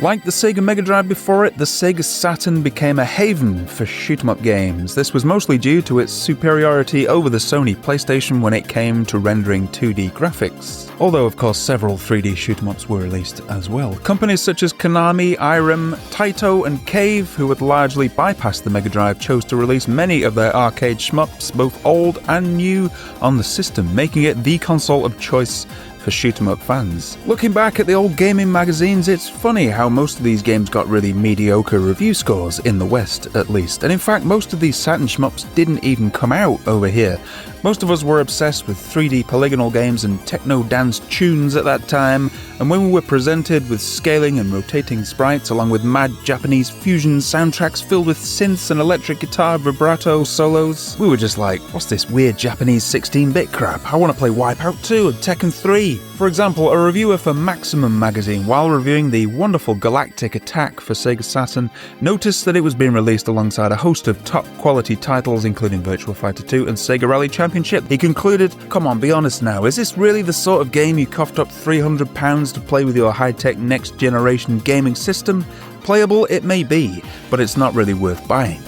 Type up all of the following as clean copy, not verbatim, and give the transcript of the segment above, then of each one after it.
Like the Sega Mega Drive before it, the Sega Saturn became a haven for shoot-'em-up games. This was mostly due to its superiority over the Sony PlayStation when it came to rendering 2D graphics. Although, of course, several 3D shoot-'em-ups were released as well. Companies such as Konami, Irem, Taito, and Cave, who had largely bypassed the Mega Drive, chose to release many of their arcade shmups, both old and new, on the system, making it the console of choice for shoot-'em-up fans. Looking back at the old gaming magazines, it's funny how most of these games got really mediocre review scores, in the West at least, and in fact most of these Saturn shmups didn't even come out over here. Most of us were obsessed with 3D polygonal games and techno dance tunes at that time, and when we were presented with scaling and rotating sprites along with mad Japanese fusion soundtracks filled with synths and electric guitar vibrato solos, we were just like, what's this weird Japanese 16-bit crap? I want to play Wipeout 2 and Tekken 3. For example, a reviewer for Maximum magazine, while reviewing the wonderful Galactic Attack for Sega Saturn, noticed that it was being released alongside a host of top-quality titles including Virtua Fighter 2 and Sega Rally Championship. He concluded, come on, be honest now, is this really the sort of game you coughed up £300 to play with your high-tech next-generation gaming system? Playable it may be, but it's not really worth buying.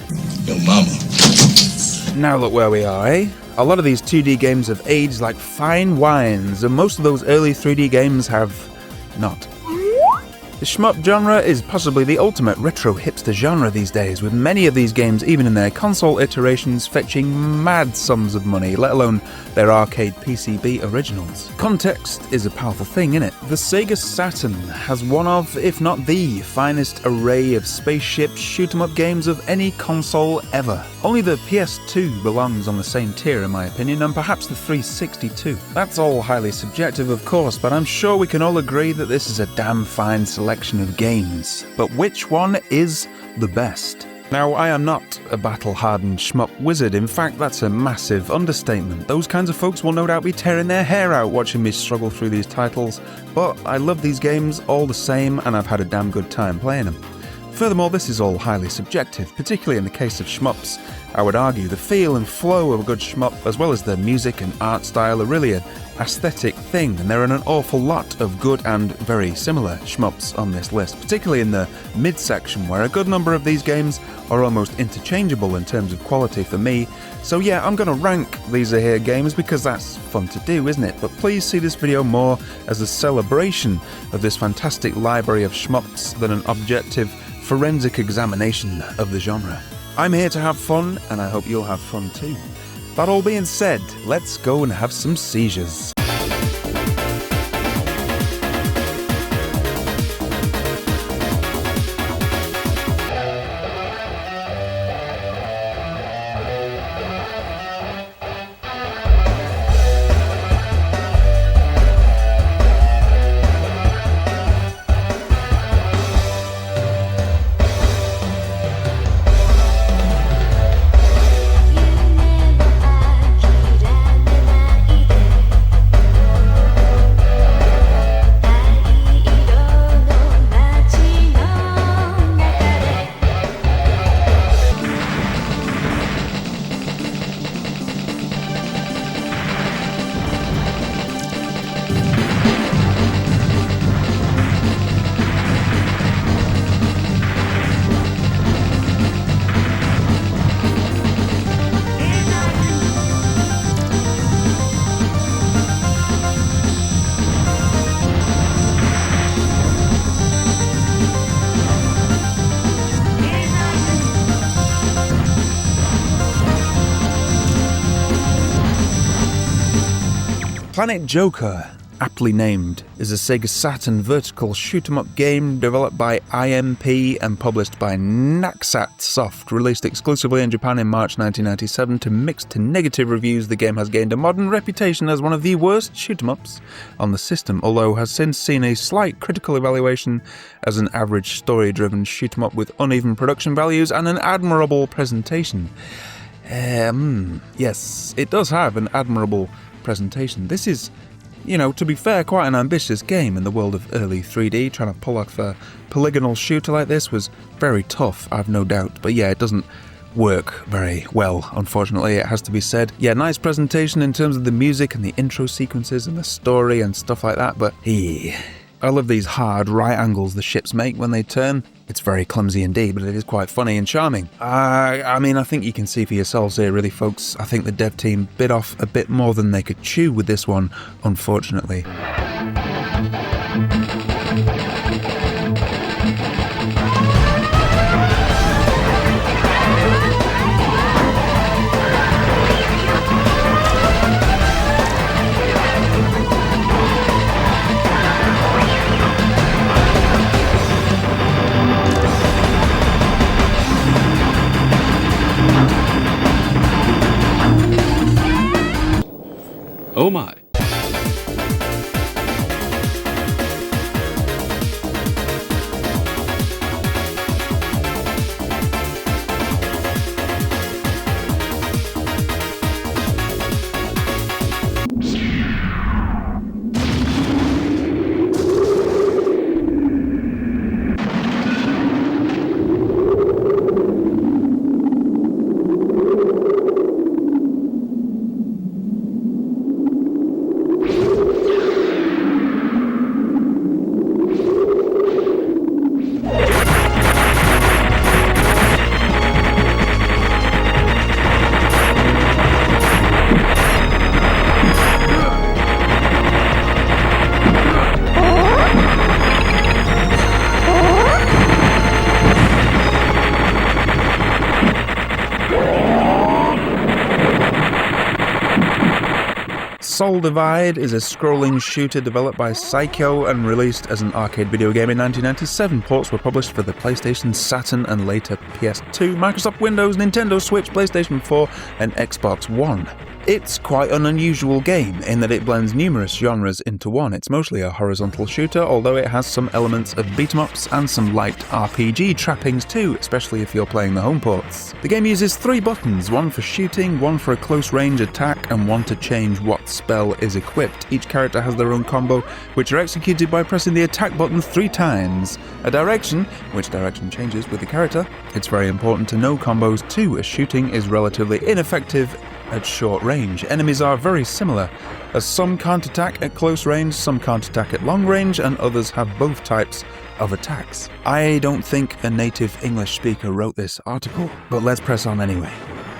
Yo, mama. Now look where we are, eh? A lot of these 2D games have aged like fine wines, and most of those early 3D games have not. The shmup genre is possibly the ultimate retro hipster genre these days, with many of these games, even in their console iterations, fetching mad sums of money, let alone their arcade PCB originals. Context is a powerful thing, innit? The Sega Saturn has one of, if not the, finest array of spaceship shoot-'em-up games of any console ever. Only the PS2 belongs on the same tier in my opinion, and perhaps the 360 too. That's all highly subjective of course, but I'm sure we can all agree that this is a damn fine selection of games. But which one is the best? Now, I am not a battle-hardened shmup wizard. In fact, that's a massive understatement. Those kinds of folks will no doubt be tearing their hair out watching me struggle through these titles, but I love these games all the same, and I've had a damn good time playing them. Furthermore, this is all highly subjective, particularly in the case of shmups. I would argue the feel and flow of a good shmup, as well as the music and art style, are really an aesthetic thing, and there are an awful lot of good and very similar shmups on this list, particularly in the mid-section, where a good number of these games are almost interchangeable in terms of quality for me. So yeah, I'm going to rank these here games because that's fun to do, isn't it? But please see this video more as a celebration of this fantastic library of shmups than an objective forensic examination of the genre. I'm here to have fun, and I hope you'll have fun too. That all being said, let's go and have some seizures. Planet Joker, aptly named, is a Sega Saturn vertical shoot-'em-up game developed by IMP and published by Naxat Soft. Released exclusively in Japan in March 1997 to mixed to negative reviews, the game has gained a modern reputation as one of the worst shoot-'em-ups on the system, although has since seen a slight critical evaluation as an average story-driven shoot-'em-up with uneven production values and an admirable presentation. Yes, it does have an admirable presentation. This is, to be fair, quite an ambitious game in the world of early 3D. Trying to pull off a polygonal shooter like this was very tough, I've no doubt. But yeah, it doesn't work very well, unfortunately, it has to be said. Yeah, nice presentation in terms of the music and the intro sequences and the story and stuff like that, but I love these hard right angles the ships make when they turn. It's very clumsy indeed, but it is quite funny and charming. I think you can see for yourselves here, really, folks. I think the dev team bit off a bit more than they could chew with this one, unfortunately. Oh my. Soul Divide is a scrolling shooter developed by Saikyo and released as an arcade video game in 1997. Ports were published for the PlayStation, Saturn and later PS2, Microsoft Windows, Nintendo Switch, PlayStation 4 and Xbox One. It's quite an unusual game in that it blends numerous genres into one. It's mostly a horizontal shooter, although it has some elements of beat-em-ups and some light RPG trappings too, especially if you're playing the home ports. The game uses 3 buttons, one for shooting, one for a close-range attack, and one to change what spell is equipped. Each character has their own combo, which are executed by pressing the attack button 3 times. A direction, which direction changes with the character. It's very important to know combos too, as shooting is relatively ineffective at short range. Enemies are very similar, as some can't attack at close range, some can't attack at long range, and others have both types of attacks. I don't think a native English speaker wrote this article, but let's press on anyway.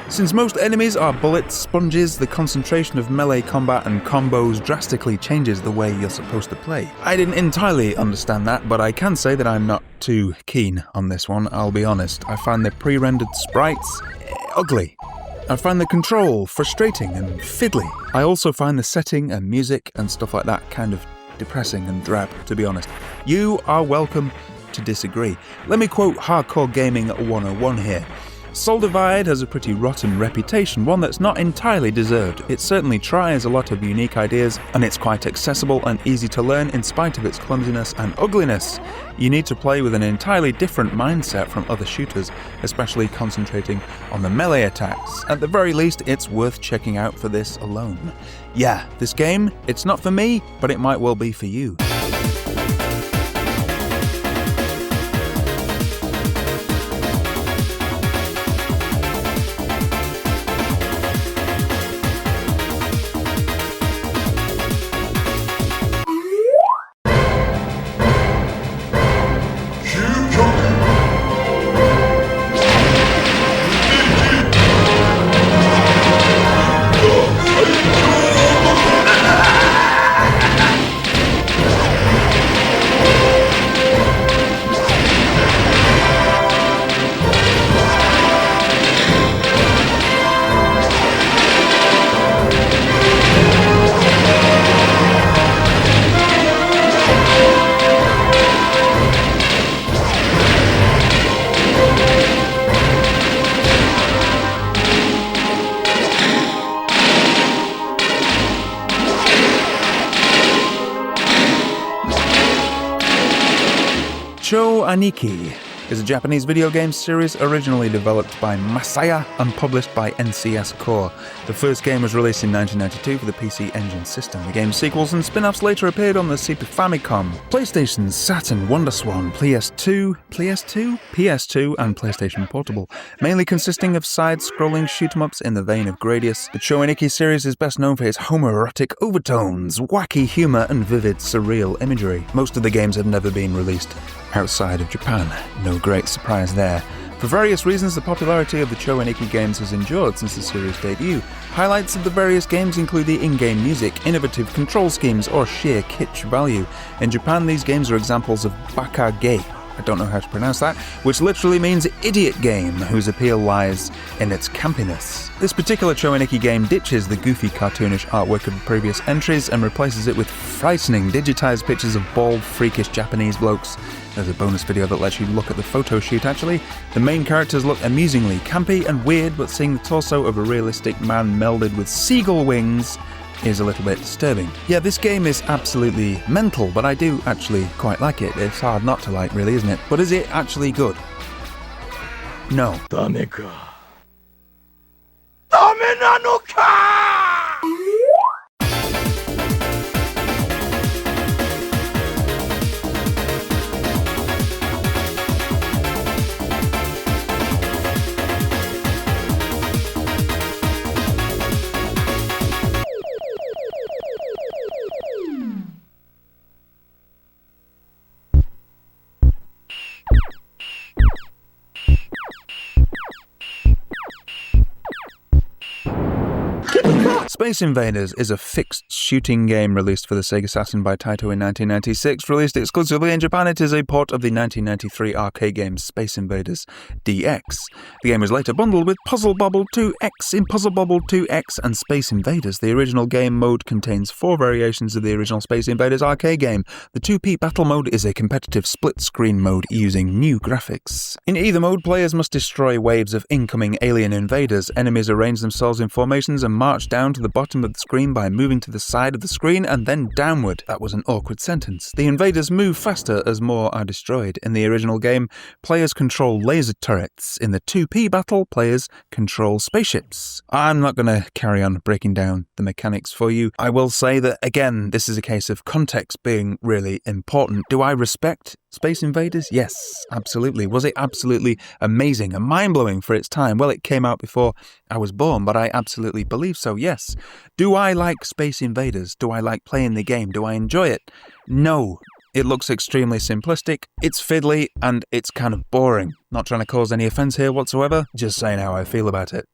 Since most enemies are bullet sponges, the concentration of melee combat and combos drastically changes the way you're supposed to play. I didn't entirely understand that, but I can say that I'm not too keen on this one, I'll be honest. I find the pre-rendered sprites ugly. I find the control frustrating and fiddly. I also find the setting and music and stuff like that kind of depressing and drab, to be honest. You are welcome to disagree. Let me quote Hardcore Gaming 101 here. Soul Divide has a pretty rotten reputation, one that's not entirely deserved. It certainly tries a lot of unique ideas, and it's quite accessible and easy to learn in spite of its clumsiness and ugliness. You need to play with an entirely different mindset from other shooters, especially concentrating on the melee attacks. At the very least, it's worth checking out for this alone. Yeah, this game, it's not for me, but it might well be for you. Cho Aniki is a Japanese video game series originally developed by Masaya and published by NCS Core. The first game was released in 1992 for the PC Engine system. The game's sequels and spin-offs later appeared on the Super Famicom, PlayStation, Saturn, WonderSwan, PS2, and PlayStation Portable, mainly consisting of side-scrolling shoot-em-ups in the vein of Gradius. The Cho Aniki series is best known for its homoerotic overtones, wacky humour, and vivid, surreal imagery. Most of the games have never been released outside of Japan. No great surprise there. For various reasons, the popularity of the Cho Aniki games has endured since the series' debut. Highlights of the various games include the in-game music, innovative control schemes, or sheer kitsch value. In Japan, these games are examples of baka-ge, I don't know how to pronounce that, which literally means idiot game, whose appeal lies in its campiness. This particular Cho Aniki game ditches the goofy cartoonish artwork of the previous entries and replaces it with frightening digitized pictures of bald, freakish Japanese blokes. There's a bonus video that lets you look at the photo shoot actually. The main characters look amusingly campy and weird, but seeing the torso of a realistic man melded with seagull wings is a little bit disturbing. Yeah, this game is absolutely mental, but I do actually quite like it. It's hard not to like, really, isn't it? But is it actually good? No. Dameka. Dame nano ka! Space Invaders is a fixed shooting game released for the Sega Saturn by Taito in 1996. Released exclusively in Japan, it is a port of the 1993 arcade game Space Invaders DX. The game was later bundled with Puzzle Bobble 2X in Puzzle Bobble 2X and Space Invaders. The original game mode contains 4 variations of the original Space Invaders arcade game. The 2P battle mode is a competitive split-screen mode using new graphics. In either mode, players must destroy waves of incoming alien invaders. Enemies arrange themselves in formations and march down to the bottom of the screen by moving to the side of the screen and then downward. That was an awkward sentence. The invaders move faster as more are destroyed. In the original game, players control laser turrets. In the 2P battle, players control spaceships. I'm not going to carry on breaking down the mechanics for you. I will say that, again, this is a case of context being really important. Do I respect Space Invaders? Yes, absolutely. Was it absolutely amazing and mind-blowing for its time? Well, it came out before I was born, but I absolutely believe so, yes. Do I like Space Invaders? Do I like playing the game? Do I enjoy it? No. It looks extremely simplistic, it's fiddly, and it's kind of boring. Not trying to cause any offence here whatsoever, just saying how I feel about it.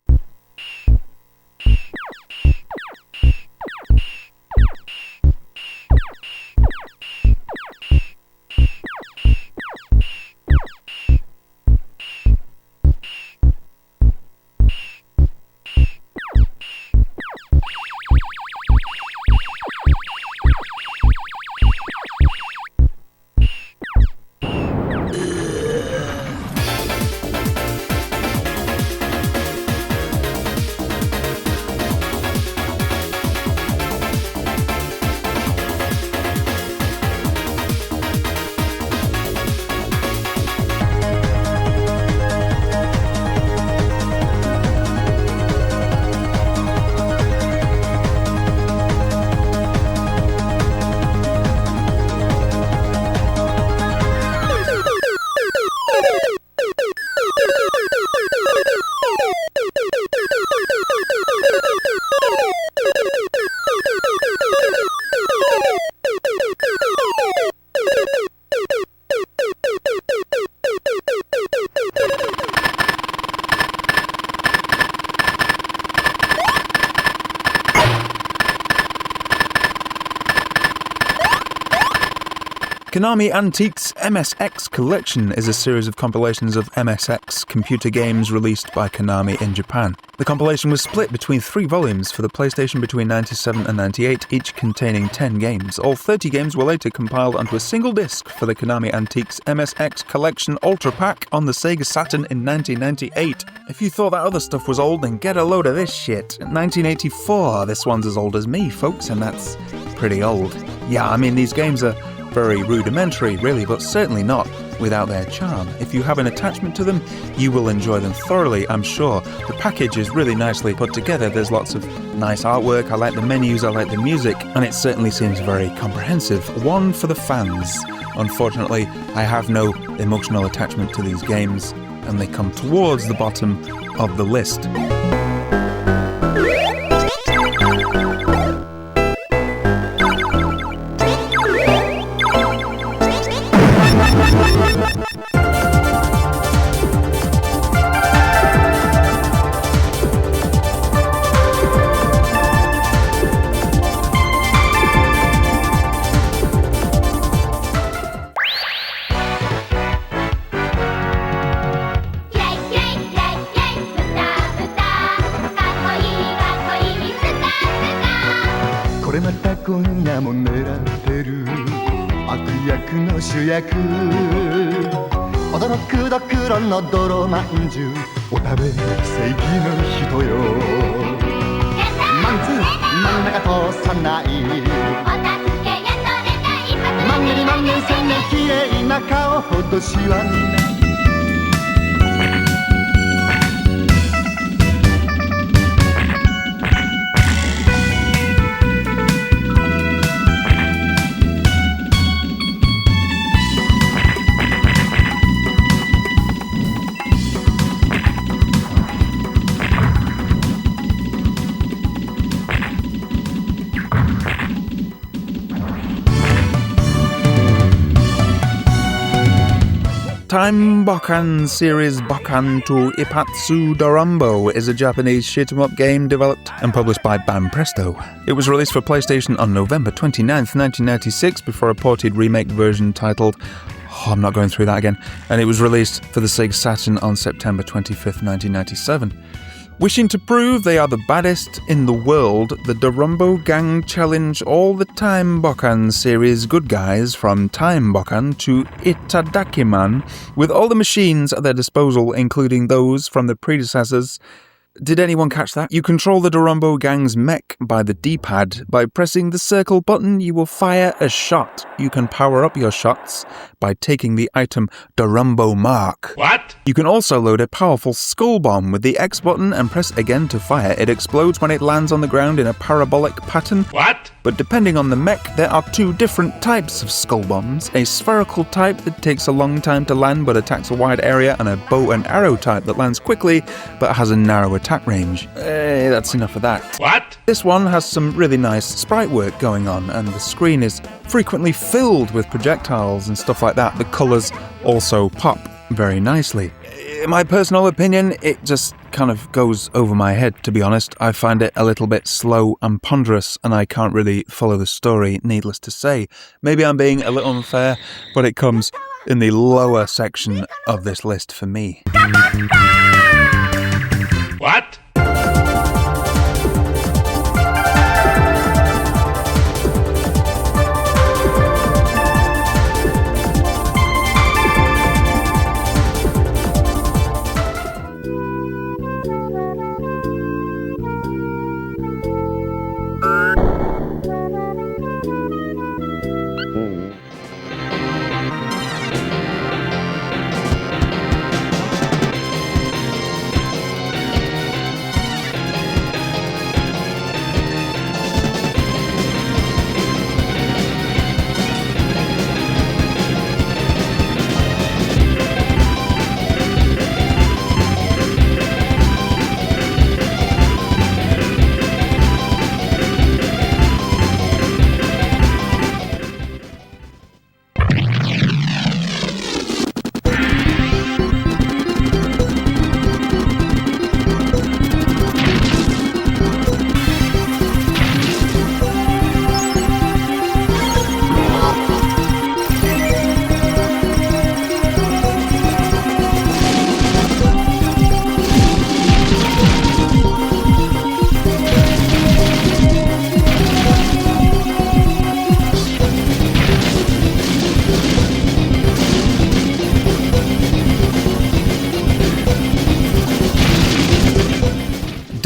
Konami Antiques MSX Collection is a series of compilations of MSX computer games released by Konami in Japan. The compilation was split between 3 volumes for the PlayStation between 97 and 98, each containing 10 games. All 30 games were later compiled onto a single disc for the Konami Antiques MSX Collection Ultra Pack on the Sega Saturn in 1998. If you thought that other stuff was old, then get a load of this shit. 1984, this one's as old as me, folks, and that's pretty old. Yeah, I mean, these games are very rudimentary, really, but certainly not without their charm. If you have an attachment to them, you will enjoy them thoroughly, I'm sure. The package is really nicely put together. There's lots of nice artwork. I like the menus, I like the music, and it certainly seems very comprehensive. One for the fans. Unfortunately, I have no emotional attachment to these games, and they come towards the bottom of the list. Time Bokan series Bokan to Ipatsu Dorumbo is a Japanese shoot-'em-up game developed and published by Banpresto. It was released for PlayStation on November 29th, 1996, before a ported remake version titled... I'm not going through that again. And it was released for the Sega Saturn on September 25th, 1997. Wishing to prove they are the baddest in the world, the Dorumbo gang challenge all the Time Bokan series good guys from Time Bokan to Itadakiman with all the machines at their disposal, including those from the predecessors. Did anyone catch that? You control the Dorumbo gang's mech by the D-pad. By pressing the circle button, you will fire a shot. You can power up your shots by taking the item Dorumbo Mark. What? You can also load a powerful skull bomb with the X button and press again to fire. It explodes when it lands on the ground in a parabolic pattern. What? But depending on the mech, there are two different types of skull bombs. A spherical type that takes a long time to land but attacks a wide area, and a bow and arrow type that lands quickly but has a narrow attack range. That's enough of that. What? This one has some really nice sprite work going on, and the screen is frequently filled with projectiles and stuff like that. The colours also pop very nicely. In my personal opinion, it just kind of goes over my head, to be honest. I find it a little bit slow and ponderous, and I can't really follow the story, needless to say. Maybe I'm being a little unfair, but it comes in the lower section of this list for me. What?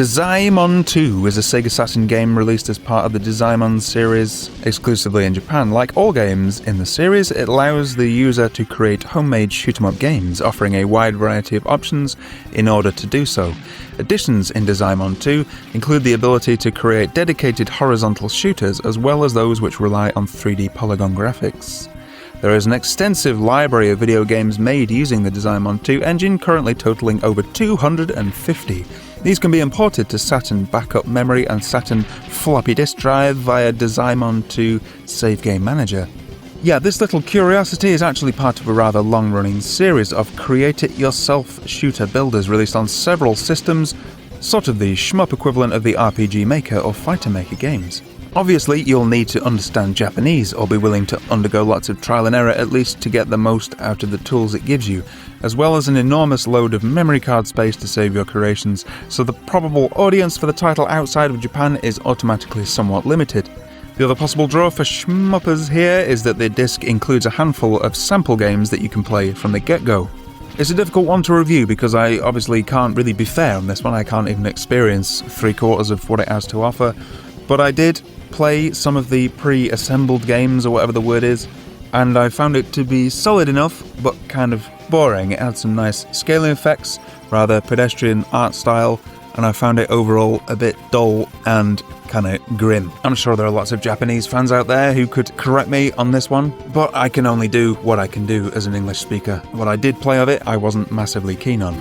Dezaemon 2 is a Sega Saturn game released as part of the Dezaemon series exclusively in Japan. Like all games in the series, it allows the user to create homemade shoot-'em-up games, offering a wide variety of options in order to do so. Additions in Dezaemon 2 include the ability to create dedicated horizontal shooters, as well as those which rely on 3D polygon graphics. There is an extensive library of video games made using the Dezaemon 2 engine, currently totaling over 250. These can be imported to Saturn backup memory and Saturn floppy disk drive via Dezaemon 2 Save Game Manager. Yeah, this little curiosity is actually part of a rather long-running series of create-it-yourself shooter builders released on several systems, sort of the shmup equivalent of the RPG Maker or Fighter Maker games. Obviously, you'll need to understand Japanese or be willing to undergo lots of trial and error at least to get the most out of the tools it gives you, as well as an enormous load of memory card space to save your creations, so the probable audience for the title outside of Japan is automatically somewhat limited. The other possible draw for shmuppers here is that the disc includes a handful of sample games that you can play from the get-go. It's a difficult one to review because I obviously can't really be fair on this one. I can't even experience 3/4 of what it has to offer, but I did play some of the pre-assembled games, or whatever the word is, and I found it to be solid enough, but kind of boring. It had some nice scaling effects, rather pedestrian art style, and I found it overall a bit dull and kind of grim. I'm sure there are lots of Japanese fans out there who could correct me on this one, but I can only do what I can do as an English speaker. What I did play of it, I wasn't massively keen on.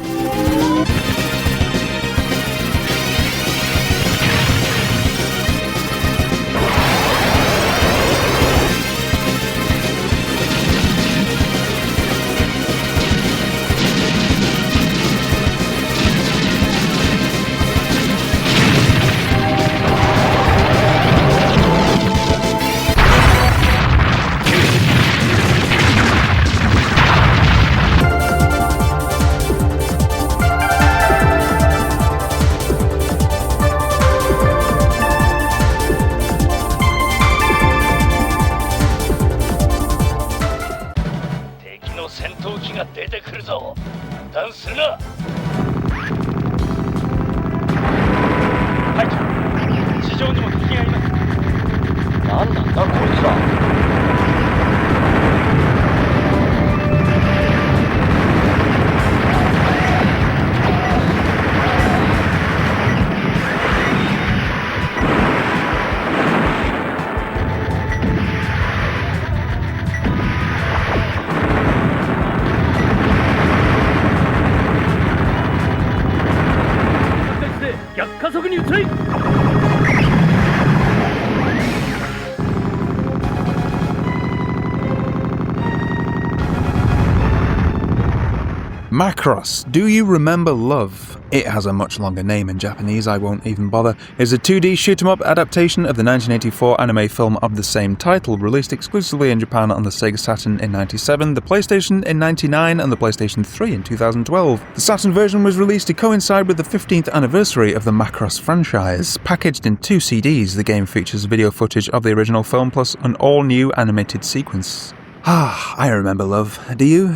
Macross, Do You Remember Love? It has a much longer name in Japanese, I won't even bother. It's a 2D shoot-'em-up adaptation of the 1984 anime film of the same title, released exclusively in Japan on the Sega Saturn in 1997, the PlayStation in 1999, and the PlayStation 3 in 2012. The Saturn version was released to coincide with the 15th anniversary of the Macross franchise. Packaged in 2 CDs, the game features video footage of the original film plus an all-new animated sequence. I remember love. Do you?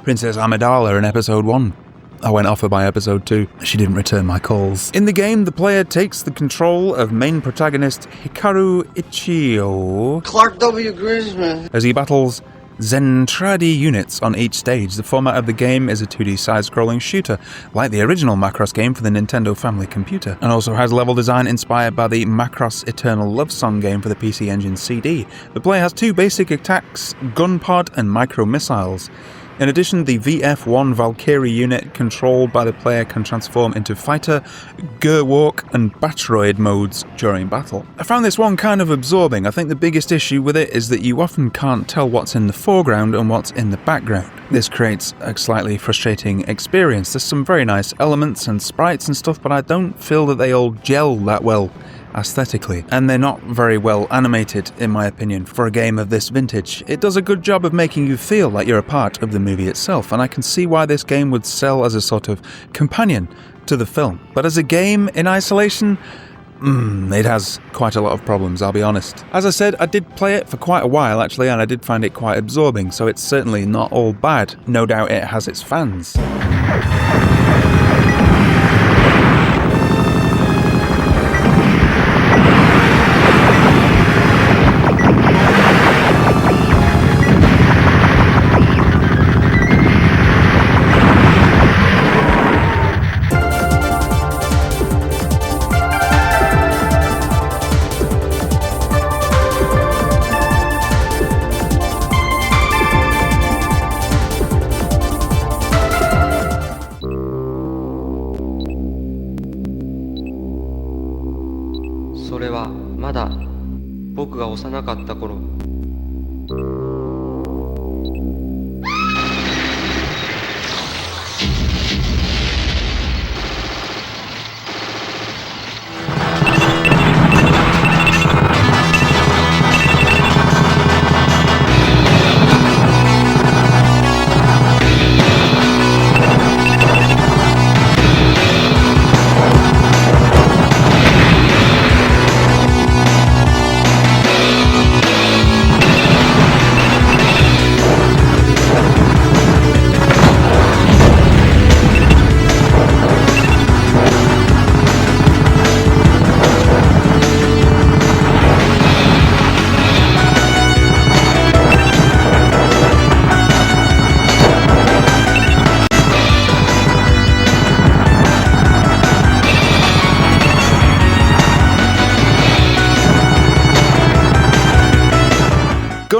Princess Amidala in Episode 1. I went off her by Episode 2. She didn't return my calls. In the game, the player takes the control of main protagonist Hikaru Ichio, Clark W. Grisman, as he battles Zentradi units on each stage. The format of the game is a 2D side-scrolling shooter, like the original Macross game for the Nintendo Family Computer, and also has level design inspired by the Macross Eternal Love Song game for the PC Engine CD. The player has 2 basic attacks, gun pod and micro missiles. In addition, the VF-1 Valkyrie unit controlled by the player can transform into fighter, Gerwalk and Batroid modes during battle. I found this one kind of absorbing. I think the biggest issue with it is that you often can't tell what's in the foreground and what's in the background. This creates a slightly frustrating experience. There's some very nice elements and sprites and stuff, but I don't feel that they all gel that well aesthetically, and they're not very well animated in my opinion for a game of this vintage. It does a good job of making you feel like you're a part of the movie itself, and I can see why this game would sell as a sort of companion to the film. But as a game in isolation, it has quite a lot of problems, I'll be honest. As I said, I did play it for quite a while actually, and I did find it quite absorbing, so it's certainly not all bad. No doubt it has its fans.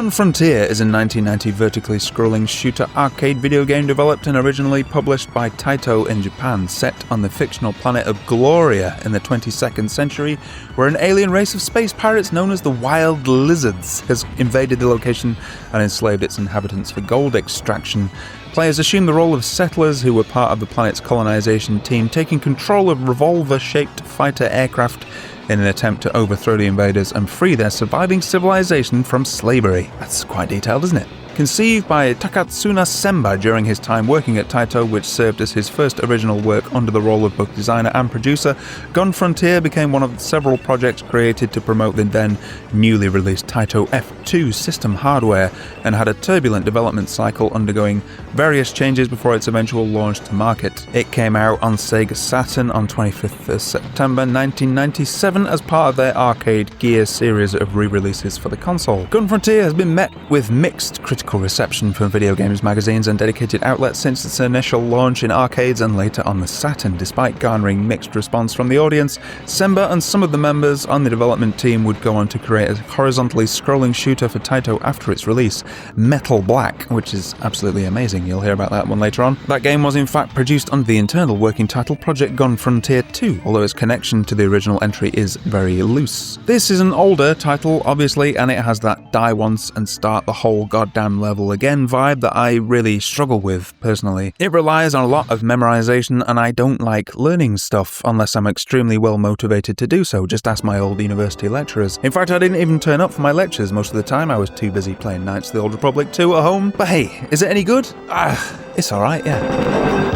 Gun Frontier is a 1990 vertically scrolling shooter arcade video game developed and originally published by Taito in Japan, set on the fictional planet of Gloria in the 22nd century, where an alien race of space pirates known as the Wild Lizards has invaded the location and enslaved its inhabitants for gold extraction. Players assume the role of settlers who were part of the planet's colonization team, taking control of revolver-shaped fighter aircraft in an attempt to overthrow the invaders and free their surviving civilization from slavery. That's quite detailed, isn't it? Conceived by Takatsuna Semba during his time working at Taito, which served as his first original work under the role of both designer and producer, Gun Frontier became one of several projects created to promote the then newly released Taito F2 system hardware, and had a turbulent development cycle undergoing various changes before its eventual launch to market. It came out on Sega Saturn on 25th of September 1997 as part of their Arcade Gear series of re-releases for the console. Gun Frontier has been met with mixed critical reception from video games magazines and dedicated outlets since its initial launch in arcades and later on the Saturn. Despite garnering mixed response from the audience, Semba and some of the members on the development team would go on to create a horizontally scrolling shooter for Taito after its release, Metal Black, which is absolutely amazing. You'll hear about that one later on. That game was in fact produced under the internal working title Project Gun Frontier 2, although its connection to the original entry is very loose. This is an older title, obviously, and it has that die once and start the whole goddamn level again vibe that I really struggle with personally. It relies on a lot of memorization, and I don't like learning stuff unless I'm extremely well motivated to do so. Just ask my old university lecturers. In fact, I didn't even turn up for my lectures most of the time. I was too busy playing Knights of the Old Republic 2 at home. But hey, is it any good? It's alright, yeah.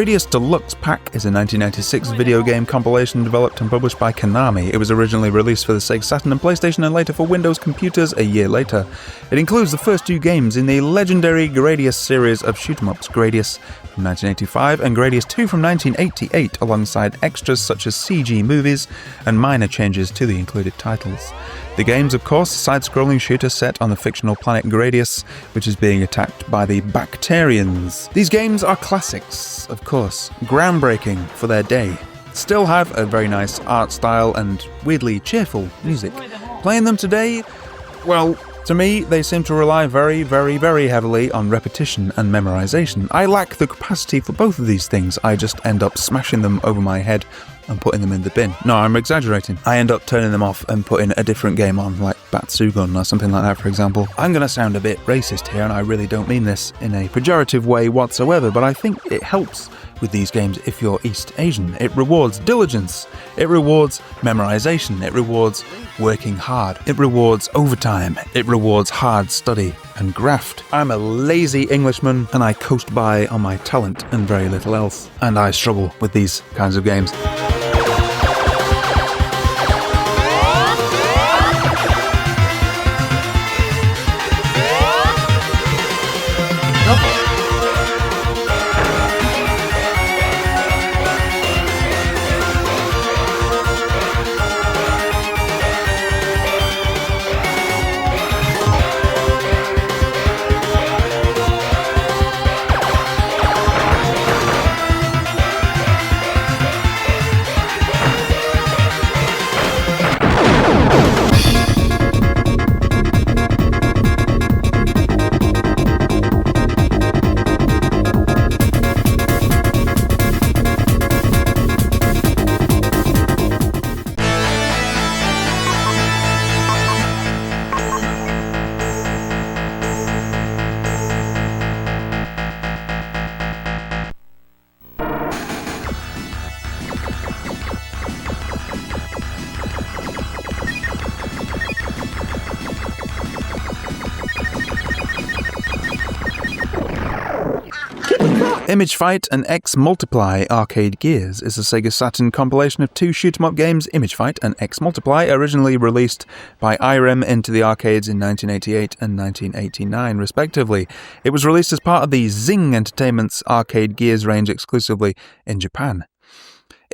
Gradius Deluxe Pack is a 1996 video game compilation developed and published by Konami. It was originally released for the Sega Saturn and PlayStation and later for Windows computers a year later. It includes the first two games in the legendary Gradius series of shoot-em-ups, Gradius from 1985 and Gradius 2 from 1988, alongside extras such as CG movies and minor changes to the included titles. The game's, of course, a side-scrolling shooter set on the fictional planet Gradius, which is being attacked by the Bacterians. These games are classics, of course, groundbreaking for their day. Still have a very nice art style and weirdly cheerful music. Playing them today, well, to me, they seem to rely very, very, very heavily on repetition and memorization. I lack the capacity for both of these things. I just end up smashing them over my head and putting them in the bin. No, I'm exaggerating. I end up turning them off and putting a different game on, like Batsugun or something like that, for example. I'm going to sound a bit racist here, and I really don't mean this in a pejorative way whatsoever, but I think it helps with these games if you're East Asian. It rewards diligence, it rewards memorization, it rewards working hard, it rewards overtime, it rewards hard study and graft. I'm a lazy Englishman and I coast by on my talent and very little else, and I struggle with these kinds of games. Image Fight and X Multiply Arcade Gears is a Sega Saturn compilation of two shoot-em-up games, Image Fight and X Multiply, originally released by IREM into the arcades in 1988 and 1989, respectively. It was released as part of the Zing Entertainment's Arcade Gears range exclusively in Japan.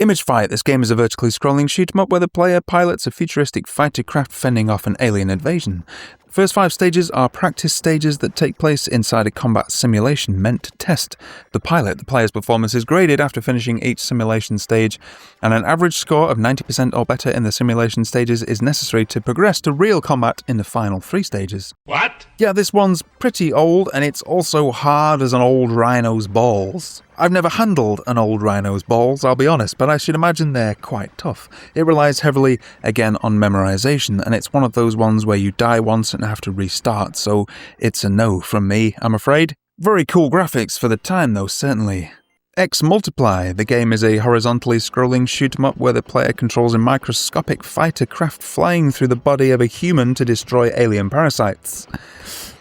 Image Fight. This game is a vertically scrolling shoot-em-up where the player pilots a futuristic fighter craft fending off an alien invasion. The first 5 stages are practice stages that take place inside a combat simulation meant to test the pilot. The player's performance is graded after finishing each simulation stage, and an average score of 90% or better in the simulation stages is necessary to progress to real combat in the final 3 stages. What? Yeah, this one's pretty old, and it's also hard as an old rhino's balls. I've never handled an old rhino's balls, I'll be honest, but I should imagine they're quite tough. It relies heavily, again, on memorization, and it's one of those ones where you die once and have to restart, so it's a no from me, I'm afraid. Very cool graphics for the time, though, certainly. X Multiply. The game is a horizontally scrolling shoot-em-up where the player controls a microscopic fighter craft flying through the body of a human to destroy alien parasites.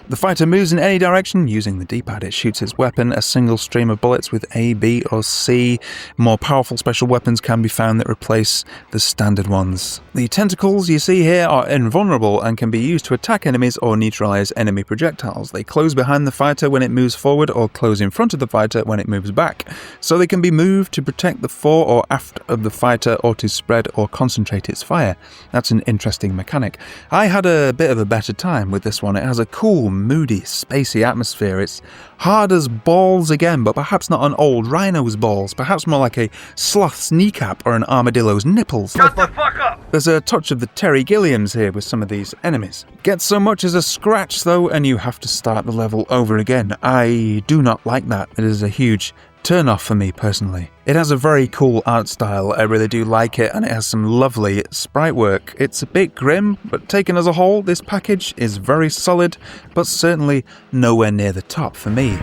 The fighter moves in any direction using the D-pad. It shoots its weapon a single stream of bullets with A, B, or C. More powerful special weapons can be found that replace the standard ones. The tentacles you see here are invulnerable and can be used to attack enemies or neutralize enemy projectiles. They close behind the fighter when it moves forward or close in front of the fighter when it moves back, so they can be moved to protect the fore or aft of the fighter or to spread or concentrate its fire. That's an interesting mechanic. I had a bit of a better time with this one. It has a cool, moody, spacey atmosphere. It's hard as balls again, but perhaps not an old rhino's balls, perhaps more like a sloth's kneecap or an armadillo's nipples. Shut the fuck up! There's a touch of the Terry Gilliams here with some of these enemies. Get so much as a scratch though, and you have to start the level over again. I do not like that. It is a huge turn off for me personally. It has a very cool art style, I really do like it, and it has some lovely sprite work. It's a bit grim, but taken as a whole, this package is very solid, but certainly nowhere near the top for me.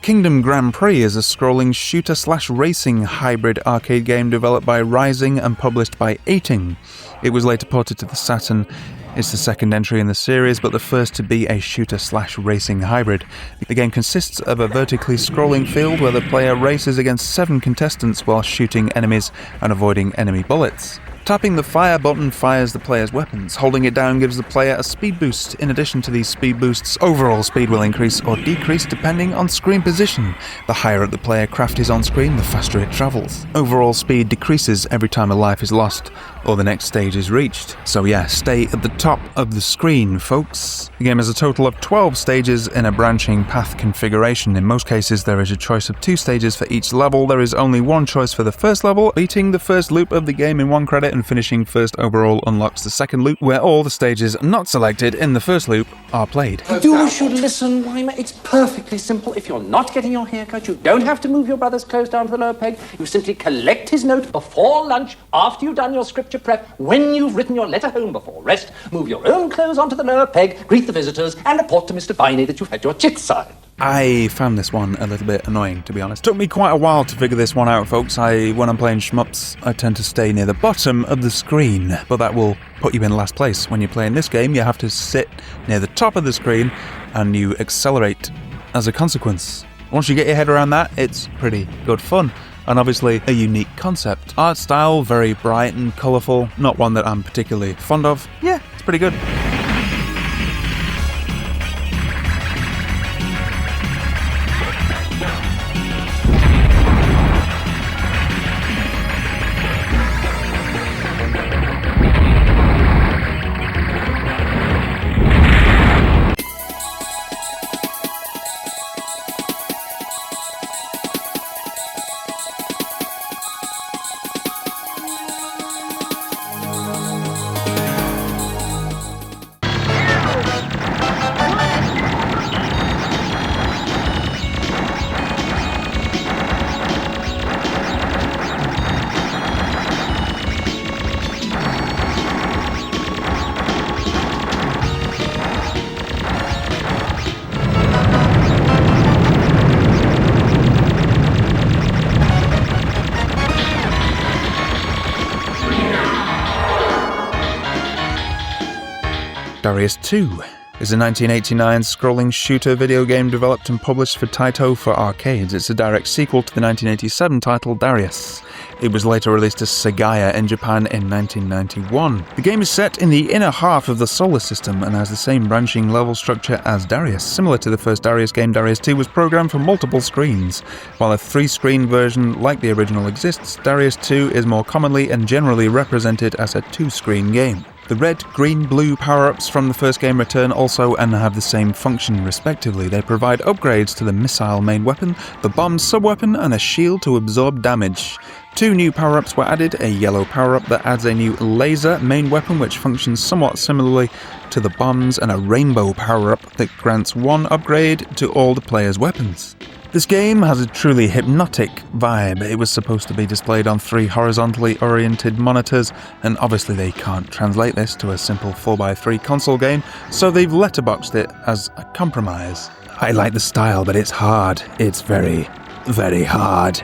Kingdom Grand Prix is a scrolling shooter-slash-racing hybrid arcade game developed by Rising and published by Eighting. It was later ported to the Saturn. It's the second entry in the series, but the first to be a shooter-slash-racing hybrid. The game consists of a vertically scrolling field where the player races against 7 contestants while shooting enemies and avoiding enemy bullets. Tapping the fire button fires the player's weapons. Holding it down gives the player a speed boost. In addition to these speed boosts, overall speed will increase or decrease depending on screen position. The higher up the player craft is on screen, the faster it travels. Overall speed decreases every time a life is lost or the next stage is reached. So yeah, stay at the top of the screen, folks. The game has a total of 12 stages in a branching path configuration. In most cases, there is a choice of 2 stages for each level. There is only one choice for the first level. Beating the first loop of the game in 1 credit and finishing first overall unlocks the second loop, where all the stages not selected in the first loop are played. You should listen, Weimer. It's perfectly simple. If you're not getting your hair cut, you don't have to move your brother's clothes down to the lower peg. You simply collect his note before lunch, after you've done your scripture prep, when you've written your letter home before rest, move your own clothes onto the lower peg, greet the visitors, and report to Mr. Viney that you've had your chicks signed. I found this one a little bit annoying, to be honest. Took me quite a while to figure this one out, folks. When I'm playing shmups, I tend to stay near the bottom of the screen, but that will put you in last place. When you're playing this game, you have to sit near the top of the screen, and you accelerate as a consequence. Once you get your head around that, it's pretty good fun. And obviously a unique concept. Art style, very bright and colourful, not one that I'm particularly fond of. Yeah, it's pretty good. Darius 2 is a 1989 scrolling shooter video game developed and published for Taito for arcades. It's a direct sequel to the 1987 title Darius. It was later released as Segaya in Japan in 1991. The game is set in the inner half of the solar system and has the same branching level structure as Darius. Similar to the first Darius game, Darius 2 was programmed for multiple screens. While a 3-screen version like the original exists, Darius 2 is more commonly and generally represented as a 2-screen game. The red, green, blue power-ups from the first game return also and have the same function respectively. They provide upgrades to the missile main weapon, the bomb sub-weapon, and a shield to absorb damage. 2 new power-ups were added, a yellow power-up that adds a new laser main weapon which functions somewhat similarly to the bombs, and a rainbow power-up that grants 1 upgrade to all the player's weapons. This game has a truly hypnotic vibe. It was supposed to be displayed on 3 horizontally oriented monitors, and obviously they can't translate this to a simple 4x3 console game, so they've letterboxed it as a compromise. I like the style, but it's hard. It's very, very hard.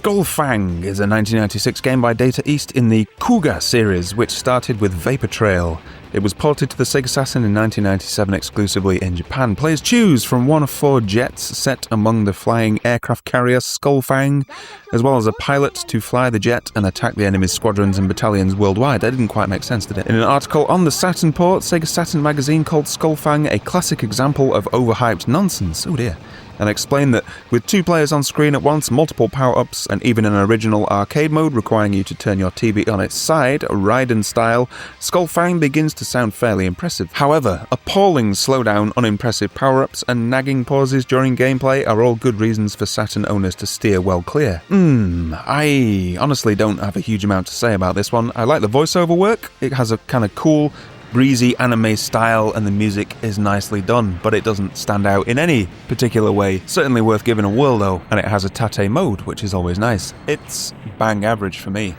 Skull Fang is a 1996 game by Data East in the Kuga series, which started with Vapor Trail. It was ported to the Sega Saturn in 1997 exclusively in Japan. Players choose from one of 4 jets set among the flying aircraft carrier Skull Fang, as well as a pilot to fly the jet and attack the enemy's squadrons and battalions worldwide. That didn't quite make sense, did it? In an article on the Saturn port, Sega Saturn magazine called Skull Fang a classic example of overhyped nonsense. Oh dear. And explained that with 2 players on screen at once, multiple power-ups, and even an original arcade mode requiring you to turn your TV on its side, Raiden style, Skull Fang begins to sound fairly impressive. However, appalling slowdown, unimpressive power-ups, and nagging pauses during gameplay are all good reasons for Saturn owners to steer well clear. I honestly don't have a huge amount to say about this one. I like the voiceover work. It has a kind of cool, breezy anime style, and the music is nicely done, but it doesn't stand out in any particular way. Certainly worth giving a whirl though, and it has a tate mode, which is always nice. It's bang average for me.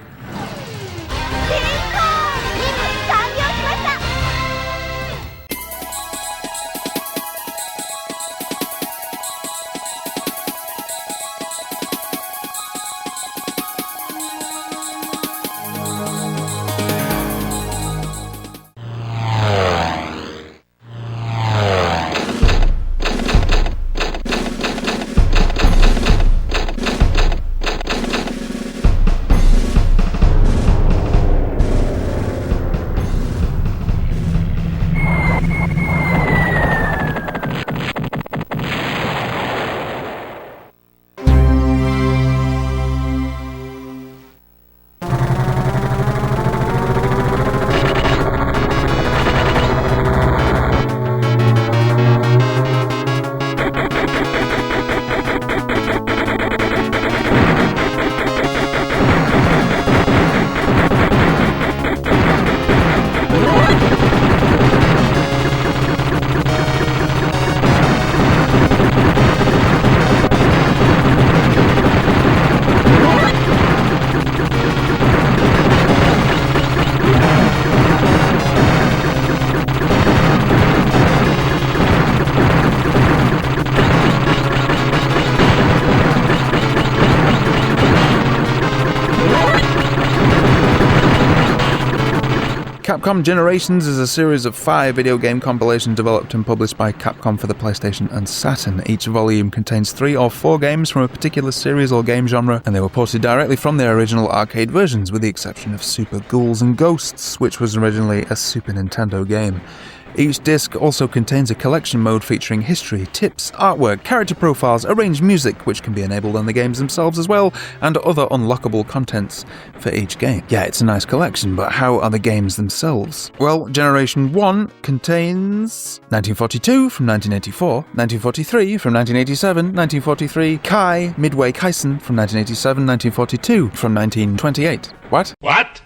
Capcom Generations is a series of 5 video game compilations developed and published by Capcom for the PlayStation and Saturn. Each volume contains 3 or 4 games from a particular series or game genre, and they were ported directly from their original arcade versions, with the exception of Super Ghouls and Ghosts, which was originally a Super Nintendo game. Each disc also contains a collection mode featuring history, tips, artwork, character profiles, arranged music, which can be enabled on the games themselves as well, and other unlockable contents for each game. Yeah, it's a nice collection, but how are the games themselves? Well, Generation 1 contains 1942 from 1984, 1943 from 1987, 1943, Kai, Midway Kaisen from 1987, 1942 from 1928. What?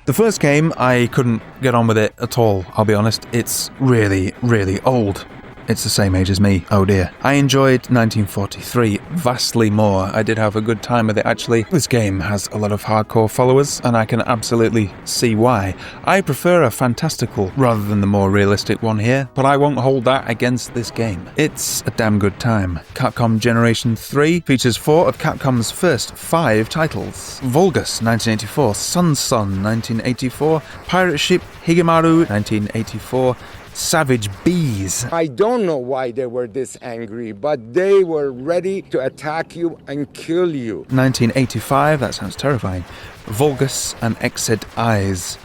The first game, I couldn't get on with it at all, I'll be honest. It's really, really old. It's the same age as me, oh dear. I enjoyed 1943 vastly more. I did have a good time with it actually. This game has a lot of hardcore followers, and I can absolutely see why. I prefer a fantastical rather than the more realistic one here, but I won't hold that against this game. It's a damn good time. Capcom Generation 3 features 4 of Capcom's first 5 titles. Vulgus, 1984, Sun 1984, Pirate Ship Higemaru, 1984, Savage Bees. I don't know why they were this angry, but they were ready to attack you and kill you. 1985, that sounds terrifying. Vulgus and Exed Eyes.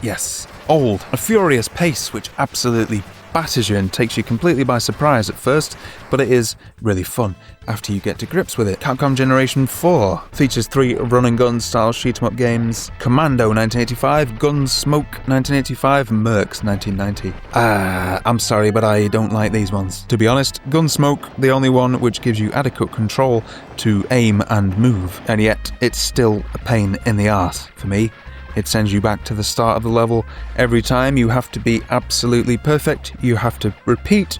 Yes. Old. A furious pace which absolutely batters you and takes you completely by surprise at first, but it is really fun after you get to grips with it. Capcom Generation 4 features 3 run-and-gun style shoot-em-up games: Commando 1985, Gunsmoke 1985, and Mercs 1990. I'm sorry, but I don't like these ones. To be honest, Gunsmoke, the only one which gives you adequate control to aim and move, and yet it's still a pain in the arse for me. It sends you back to the start of the level. Every time you have to be absolutely perfect. You have to repeat.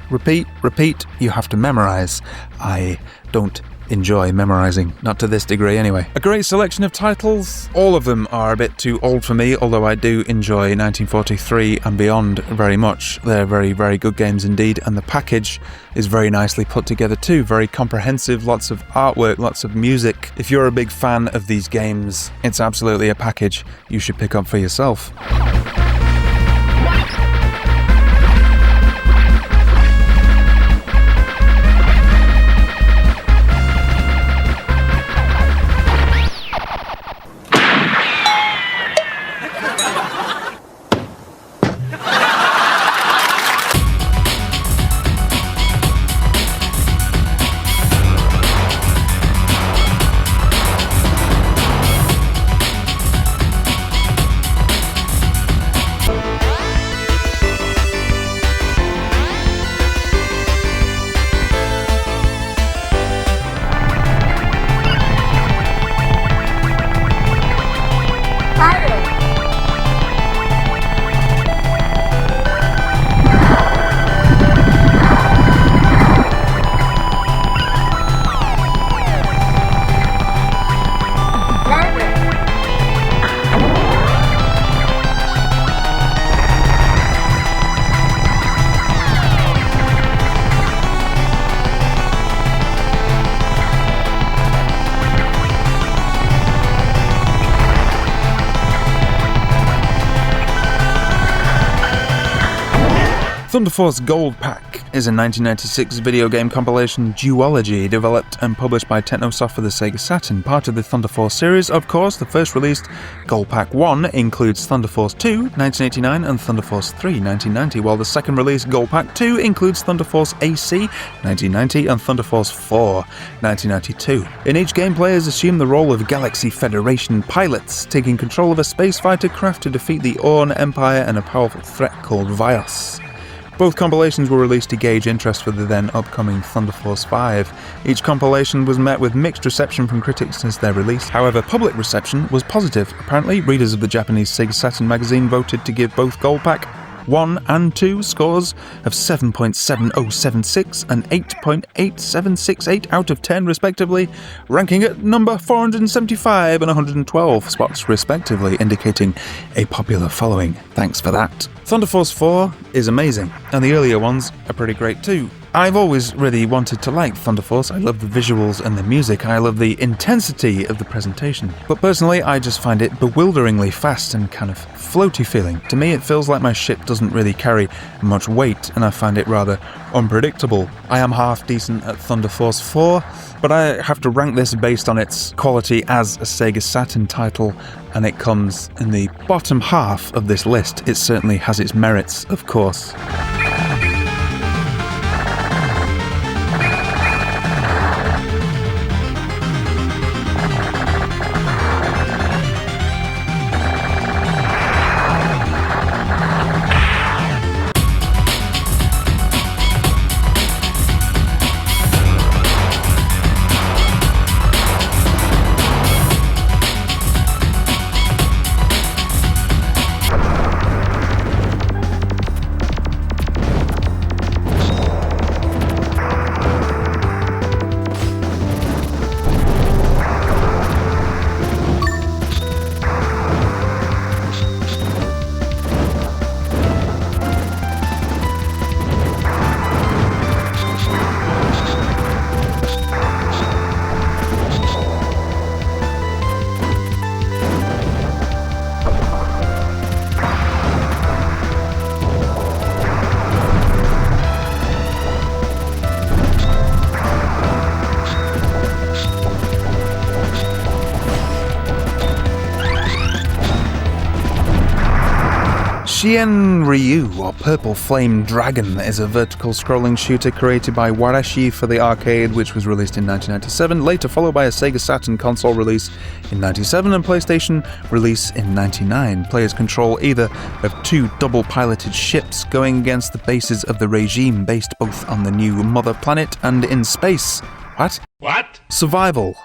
You have to memorize. I don't enjoy memorizing. Not to this degree anyway. A great selection of titles. All of them are a bit too old for me, although I do enjoy 1943 and beyond very much. They're very, very good games indeed, and the package is very nicely put together too. Very comprehensive, lots of artwork, lots of music. If you're a big fan of these games, it's absolutely a package you should pick up for yourself. Thunderforce Gold Pack is a 1996 video game compilation duology developed and published by Technosoft for the Sega Saturn, part of the Thunderforce series. Of course, the first released Gold Pack 1 includes Thunderforce 2, 1989, and Thunderforce 3, 1990, while the second release, Gold Pack 2, includes Thunderforce AC, 1990, and Thunderforce 4, 1992. In each game, players assume the role of Galaxy Federation pilots, taking control of a space fighter craft to defeat the Orn Empire and a powerful threat called Vios. Both compilations were released to gauge interest for the then upcoming Thunderforce V. Each compilation was met with mixed reception from critics since their release. However, public reception was positive. Apparently, readers of the Japanese Sega Saturn magazine voted to give both Gold Pack 1 and 2 scores of 7.7076 and 8.8768 out of 10 respectively, ranking at number 475 and 112 spots respectively, indicating a popular following. Thanks for that. Thunderforce 4 is amazing, and the earlier ones are pretty great too. I've always really wanted to like Thunderforce. I love the visuals and the music. I love the intensity of the presentation. But personally, I just find it bewilderingly fast and kind of floaty feeling. To me, it feels like my ship doesn't really carry much weight, and I find it rather unpredictable. I am half decent at Thunderforce 4, but I have to rank this based on its quality as a Sega Saturn title, and it comes in the bottom half of this list. It certainly has its merits, of course. Shienryu, or Purple Flame Dragon, is a vertical scrolling shooter created by Warashi for the arcade, which was released in 1997, later followed by a Sega Saturn console release in 97 and PlayStation release in 99. Players control either of two double-piloted ships going against the bases of the regime, based both on the new mother planet and in space. What? What? Survival.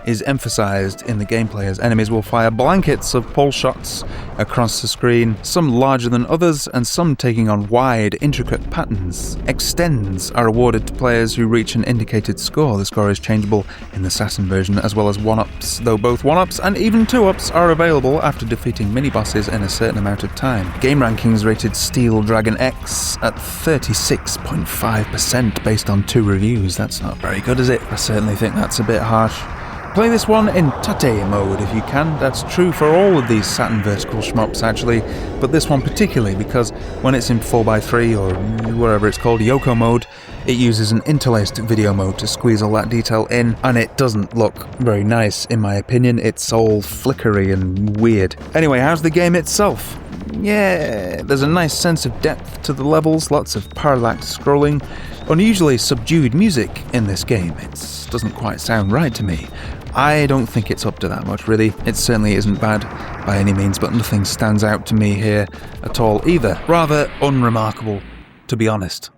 is emphasized in the gameplay as enemies will fire blankets of pole shots across the screen, some larger than others and some taking on wide, intricate patterns. Extends are awarded to players who reach an indicated score. The score is changeable in the Saturn version, as well as 1-ups, though both 1-ups and even 2-ups are available after defeating mini-bosses in a certain amount of time. Game Rankings rated Steel Dragon X at 36.5% based on 2 reviews. That's not very good, is it? I certainly think that's a bit harsh. Play this one in Tate mode if you can. That's true for all of these Saturn vertical shmups actually, but this one particularly because when it's in 4x3 or whatever it's called, Yoko mode, it uses an interlaced video mode to squeeze all that detail in, and it doesn't look very nice in my opinion. It's all flickery and weird. Anyway, how's the game itself? Yeah, there's a nice sense of depth to the levels, lots of parallax scrolling, unusually subdued music in this game. It doesn't quite sound right to me. I don't think it's up to that much, really. It certainly isn't bad by any means, but nothing stands out to me here at all either. Rather unremarkable, to be honest.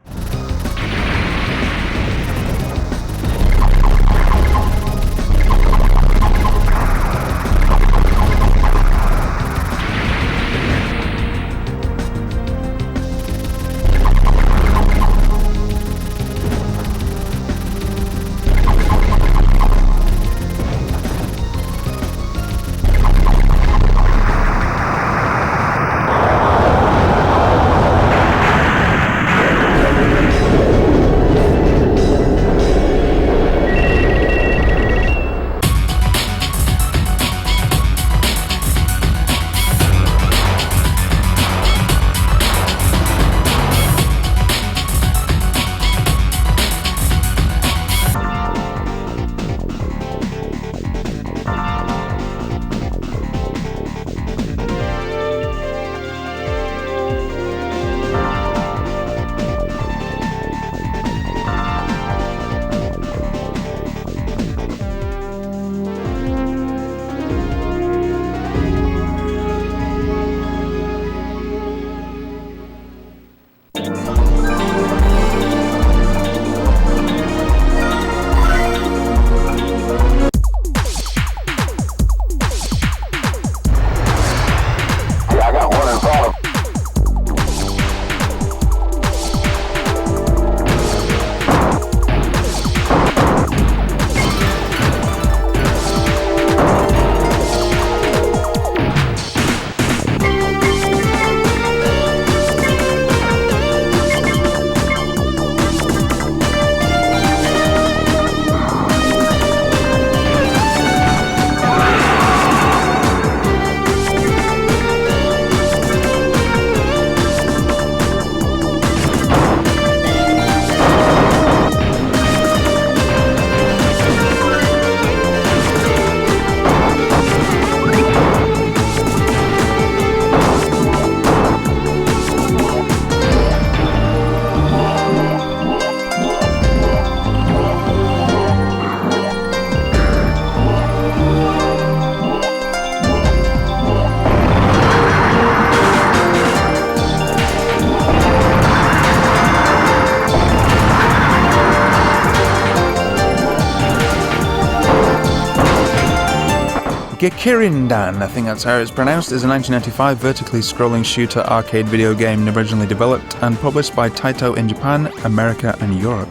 Gekirindan, I think that's how it's pronounced, is a 1995 vertically scrolling shooter arcade video game originally developed and published by Taito in Japan, America and Europe.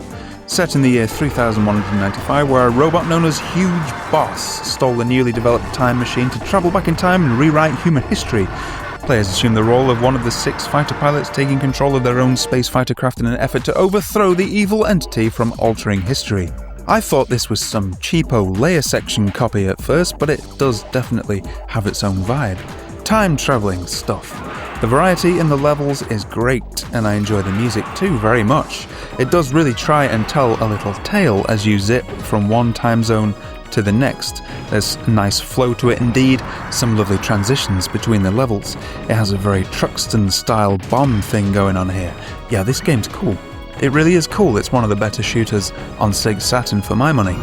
Set in the year 3195, where a robot known as Huge Boss stole the newly developed time machine to travel back in time and rewrite human history. Players assume the role of one of the 6 fighter pilots taking control of their own space fighter craft in an effort to overthrow the evil entity from altering history. I thought this was some cheapo layer section copy at first, but it does definitely have its own vibe. Time travelling stuff. The variety in the levels is great, and I enjoy the music too very much. It does really try and tell a little tale as you zip from one time zone to the next. There's a nice flow to it indeed, some lovely transitions between the levels. It has a very Truxton style bomb thing going on here. Yeah, this game's cool. It really is cool. It's one of the better shooters on Sega Saturn for my money.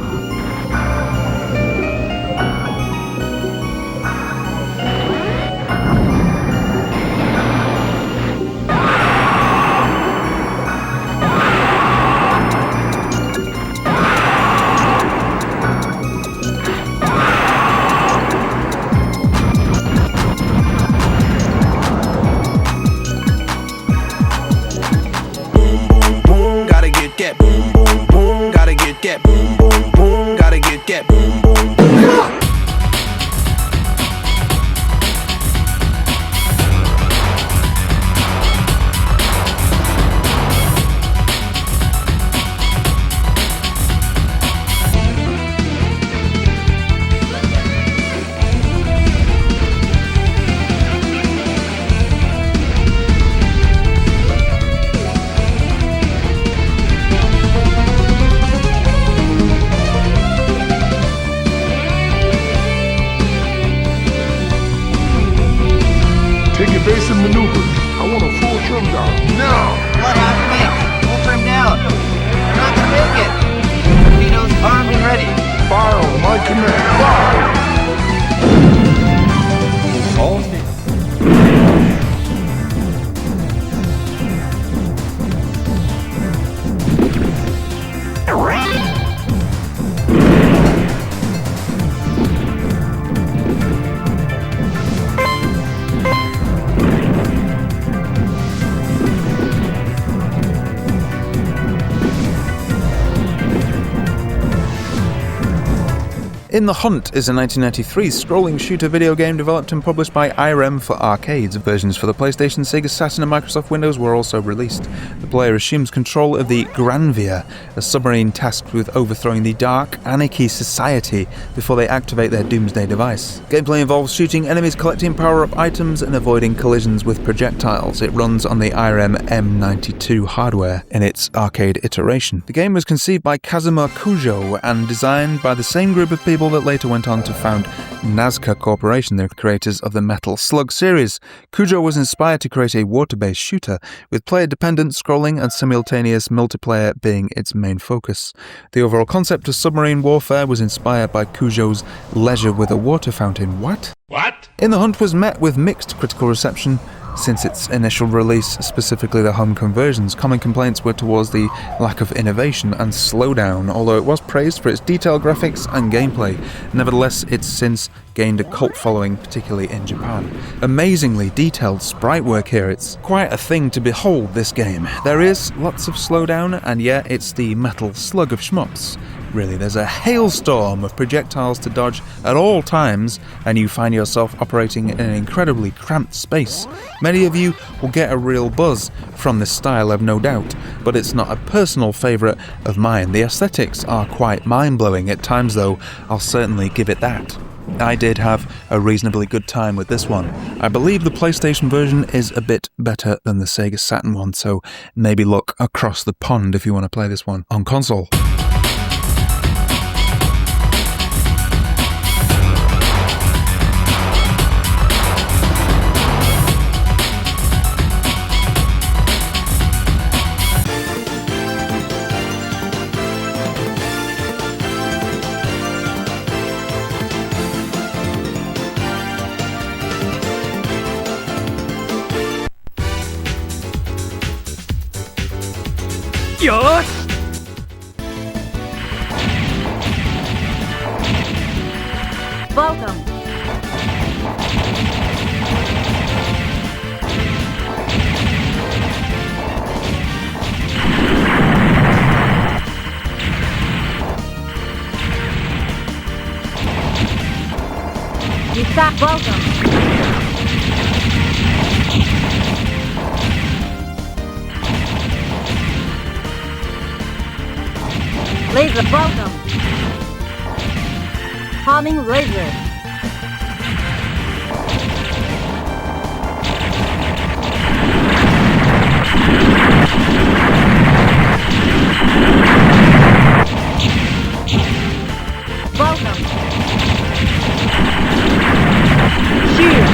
In the Hunt is a 1993 scrolling shooter video game developed and published by IREM for arcades. Versions for the PlayStation, Sega Saturn and Microsoft Windows were also released. The player assumes control of the Granvia, a submarine tasked with overthrowing the Dark Aniki Society before they activate their doomsday device. Gameplay involves shooting enemies, collecting power-up items and avoiding collisions with projectiles. It runs on the IREM M92 hardware in its arcade iteration. The game was conceived by Kazuma Kujo and designed by the same group of people that later went on to found Nazca Corporation, the creators of the Metal Slug series. Kujo was inspired to create a water-based shooter, with player-dependent scrolling and simultaneous multiplayer being its main focus. The overall concept of submarine warfare was inspired by Kujo's Leisure with a Water Fountain. What? In the Hunt was met with mixed critical reception. Since its initial release, specifically the home conversions, common complaints were towards the lack of innovation and slowdown, although it was praised for its detailed graphics and gameplay. Nevertheless, it's since gained a cult following, particularly in Japan. Amazingly detailed sprite work here. It's quite a thing to behold, this game. There is lots of slowdown, and yet it's the Metal Slug of shmups. Really, there's a hailstorm of projectiles to dodge at all times, and you find yourself operating in an incredibly cramped space. Many of you will get a real buzz from this style, I've no doubt, but it's not a personal favourite of mine. The aesthetics are quite mind-blowing at times, though. I'll certainly give it that. I did have a reasonably good time with this one. I believe the PlayStation version is a bit better than the Sega Saturn one, so maybe look across the pond if you want to play this one on console. Welcome. You stop. Welcome. Laser, welcome. Homing laser. Welcome. Shield.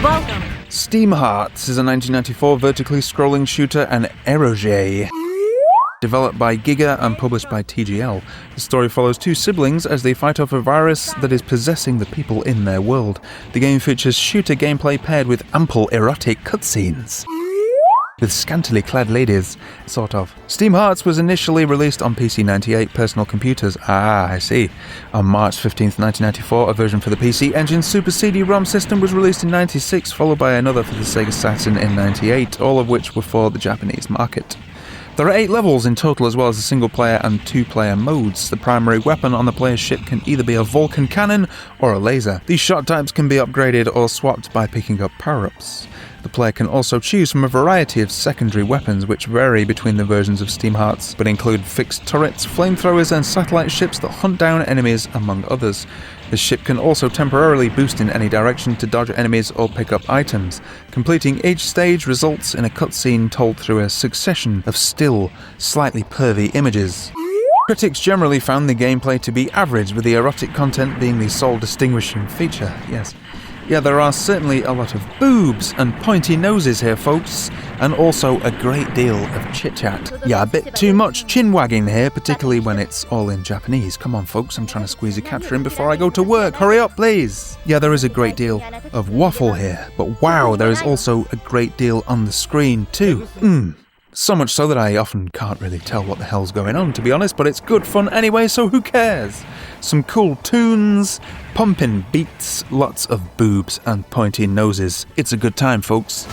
Welcome. Steam Hearts is a 1994 vertically scrolling shooter and eroge. Developed by Giga and published by TGL. The story follows two siblings as they fight off a virus that is possessing the people in their world. The game features shooter gameplay paired with ample erotic cutscenes. With scantily clad ladies, sort of. Steam Hearts was initially released on PC 98 personal computers. I see. On March 15th, 1994, a version for the PC Engine Super CD-ROM system was released in 96, followed by another for the Sega Saturn in 98, all of which were for the Japanese market. There are 8 levels in total, as well as a single-player and 2-player modes. The primary weapon on the player's ship can either be a Vulcan cannon or a laser. These shot types can be upgraded or swapped by picking up power-ups. The player can also choose from a variety of secondary weapons which vary between the versions of Steam Hearts, but include fixed turrets, flamethrowers and satellite ships that hunt down enemies, among others. The ship can also temporarily boost in any direction to dodge enemies or pick up items. Completing each stage results in a cutscene told through a succession of still, slightly pervy images. Critics generally found the gameplay to be average, with the erotic content being the sole distinguishing feature. Yes. Yeah, there are certainly a lot of boobs and pointy noses here, folks, and also a great deal of chit-chat. Yeah, a bit too much chin-wagging here, particularly when it's all in Japanese. Come on, folks, I'm trying to squeeze a capture in before I go to work. Hurry up, please! Yeah, there is a great deal of waffle here, but wow, there is also a great deal on the screen, too. So much so that I often can't really tell what the hell's going on, to be honest, but it's good fun anyway, so who cares? Some cool tunes, pumping beats, lots of boobs and pointy noses. It's a good time, folks.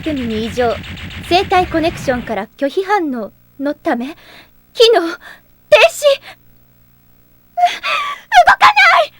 テムに異常、生体コネクションから拒否反応のため、機能停止。動かない。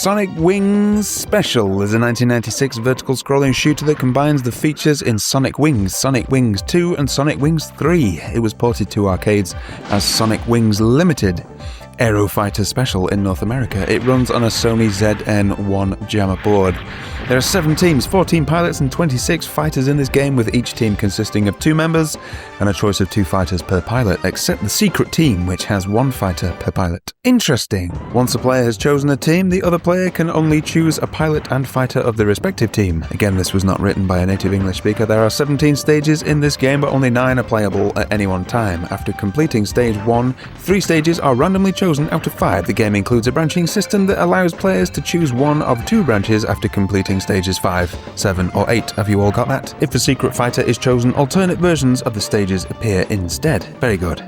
Sonic Wings Special is a 1996 vertical scrolling shooter that combines the features in Sonic Wings, Sonic Wings 2 and Sonic Wings 3. It was ported to arcades as Sonic Wings Limited Aero Fighter Special in North America. It runs on a Sony ZN-1 Jammer board. There are 7 teams, 14 pilots and 26 fighters in this game, with each team consisting of 2 members and a choice of 2 fighters per pilot, except the secret team, which has 1 fighter per pilot. Interesting. Once a player has chosen a team, the other player can only choose a pilot and fighter of the respective team. Again, this was not written by a native English speaker. There are 17 stages in this game, but only 9 are playable at any one time. After completing stage 1, 3 stages are randomly chosen out of 5. The game includes a branching system that allows players to choose one of 2 branches after completing stages 5, 7 or 8. Have you all got that? If a secret fighter is chosen, alternate versions of the stages appear instead. Very good.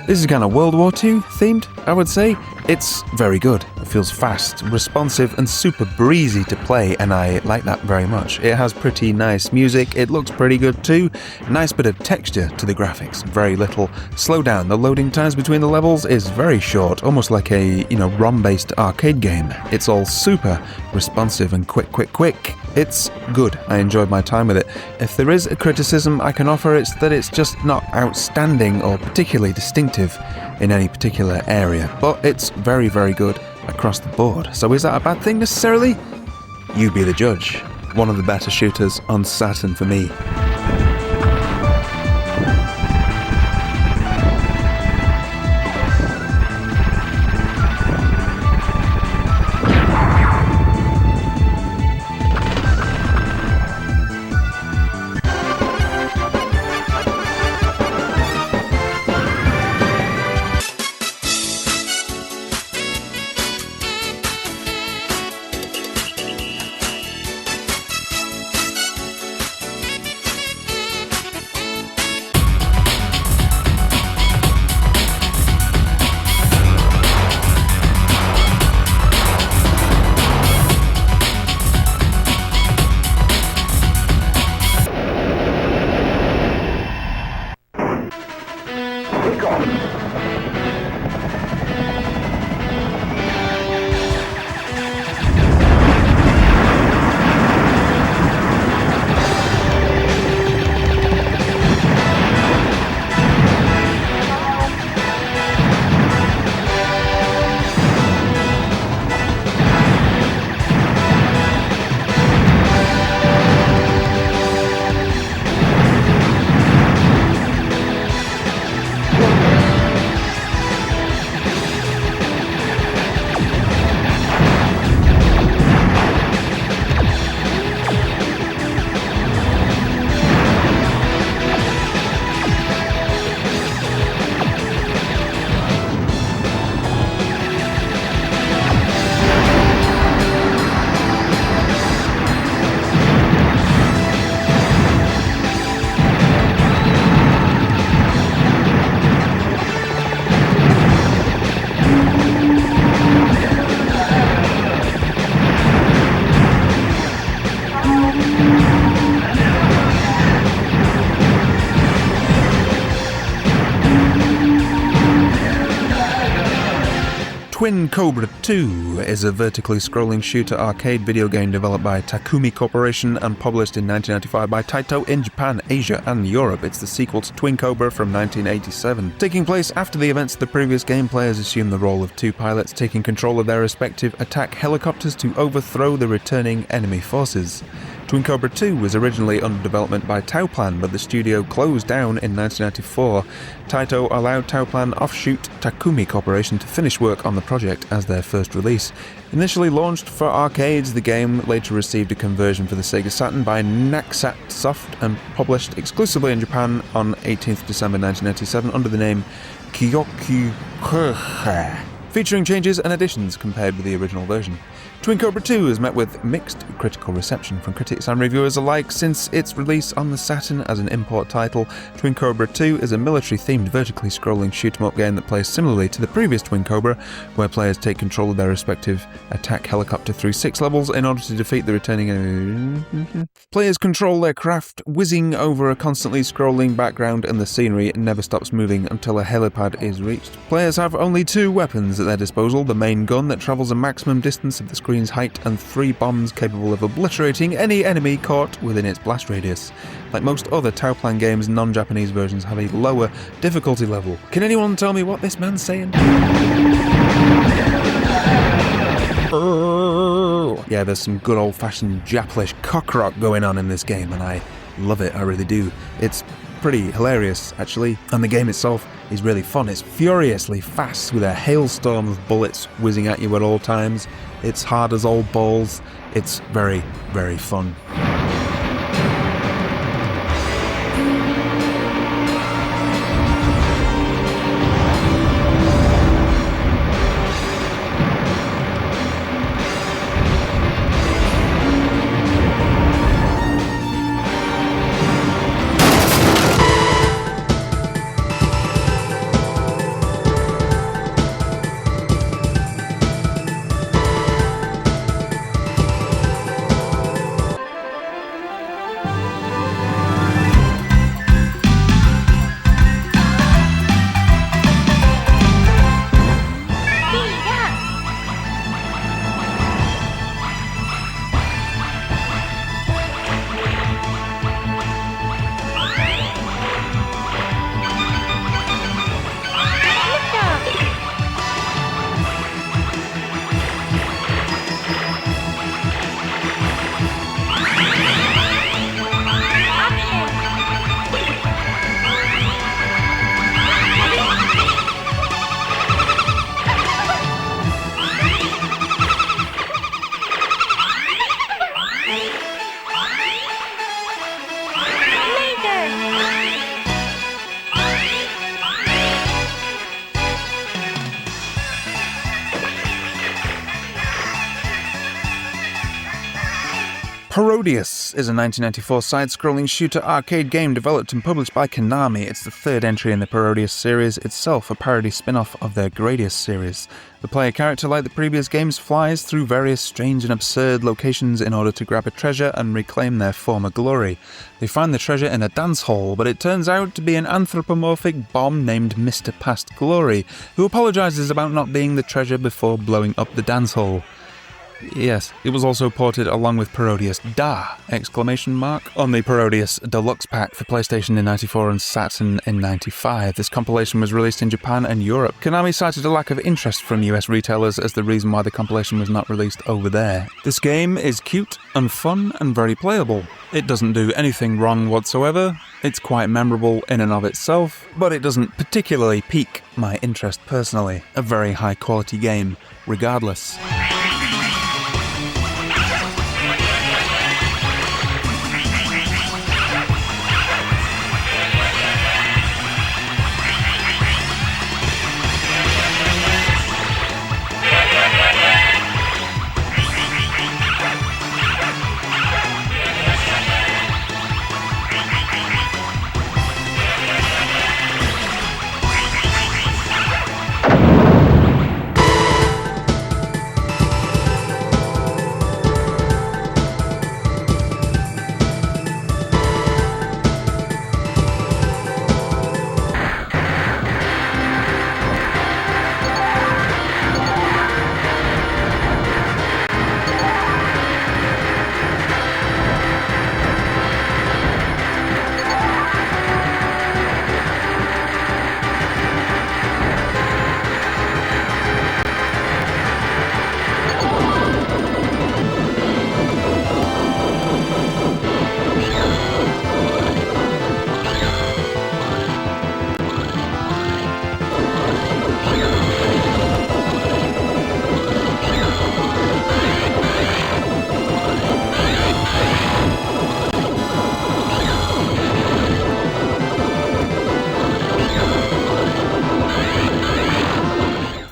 This is kind of World War II themed, I would say. It's very good. It feels fast, responsive and super breezy to play, and I like that very much. It has pretty nice music, it looks pretty good too. Nice bit of texture to the graphics, very little slowdown. The loading times between the levels is very short, almost like a, ROM-based arcade game. It's all super responsive and quick. It's good. I enjoyed my time with it. If there is a criticism I can offer, it's that it's just not outstanding or particularly distinctive in any particular area, but it's very, very good across the board. So is that a bad thing necessarily? You be the judge. One of the better shooters on Saturn for me. Twin Cobra 2 is a vertically scrolling shooter arcade video game developed by Takumi Corporation and published in 1995 by Taito in Japan, Asia and Europe. It's the sequel to Twin Cobra from 1987. Taking place after the events of the previous game, players assume the role of two pilots taking control of their respective attack helicopters to overthrow the returning enemy forces. Twin Cobra 2 was originally under development by Tauplan, but the studio closed down in 1994. Taito allowed Tauplan offshoot Takumi Corporation to finish work on the project as their first release. Initially launched for arcades, the game later received a conversion for the Sega Saturn by Naxat Soft and published exclusively in Japan on 18th December 1997 under the name Kyoku Kuha, featuring changes and additions compared with the original version. Twin Cobra 2 has met with mixed critical reception from critics and reviewers alike since its release on the Saturn as an import title. Twin Cobra 2 is a military-themed vertically scrolling shoot-'em-up game that plays similarly to the previous Twin Cobra, where players take control of their respective attack helicopter through 6 levels in order to defeat the returning enemy. Players control their craft, whizzing over a constantly scrolling background, and the scenery never stops moving until a helipad is reached. Players have only 2 weapons at their disposal: the main gun that travels a maximum distance of the screen's height and 3 bombs capable of obliterating any enemy caught within its blast radius. Like most other Tauplan games, non-Japanese versions have a lower difficulty level. Can anyone tell me what this man's saying? Yeah, there's some good old-fashioned Japlish cock rock going on in this game, and I love it, I really do. It's pretty hilarious, actually, and the game itself is really fun. It's furiously fast with a hailstorm of bullets whizzing at you at all times. It's hard as old balls. It's very, very fun. Parodius is a 1994 side-scrolling shooter arcade game developed and published by Konami. It's the 3rd entry in the Parodius series, itself a parody spin-off of their Gradius series. The player character, like the previous games, flies through various strange and absurd locations in order to grab a treasure and reclaim their former glory. They find the treasure in a dance hall, but it turns out to be an anthropomorphic bomb named Mr. Past Glory, who apologises about not being the treasure before blowing up the dance hall. Yes, it was also ported along with Parodius Da! On the Parodius Deluxe pack for PlayStation in 94 and Saturn in 95. This compilation was released in Japan and Europe. Konami cited a lack of interest from US retailers as the reason why the compilation was not released over there. This game is cute and fun and very playable. It doesn't do anything wrong whatsoever. It's quite memorable in and of itself, but it doesn't particularly pique my interest personally. A very high quality game, regardless.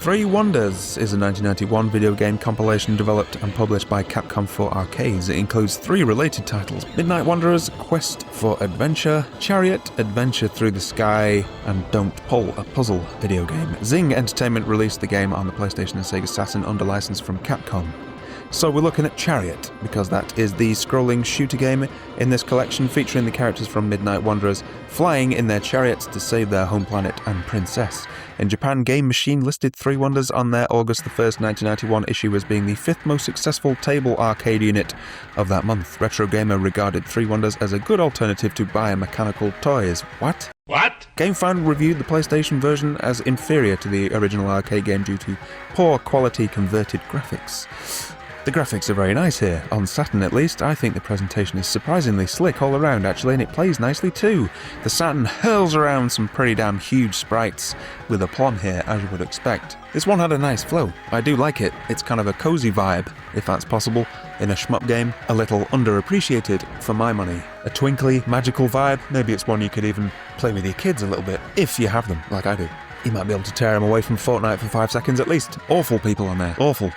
Three Wonders is a 1991 video game compilation developed and published by Capcom for arcades. It includes 3 related titles: Midnight Wanderers, Quest for Adventure, Chariot, Adventure Through the Sky, and Don't Pull, a puzzle video game. Zing Entertainment released the game on the PlayStation and Sega Saturn under license from Capcom. So we're looking at Chariot, because that is the scrolling shooter game in this collection, featuring the characters from Midnight Wanderers flying in their chariots to save their home planet and princess. In Japan, Game Machine listed Three Wonders on their August 1st, 1991 issue as being the 5th most successful table arcade unit of that month. Retro Gamer regarded Three Wonders as a good alternative to biomechanical toys. What? GameFound reviewed the PlayStation version as inferior to the original arcade game due to poor quality converted graphics. The graphics are very nice here, on Saturn at least. I think the presentation is surprisingly slick all around actually, and it plays nicely too. The Saturn hurls around some pretty damn huge sprites with aplomb here, as you would expect. This one had a nice flow. I do like it. It's kind of a cozy vibe, if that's possible, in a shmup game. A little underappreciated for my money. A twinkly, magical vibe. Maybe it's one you could even play with your kids a little bit, if you have them, like I do. You might be able to tear them away from Fortnite for 5 seconds at least. Awful people on there. Awful.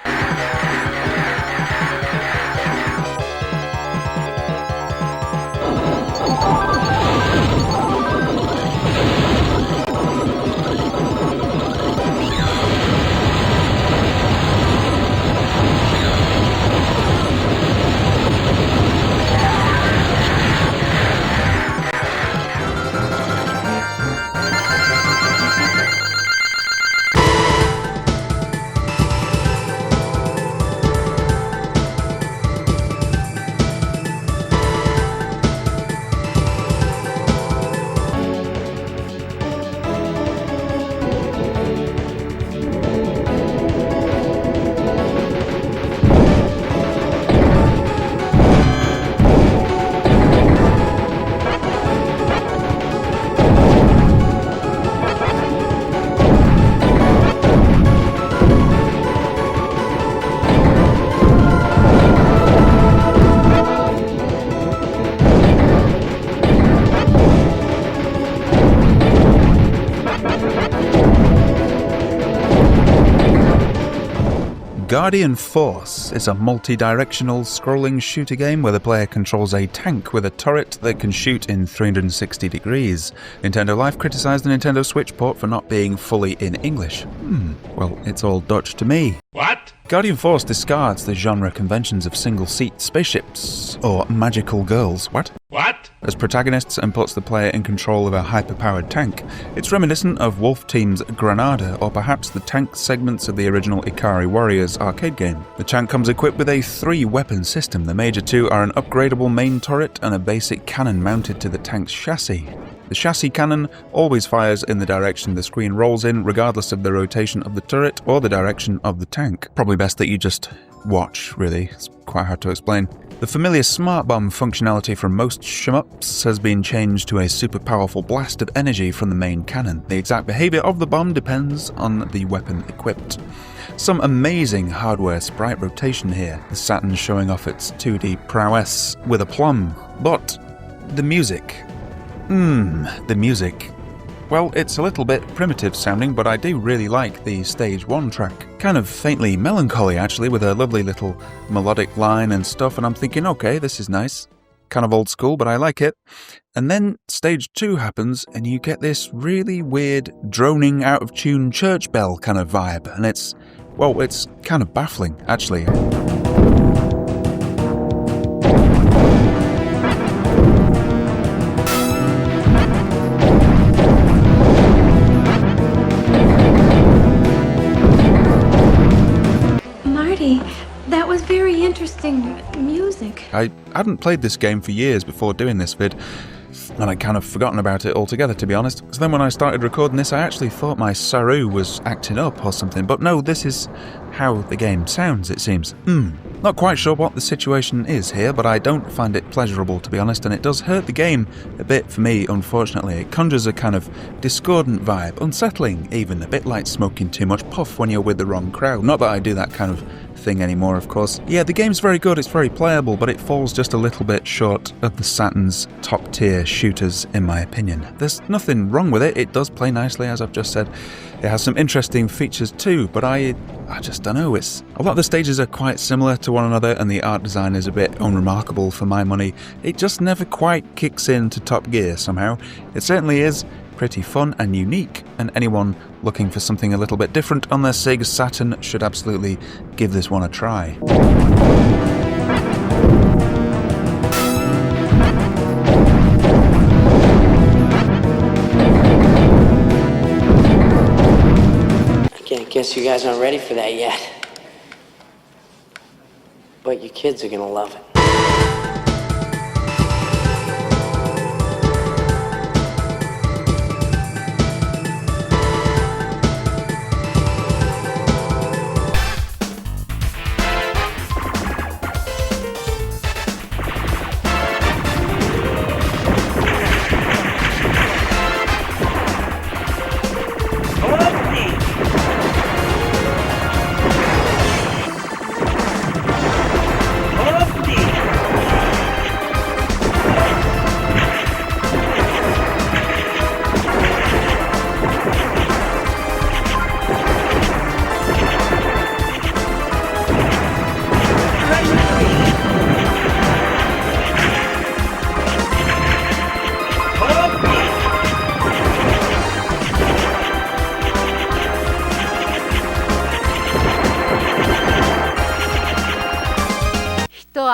Guardian Force is a multi-directional scrolling shooter game where the player controls a tank with a turret that can shoot in 360 degrees. Nintendo Life criticised the Nintendo Switch port for not being fully in English. Well, it's all Dutch to me. What? Guardian Force discards the genre conventions of single-seat spaceships or magical girls. What? As protagonists, and puts the player in control of a hyper-powered tank. It's reminiscent of Wolf Team's Granada, or perhaps the tank segments of the original Ikari Warriors arcade game. The tank comes equipped with a 3-weapon system. The major 2 are an upgradable main turret and a basic cannon mounted to the tank's chassis. The chassis cannon always fires in the direction the screen rolls in, regardless of the rotation of the turret or the direction of the tank. Probably best that you just watch, really. It's quite hard to explain. The familiar Smart Bomb functionality from most shmups has been changed to a super powerful blast of energy from the main cannon. The exact behaviour of the bomb depends on the weapon equipped. Some amazing hardware sprite rotation here, the Saturn showing off its 2D prowess with aplomb. But the music. The music. Well, it's a little bit primitive sounding, but I do really like the Stage 1 track. Kind of faintly melancholy actually, with a lovely little melodic line and stuff, and I'm thinking, okay, this is nice. Kind of old school, but I like it. And then Stage 2 happens, and you get this really weird, droning, out-of-tune church bell kind of vibe, and it's kind of baffling, actually. That was very interesting music. I hadn't played this game for years before doing this vid, and I'd kind of forgotten about it altogether, to be honest. So then when I started recording this, I actually thought my Saru was acting up or something, but no, this is how the game sounds, it seems. Not quite sure what the situation is here, but I don't find it pleasurable, to be honest, and it does hurt the game a bit for me, unfortunately. It conjures a kind of discordant vibe, unsettling even, a bit like smoking too much puff when you're with the wrong crowd. Not that I do that kind of thing anymore, of course. Yeah, the game's very good, it's very playable, but it falls just a little bit short of the Saturn's top-tier shooters, in my opinion. There's nothing wrong with it, it does play nicely, as I've just said. It has some interesting features too, but I just don't know, a lot of the stages are quite similar to one another, and the art design is a bit unremarkable for my money. It just never quite kicks into top gear somehow. It certainly is pretty fun and unique, and anyone looking for something a little bit different on their Sega Saturn should absolutely give this one a try. I guess you guys aren't ready for that yet. But your kids are gonna love it.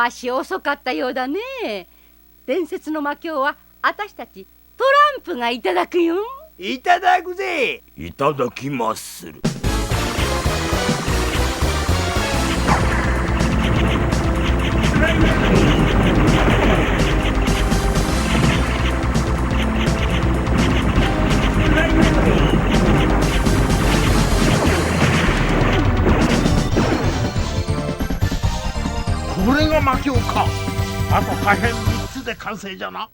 足遅かったようだね。伝説の魔境は私たちトランプがいただくよ。いただくぜ。いただきまする。これが魔境か。あと破片3つで完成じゃな。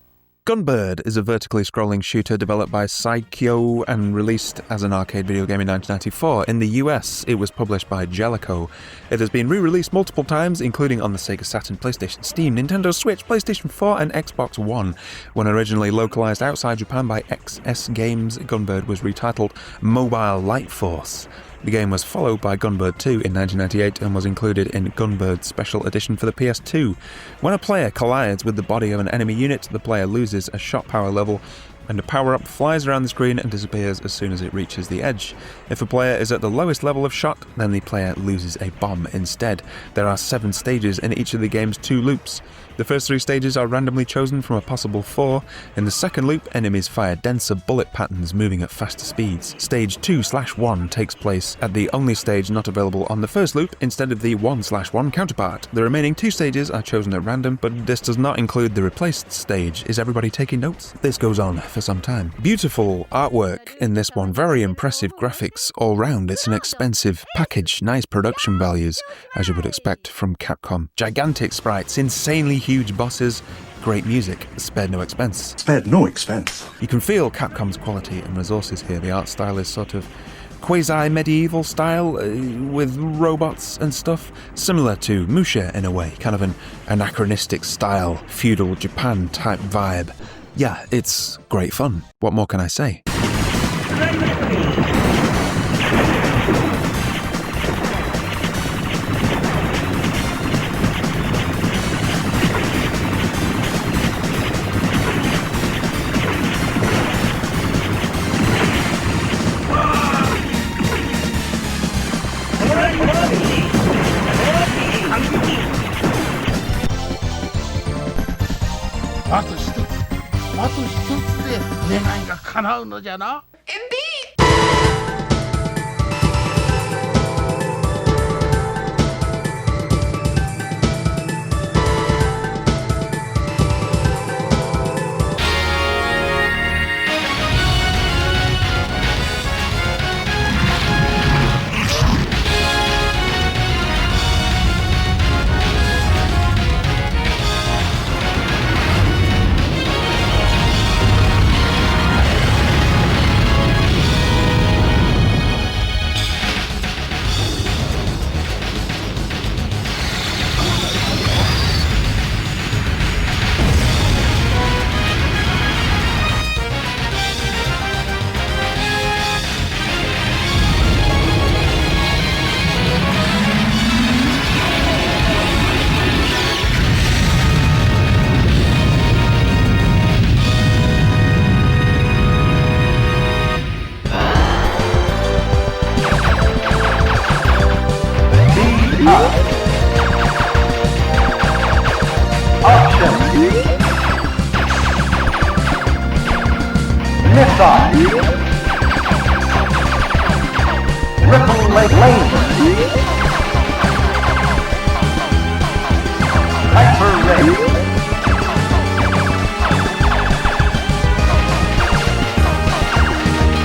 Gunbird is a vertically scrolling shooter developed by Saikyo and released as an arcade video game in 1994. In the US, it was published by Jellico. It has been re-released multiple times, including on the Sega Saturn, PlayStation, Steam, Nintendo Switch, PlayStation 4 and Xbox One. When originally localized outside Japan by XS Games, Gunbird was retitled Mobile Light Force. The game was followed by Gunbird 2 in 1998 and was included in Gunbird Special Edition for the PS2. When a player collides with the body of an enemy unit, the player loses a shot power level, and a power-up flies around the screen and disappears as soon as it reaches the edge. If a player is at the lowest level of shot, then the player loses a bomb instead. There are 7 stages in each of the game's 2 loops. The first 3 stages are randomly chosen from a possible 4. In the second loop, enemies fire denser bullet patterns moving at faster speeds. Stage 2/1 takes place at the only stage not available on the first loop instead of the 1/1 counterpart. The remaining 2 stages are chosen at random, but this does not include the replaced stage. Is everybody taking notes? This goes on for some time. Beautiful artwork in this one, very impressive graphics all round. It's an expensive package, nice production values, as you would expect from Capcom. Gigantic sprites, insanely huge bosses, great music, spared no expense. Spared no expense. You can feel Capcom's quality and resources here. The art style is sort of quasi-medieval style with robots and stuff, similar to Musha in a way, kind of an anachronistic style, feudal Japan type vibe. Yeah, it's great fun. What more can I say? Missile. Ripple Lake Lane. Hyper Ray.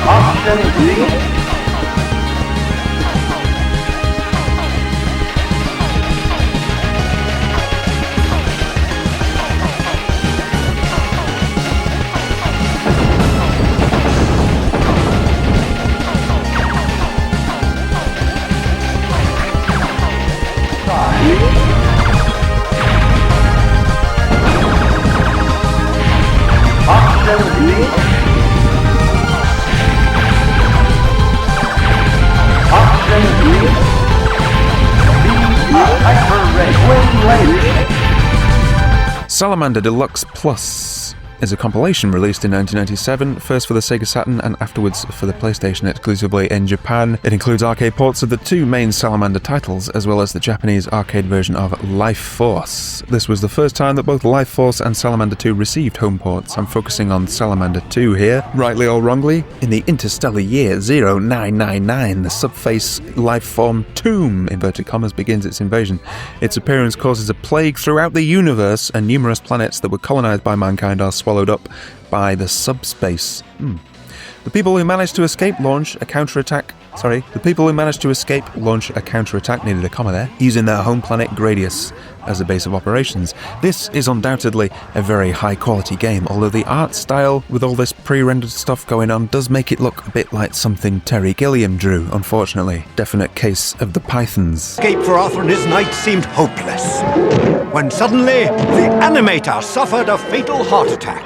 Option D. Salamander Deluxe Plus is a compilation released in 1997, first for the Sega Saturn and afterwards for the PlayStation exclusively in Japan. It includes arcade ports of the two main Salamander titles, as well as the Japanese arcade version of Life Force. This was the first time that both Life Force and Salamander 2 received home ports. I'm focusing on Salamander 2 here. Rightly or wrongly, in the interstellar year 0999, the subface life-form Tomb, inverted commas, begins its invasion. Its appearance causes a plague throughout the universe, and numerous planets that were colonized by mankind are swallowed up by the subspace. The people who managed to escape launch a counterattack. Needed a comma there, using their home planet Gradius as the base of operations. This is undoubtedly a very high quality game, although the art style with all this pre-rendered stuff going on does make it look a bit like something Terry Gilliam drew, unfortunately. Definite case of the Pythons. Escape for Arthur and his knights seemed hopeless, when suddenly the animator suffered a fatal heart attack.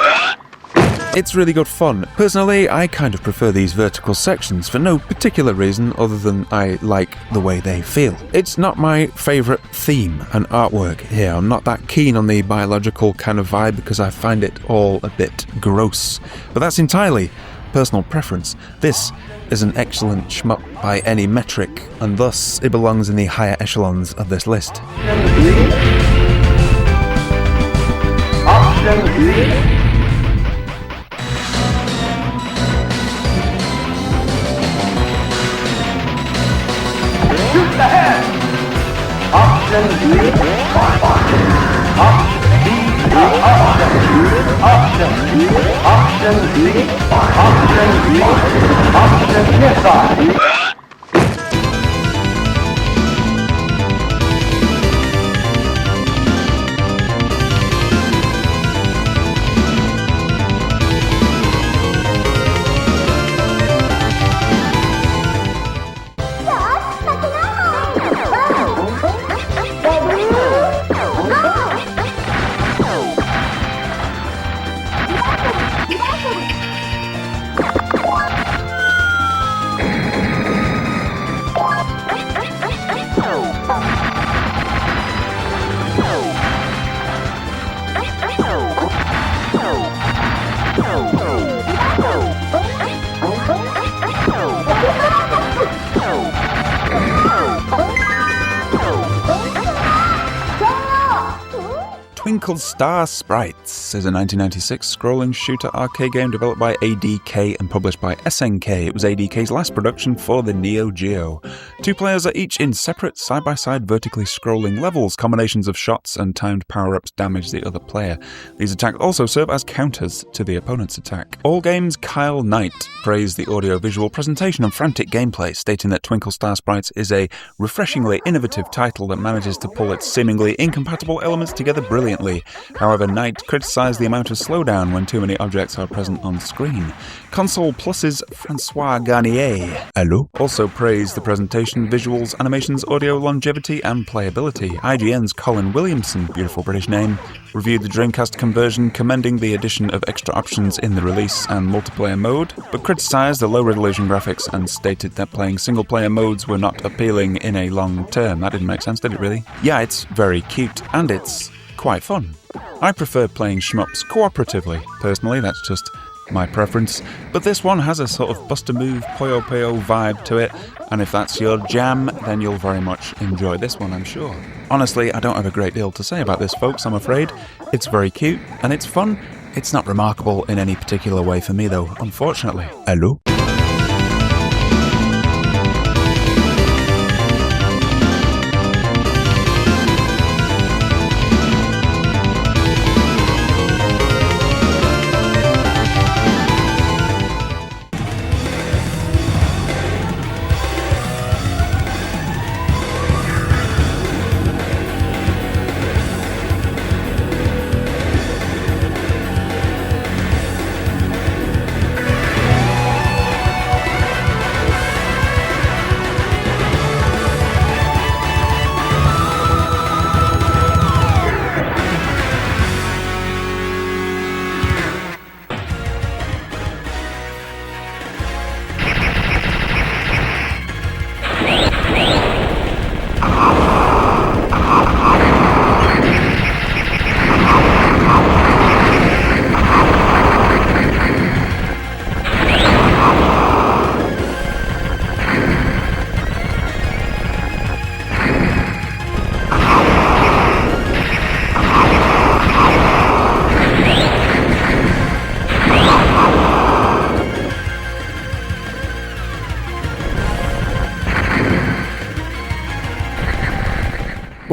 It's really good fun. Personally, I kind of prefer these vertical sections for no particular reason other than I like the way they feel. It's not my favourite theme and artwork here. I'm not that keen on the biological kind of vibe because I find it all a bit gross. But that's entirely personal preference. This is an excellent shmup by any metric, and thus it belongs in the higher echelons of this list. Option D. Shoot the head! Option D. Option missile. Twinkle Star Sprites is a 1996 scrolling shooter arcade game developed by ADK and published by SNK. It was ADK's last production for the Neo Geo. Two players are each in separate side-by-side vertically scrolling levels. Combinations of shots and timed power-ups damage the other player. These attacks also serve as counters to the opponent's attack. All Games' Kyle Knight praised the audio-visual presentation and frantic gameplay, stating that Twinkle Star Sprites is a refreshingly innovative title that manages to pull its seemingly incompatible elements together brilliantly. However, Knight criticised the amount of slowdown when too many objects are present on screen. Console Plus's Francois Garnier also praised the presentation, visuals, animations, audio, longevity, and playability. IGN's Colin Williamson, beautiful British name, reviewed the Dreamcast conversion, commending the addition of extra options in the release and multiplayer mode, but criticised the low-resolution graphics and stated that playing single-player modes were not appealing in a long term. That didn't make sense, did it really? Yeah, it's very cute, and it's quite fun. I prefer playing shmups cooperatively. Personally, that's just my preference, but this one has a sort of bust-a-move, Puyo Puyo vibe to it, and if that's your jam, then you'll very much enjoy this one, I'm sure. Honestly, I don't have a great deal to say about this, folks, I'm afraid. It's very cute, and it's fun, It's not remarkable in any particular way for me though, unfortunately. Hello?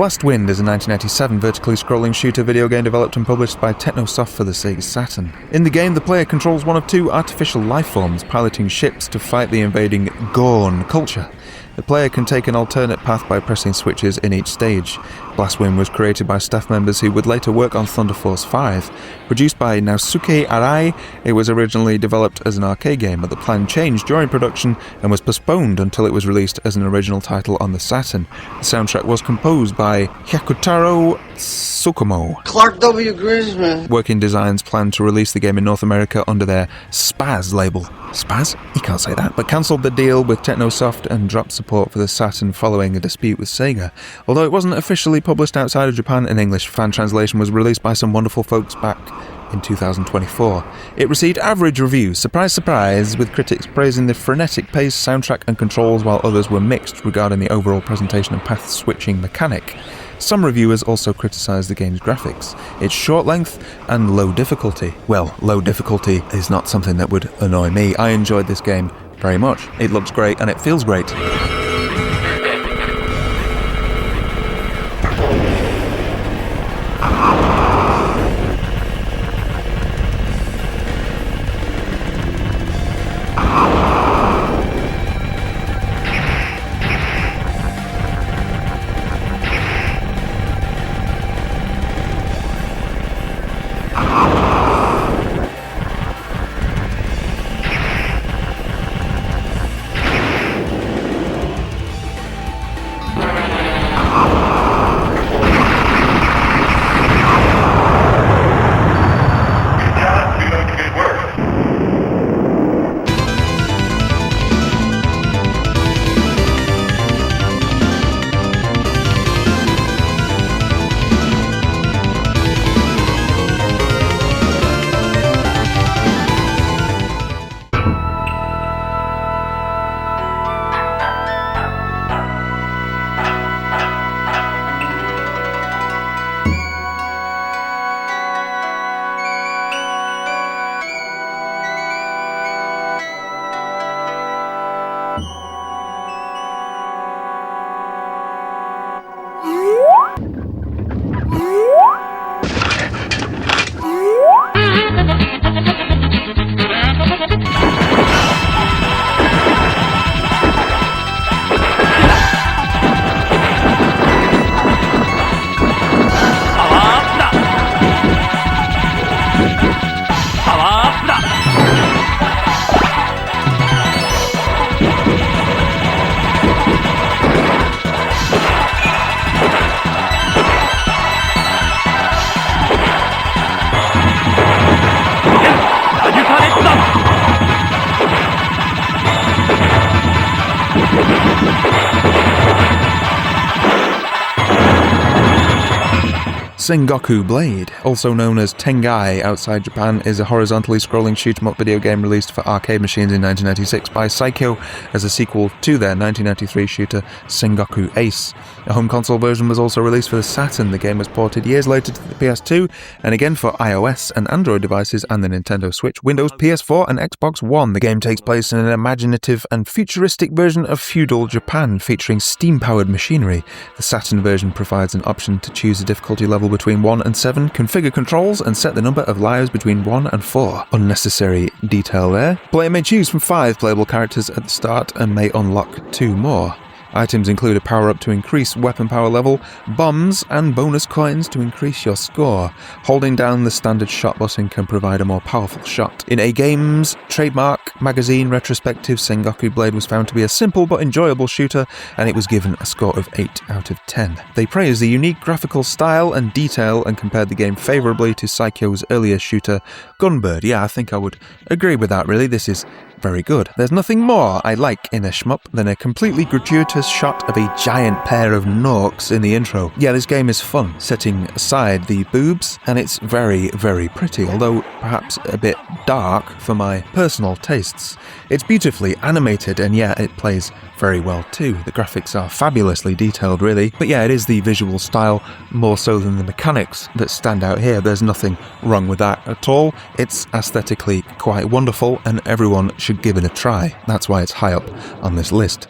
Blast Wind is a 1997 vertically scrolling shooter video game developed and published by Technosoft for the Sega Saturn. In the game, the player controls one of two artificial lifeforms piloting ships to fight the invading Gorn culture. The player can take an alternate path by pressing switches in each stage. Blast Wind was created by staff members who would later work on Thunderforce V. Produced by Naosuke Arai, it was originally developed as an arcade game, but the plan changed during production and was postponed until it was released as an original title on the Saturn. The soundtrack was composed by Hyakutaro Tsukumo. Clark W. Grisman. Working Designs planned to release the game in North America under their Spaz label. Spaz? You can't say that, but cancelled the deal with Technosoft and dropped support for the Saturn following a dispute with Sega. Although it wasn't officially published outside of Japan, an English fan translation was released by some wonderful folks back in 2024. It received average reviews, surprise surprise, with critics praising the frenetic pace, soundtrack and controls, while others were mixed regarding the overall presentation and path switching mechanic. Some reviewers also criticised the game's graphics, its short length and low difficulty. Well, low difficulty is not something that would annoy me. I enjoyed this game very much. It looks great and it feels great. Sengoku Blade, also known as Tengai outside Japan, is a horizontally scrolling shoot-'em-up video game released for arcade machines in 1996 by Saikyo as a sequel to their 1993 shooter Sengoku Ace. A home console version was also released for the Saturn. The game was ported years later to the PS2, and again for iOS and Android devices and the Nintendo Switch, Windows, PS4 and Xbox One. The game takes place in an imaginative and futuristic version of feudal Japan, featuring steam-powered machinery. The Saturn version provides an option to choose a difficulty level between 1 and 7, configure controls, and set the number of lives between 1 and 4. Unnecessary detail there. Player may choose from 5 playable characters at the start and may unlock 2 more. Items include a power-up to increase weapon power level, bombs, and bonus coins to increase your score. Holding down the standard shot button can provide a more powerful shot. In a game's trademark magazine retrospective, Sengoku Blade was found to be a simple but enjoyable shooter, and it was given a score of 8 out of 10. They praised the unique graphical style and detail and compared the game favourably to Saikyo's earlier shooter, Gunbird. Yeah, I think I would agree with that, really. This is very good. There's nothing more I like in a shmup than a completely gratuitous shot of a giant pair of Norks in the intro. Yeah, this game is fun, setting aside the boobs, and it's very, very pretty, although perhaps a bit dark for my personal tastes. It's beautifully animated, and yeah, it plays very well too. The graphics are fabulously detailed, really. But yeah, it is the visual style more so than the mechanics that stand out here. There's nothing wrong with that at all. It's aesthetically quite wonderful, and everyone should give it a try. That's why it's high up on this list.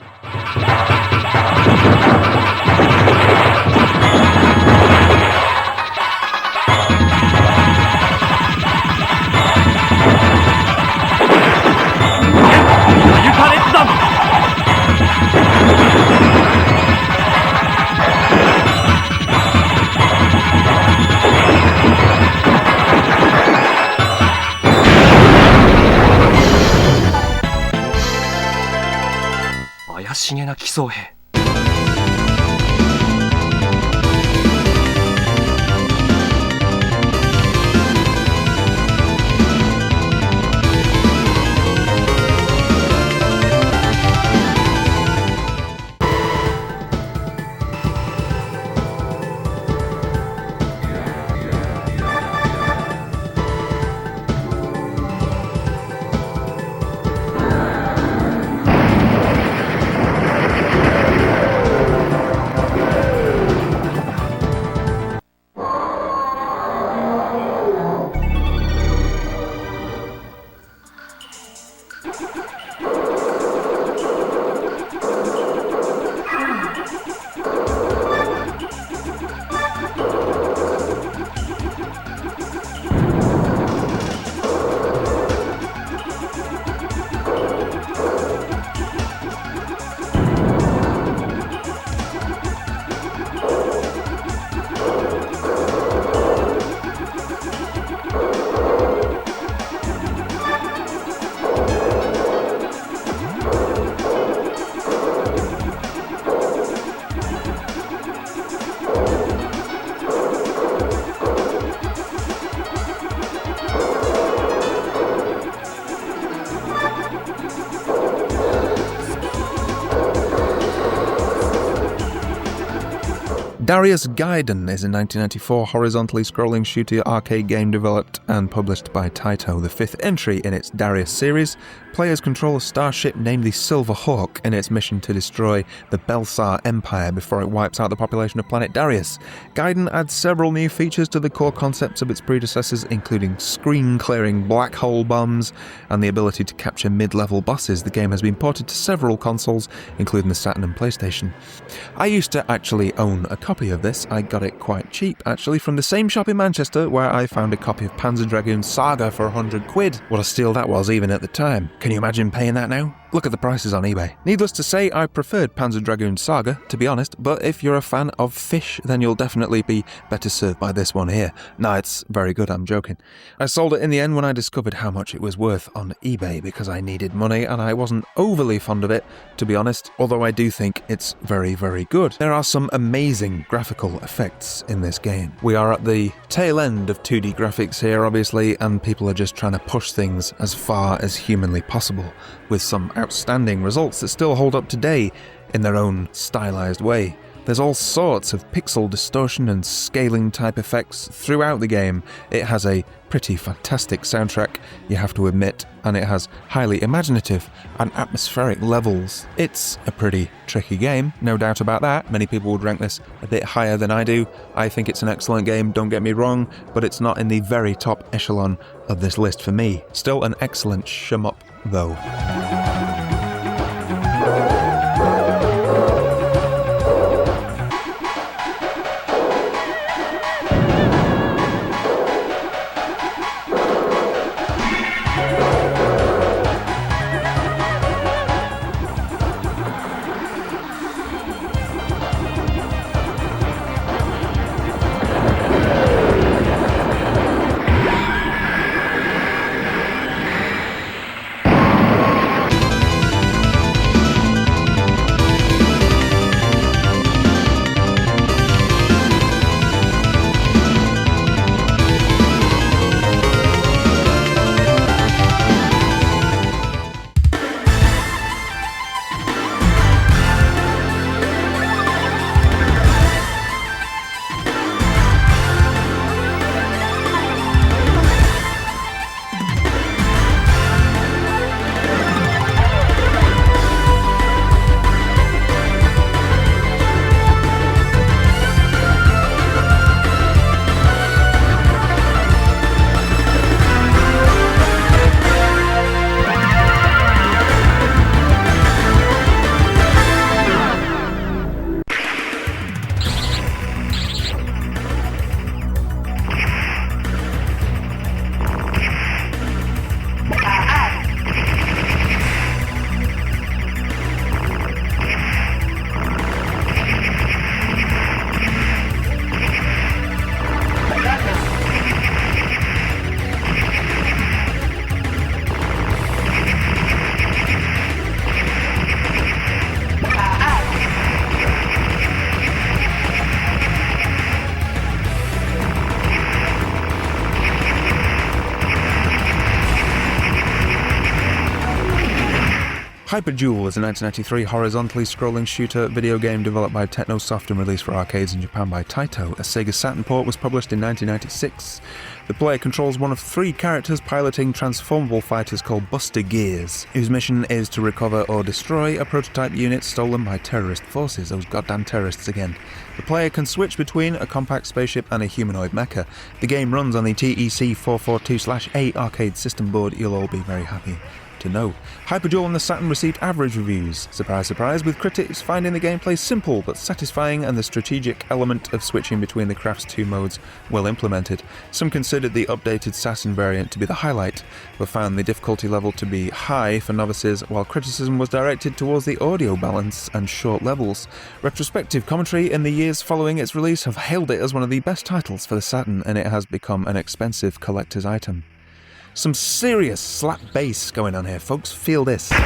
Darius Gaiden is a 1994 horizontally scrolling shooter arcade game developed and published by Taito, the 5th entry in its Darius series. Players control a starship named the Silver Hawk in its mission to destroy the Belsar Empire before it wipes out the population of planet Darius. Gaiden adds several new features to the core concepts of its predecessors, including screen-clearing black hole bombs and the ability to capture mid-level bosses. The game has been ported to several consoles, including the Saturn and PlayStation. I used to actually own a copy of this. I got it quite cheap, actually, from the same shop in Manchester where I found a copy of Panzer Dragoon Saga for £100. What a steal that was, even at the time. Can you imagine paying that now? Look at the prices on eBay. Needless to say, I preferred Panzer Dragoon Saga, to be honest, but if you're a fan of fish, then you'll definitely be better served by this one here. No, it's very good, I'm joking. I sold it in the end when I discovered how much it was worth on eBay because I needed money and I wasn't overly fond of it, to be honest, although I do think it's very, very good. There are some amazing graphical effects in this game. We are at the tail end of 2D graphics here, obviously, and people are just trying to push things as far as humanly possible, with some outstanding results that still hold up today in their own stylized way. There's all sorts of pixel distortion and scaling type effects throughout the game. It has a pretty fantastic soundtrack, you have to admit, and it has highly imaginative and atmospheric levels. It's a pretty tricky game, no doubt about that. Many people would rank this a bit higher than I do. I think it's an excellent game, don't get me wrong, but it's not in the very top echelon of this list for me. Still an excellent shmup, though. Hyper Duel is a 1993 horizontally scrolling shooter video game developed by Technosoft and released for arcades in Japan by Taito. A Sega Saturn port was published in 1996. The player controls one of 3 characters piloting transformable fighters called Buster Gears, whose mission is to recover or destroy a prototype unit stolen by terrorist forces. Those goddamn terrorists again. The player can switch between a compact spaceship and a humanoid mecha. The game runs on the TEC 442/8 arcade system board. You'll all be very happy to know. Hyper Duel on the Saturn received average reviews. Surprise, surprise, with critics finding the gameplay simple but satisfying and the strategic element of switching between the craft's 2 modes well implemented. Some considered the updated Saturn variant to be the highlight, but found the difficulty level to be high for novices, while criticism was directed towards the audio balance and short levels. Retrospective commentary in the years following its release have hailed it as one of the best titles for the Saturn, and it has become an expensive collector's item. Some serious slap bass going on here, folks. Feel this. I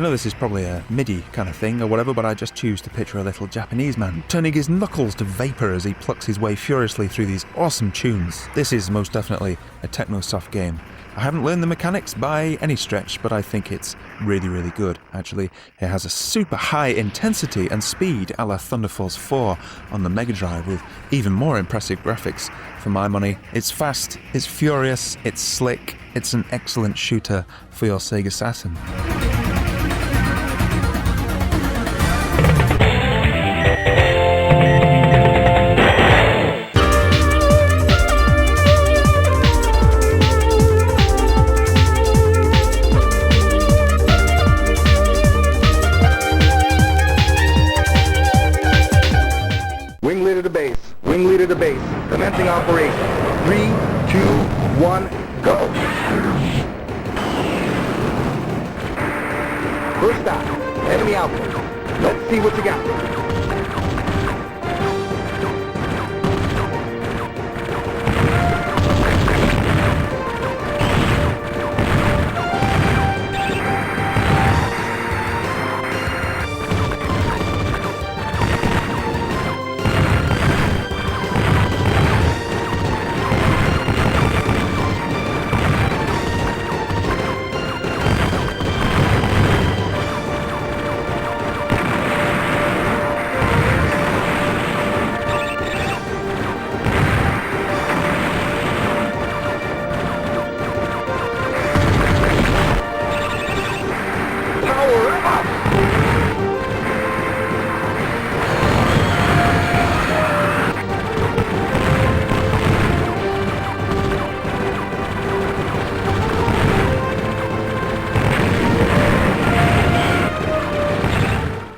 know this is probably a MIDI kind of thing or whatever, but I just choose to picture a little Japanese man turning his knuckles to vapour as he plucks his way furiously through these awesome tunes. This is most definitely a Technosoft game. I haven't learned the mechanics by any stretch, but I think it's really, really good, actually. It has a super high intensity and speed a la Thunderforce 4 on the Mega Drive, with even more impressive graphics for my money. It's fast, it's furious, it's slick, it's an excellent shooter for your Sega Saturn. To the base. Commencing operation. 3, 2, 1, go. First stop. Enemy outpost. Let's see what you got.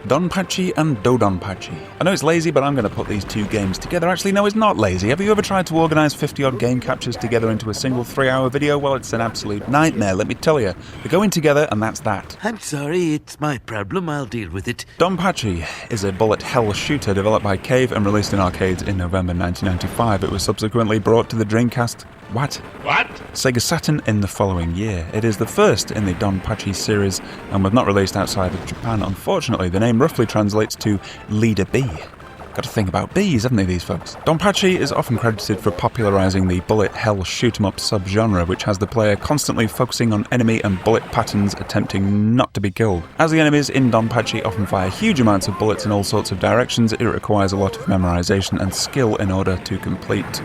Donpachi and Dodonpachi. I know it's lazy, but I'm going to put these two games together. Actually, no, it's not lazy. Have you ever tried to organise 50-odd game captures together into a single 3-hour video? Well, it's an absolute nightmare, let me tell you. They go in together, and that's that. I'm sorry, it's my problem. I'll deal with it. Donpachi is a bullet hell shooter developed by Cave and released in arcades in November 1995. It was subsequently brought to the Dreamcast. What? Sega Saturn in the following year. It is the first in the Donpachi series and was not released outside of Japan. Unfortunately, the name roughly translates to Leader Bee. Got to think about bees, haven't they, these folks? Donpachi is often credited for popularising the bullet hell shoot-'em-up subgenre, which has the player constantly focusing on enemy and bullet patterns, attempting not to be killed. As the enemies in Donpachi often fire huge amounts of bullets in all sorts of directions, it requires a lot of memorisation and skill in order to complete.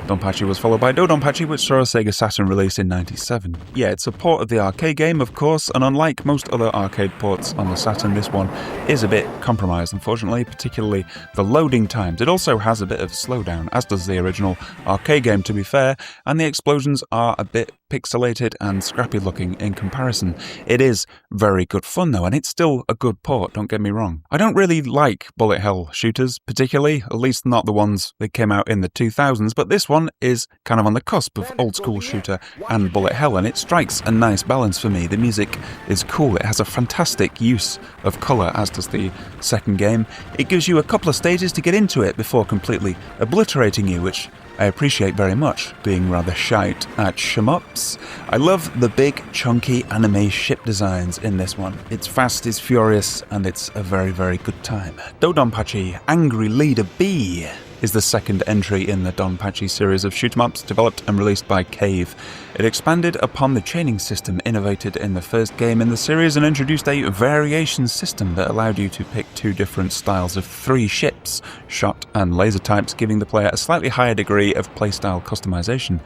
Donpachi was followed by Dodonpachi, which saw a Sega Saturn release in '97. Yeah, it's a port of the arcade game, of course, and unlike most other arcade ports on the Saturn, this one is a bit compromised, unfortunately, particularly the loading times. It also has a bit of slowdown, as does the original arcade game, to be fair, and the explosions are a bit pixelated and scrappy looking in comparison. It is very good fun though, and it's still a good port, don't get me wrong. I don't really like bullet hell shooters particularly, at least not the ones that came out in the 2000s, but this one is kind of on the cusp of old school shooter and bullet hell, and it strikes a nice balance for me. The music is cool, it has a fantastic use of colour, as does the second game. It gives you a couple of stages to get into it before completely obliterating you, which I appreciate very much, being rather shite at shmups. I love the big, chunky anime ship designs in this one. It's fast, it's furious, and it's a very, very good time. Dodonpachi, Angry Leader Bee, is the second entry in the Donpachi series of shoot-'em-ups developed and released by Cave. It expanded upon the chaining system innovated in the first game in the series and introduced a variation system that allowed you to pick two different styles of 3 ships, shot and laser types, giving the player a slightly higher degree of playstyle customization.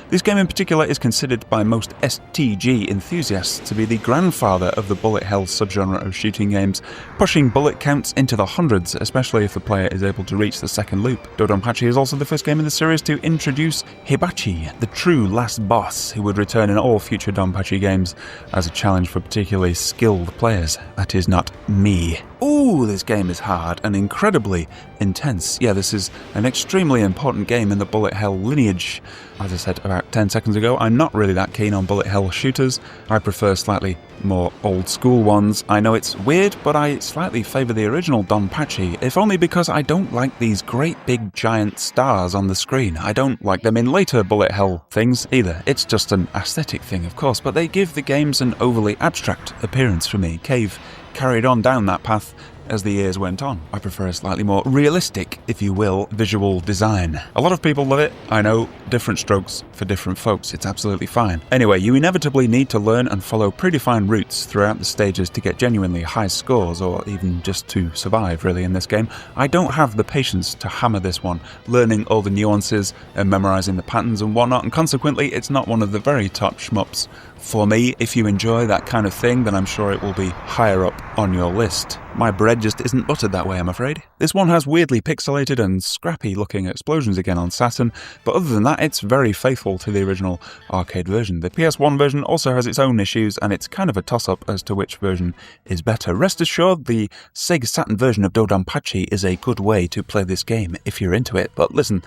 This game in particular is considered by most STG enthusiasts to be the grandfather of the bullet hell subgenre of shooting games, pushing bullet counts into the hundreds, especially if the player is able to reach the second loop. Dodonpachi is also the first game in the series to introduce Hibachi, the true last boss, who would return in all future Donpachi games as a challenge for particularly skilled players. That is not me. Ooh, this game is hard and incredibly intense. Yeah, this is an extremely important game in the bullet hell lineage. As I said about 10 seconds ago, I'm not really that keen on bullet hell shooters. I prefer slightly more old school ones. I know it's weird, but I slightly favour the original Donpachi, if only because I don't like these great big giant stars on the screen. I don't like them in later bullet hell things either. It's just an aesthetic thing, of course, but they give the games an overly abstract appearance for me. Cave carried on down that path as the years went on. I prefer a slightly more realistic, if you will, visual design. A lot of people love it. I know, different strokes for different folks. It's absolutely fine. Anyway, you inevitably need to learn and follow predefined routes throughout the stages to get genuinely high scores, or even just to survive, really, in this game. I don't have the patience to hammer this one, learning all the nuances and memorising the patterns and whatnot, and consequently, it's not one of the very top shmups for me. If you enjoy that kind of thing, then I'm sure it will be higher up on your list. My bread just isn't buttered that way, I'm afraid. This one has weirdly pixelated and scrappy looking explosions again on Saturn, but other than that, it's very faithful to the original arcade version. The PS1 version also has its own issues, and it's kind of a toss-up as to which version is better. Rest assured, the Sega Saturn version of Dodonpachi is a good way to play this game if you're into it. But listen,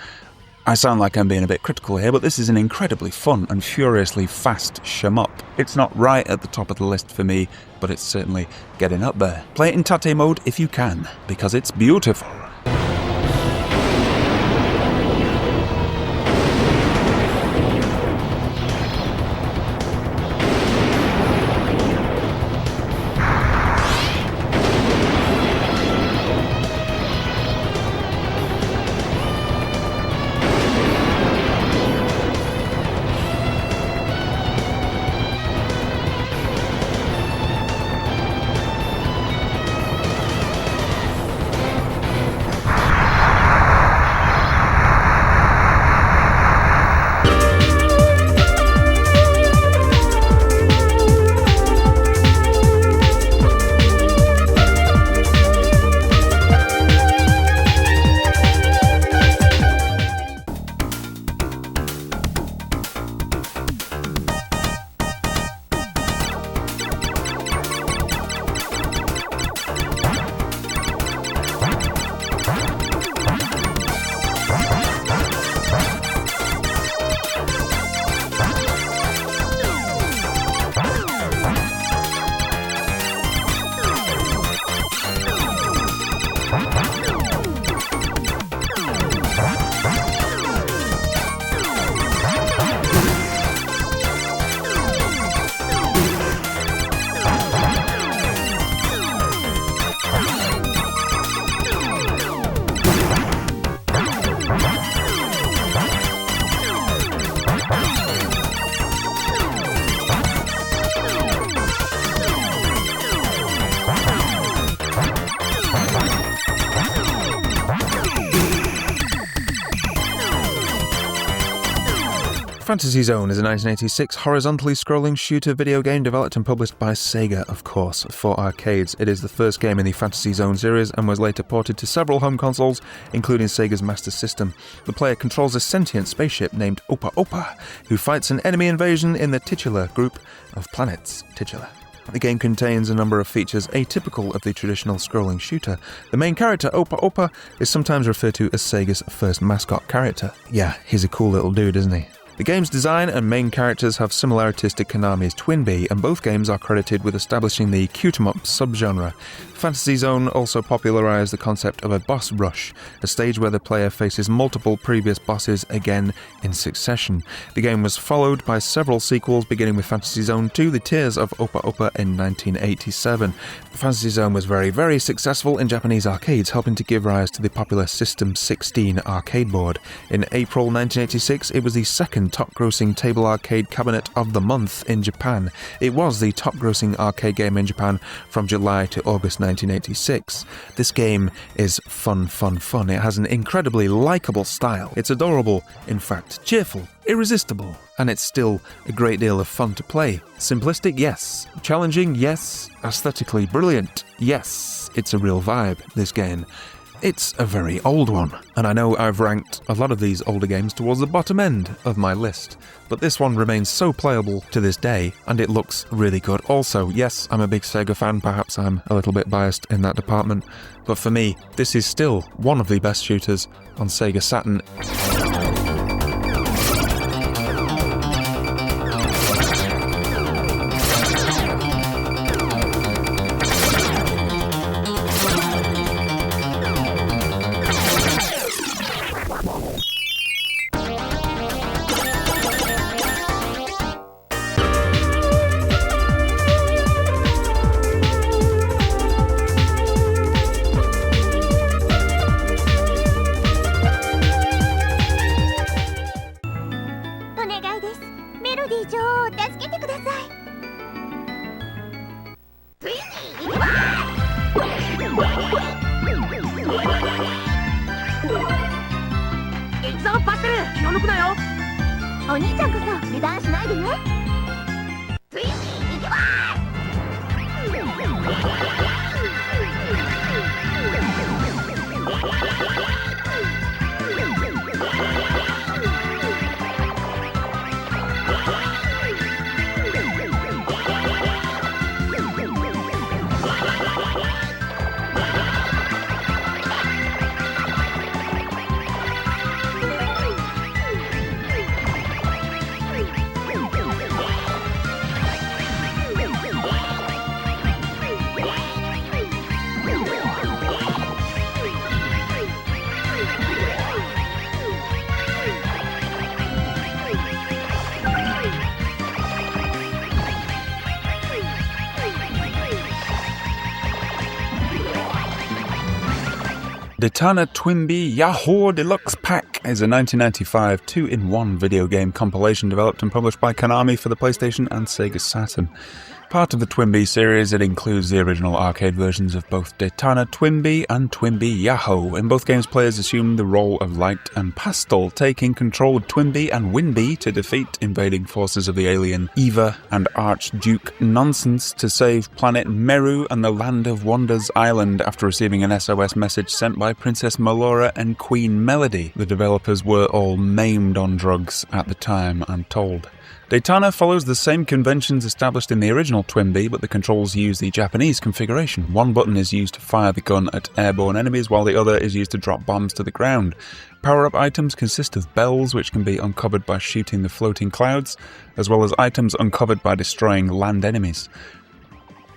I sound like I'm being a bit critical here, but this is an incredibly fun and furiously fast shmup. It's not right at the top of the list for me, but it's certainly getting up there. Play it in Tate mode if you can, because it's beautiful. Fantasy Zone is a 1986 horizontally scrolling shooter video game developed and published by Sega, of course, for arcades. It is the first game in the Fantasy Zone series and was later ported to several home consoles, including Sega's Master System. The player controls a sentient spaceship named Opa Opa, who fights an enemy invasion in the titular group of planets. Titular. The game contains a number of features atypical of the traditional scrolling shooter. The main character, Opa Opa, is sometimes referred to as Sega's first mascot character. Yeah, he's a cool little dude, isn't he? The game's design and main characters have similarities to Konami's Twinbee, and both games are credited with establishing the Q-T-M-Up subgenre. Fantasy Zone also popularized the concept of a boss rush, a stage where the player faces multiple previous bosses again in succession. The game was followed by several sequels, beginning with Fantasy Zone 2, The Tears of Opa Opa in 1987. Fantasy Zone was very, very successful in Japanese arcades, helping to give rise to the popular System 16 arcade board. In April 1986, it was the second top-grossing table arcade cabinet of the month in Japan. It was the top-grossing arcade game in Japan from July to August 1986. This game is fun. It has an incredibly likeable style. It's adorable, in fact, cheerful, irresistible, and it's still a great deal of fun to play. Simplistic, yes. Challenging, yes. Aesthetically brilliant, yes. It's a real vibe, this game. It's a very old one, and I know I've ranked a lot of these older games towards the bottom end of my list, but this one remains so playable to this day, and it looks really good. Also, yes, I'm a big Sega fan, perhaps I'm a little bit biased in that department, but for me, this is still one of the best shooters on Sega Saturn. Daytona Twinbee Yahoo Deluxe Pack is a 1995 2-in-1 video game compilation developed and published by Konami for the PlayStation and Sega Saturn. Part of the Twinbee series, it includes the original arcade versions of both Daytona Twinbee and Twinbee Yahoo. In both games, players assume the role of Light and Pastel, taking control of Twinbee and Winbee to defeat invading forces of the alien Eva and Archduke Nonsense to save planet Meru and the Land of Wonders Island after receiving an SOS message sent by Princess Melora and Queen Melody. The developers were all maimed on drugs at the time, I'm told. Daytona follows the same conventions established in the original Twinbee, but the controls use the Japanese configuration. One button is used to fire the gun at airborne enemies, while the other is used to drop bombs to the ground. Power-up items consist of bells, which can be uncovered by shooting the floating clouds, as well as items uncovered by destroying land enemies.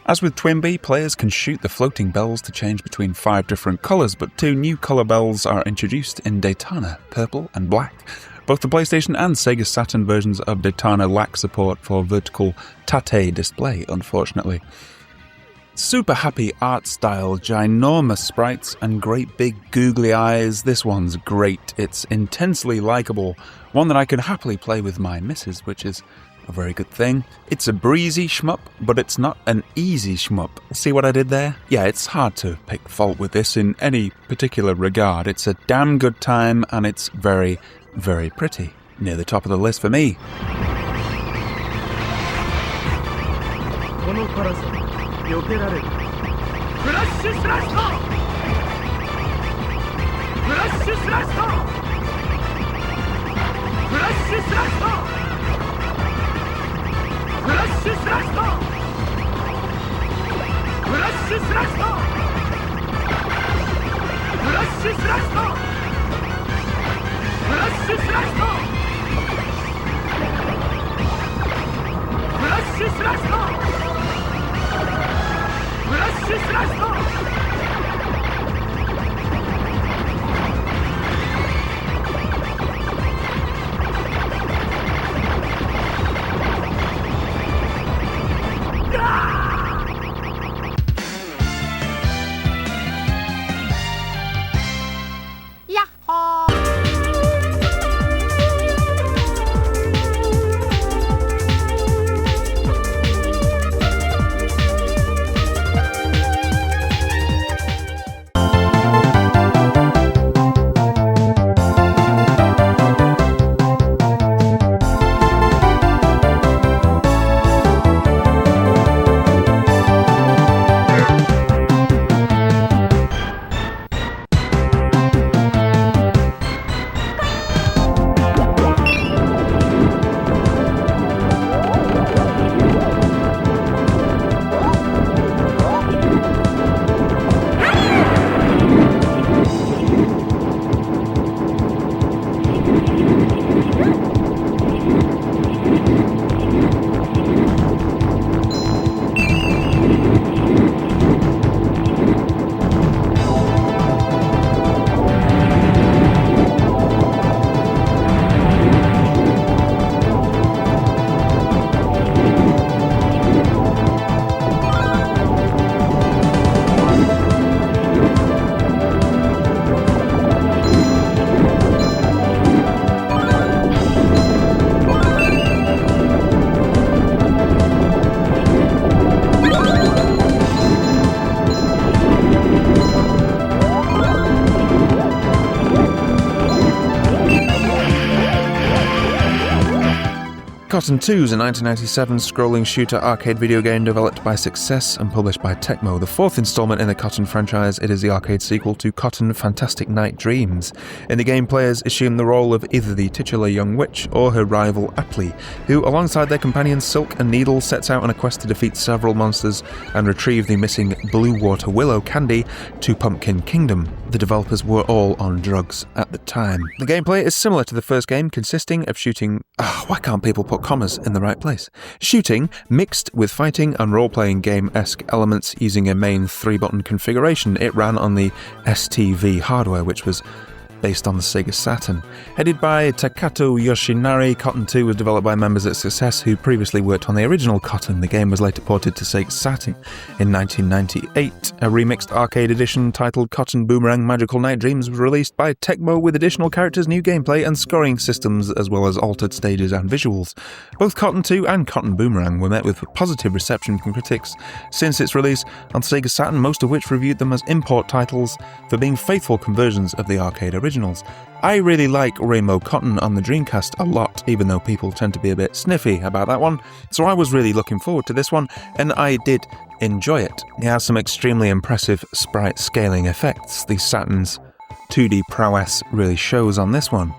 As with Twinbee, players can shoot the floating bells to change between 5 different colours, but 2 new colour bells are introduced in Daytona, purple and black. Both the PlayStation and Sega Saturn versions of Daytona lack support for vertical tate display, unfortunately. Super happy art style, ginormous sprites, and great big googly eyes. This one's great. It's intensely likeable, one that I can happily play with my missus, which is a very good thing. It's a breezy shmup, but it's not an easy shmup. See what I did there? Yeah, it's hard to pick fault with this in any particular regard. It's a damn good time, and it's very, very pretty. near the top of the list for me. Cotton 2 is a 1997 scrolling shooter arcade video game developed by Success and published by Tecmo. The fourth installment in the Cotton franchise, it is the arcade sequel to Cotton Fantastic Night Dreams. In the game, players assume the role of either the titular young witch or her rival Aptly, who, alongside their companions Silk and Needle, sets out on a quest to defeat several monsters and retrieve the missing Blue Water Willow candy to Pumpkin Kingdom. The developers were all on drugs at the time. The gameplay is similar to the first game, consisting of shooting... why can't people put commas in the right place? Shooting, mixed with fighting and role-playing game-esque elements using a main 3-button configuration. It ran on the STV hardware, which was based on the Sega Saturn. Headed by Takato Yoshinari, Cotton 2 was developed by members at Success who previously worked on the original Cotton. The game was later ported to Sega Saturn in 1998. A remixed arcade edition titled Cotton Boomerang Magical Night Dreams was released by Tecmo with additional characters, new gameplay and scoring systems, as well as altered stages and visuals. Both Cotton 2 and Cotton Boomerang were met with positive reception from critics since its release on Sega Saturn, most of which reviewed them as import titles for being faithful conversions of the arcade originals. I really like Rainbow Cotton on the Dreamcast a lot, even though people tend to be a bit sniffy about that one, so I was really looking forward to this one, and I did enjoy it. It has some extremely impressive sprite scaling effects. The Saturn's 2D prowess really shows on this one.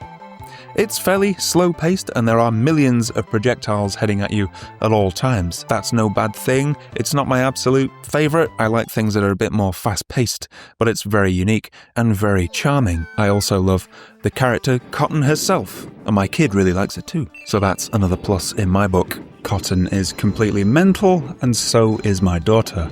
It's fairly slow-paced and there are millions of projectiles heading at you at all times. That's no bad thing. It's not my absolute favourite. I like things that are a bit more fast-paced, but it's very unique and very charming. I also love the character Cotton herself, and my kid really likes it too. So that's another plus in my book. Cotton is completely mental, and so is my daughter.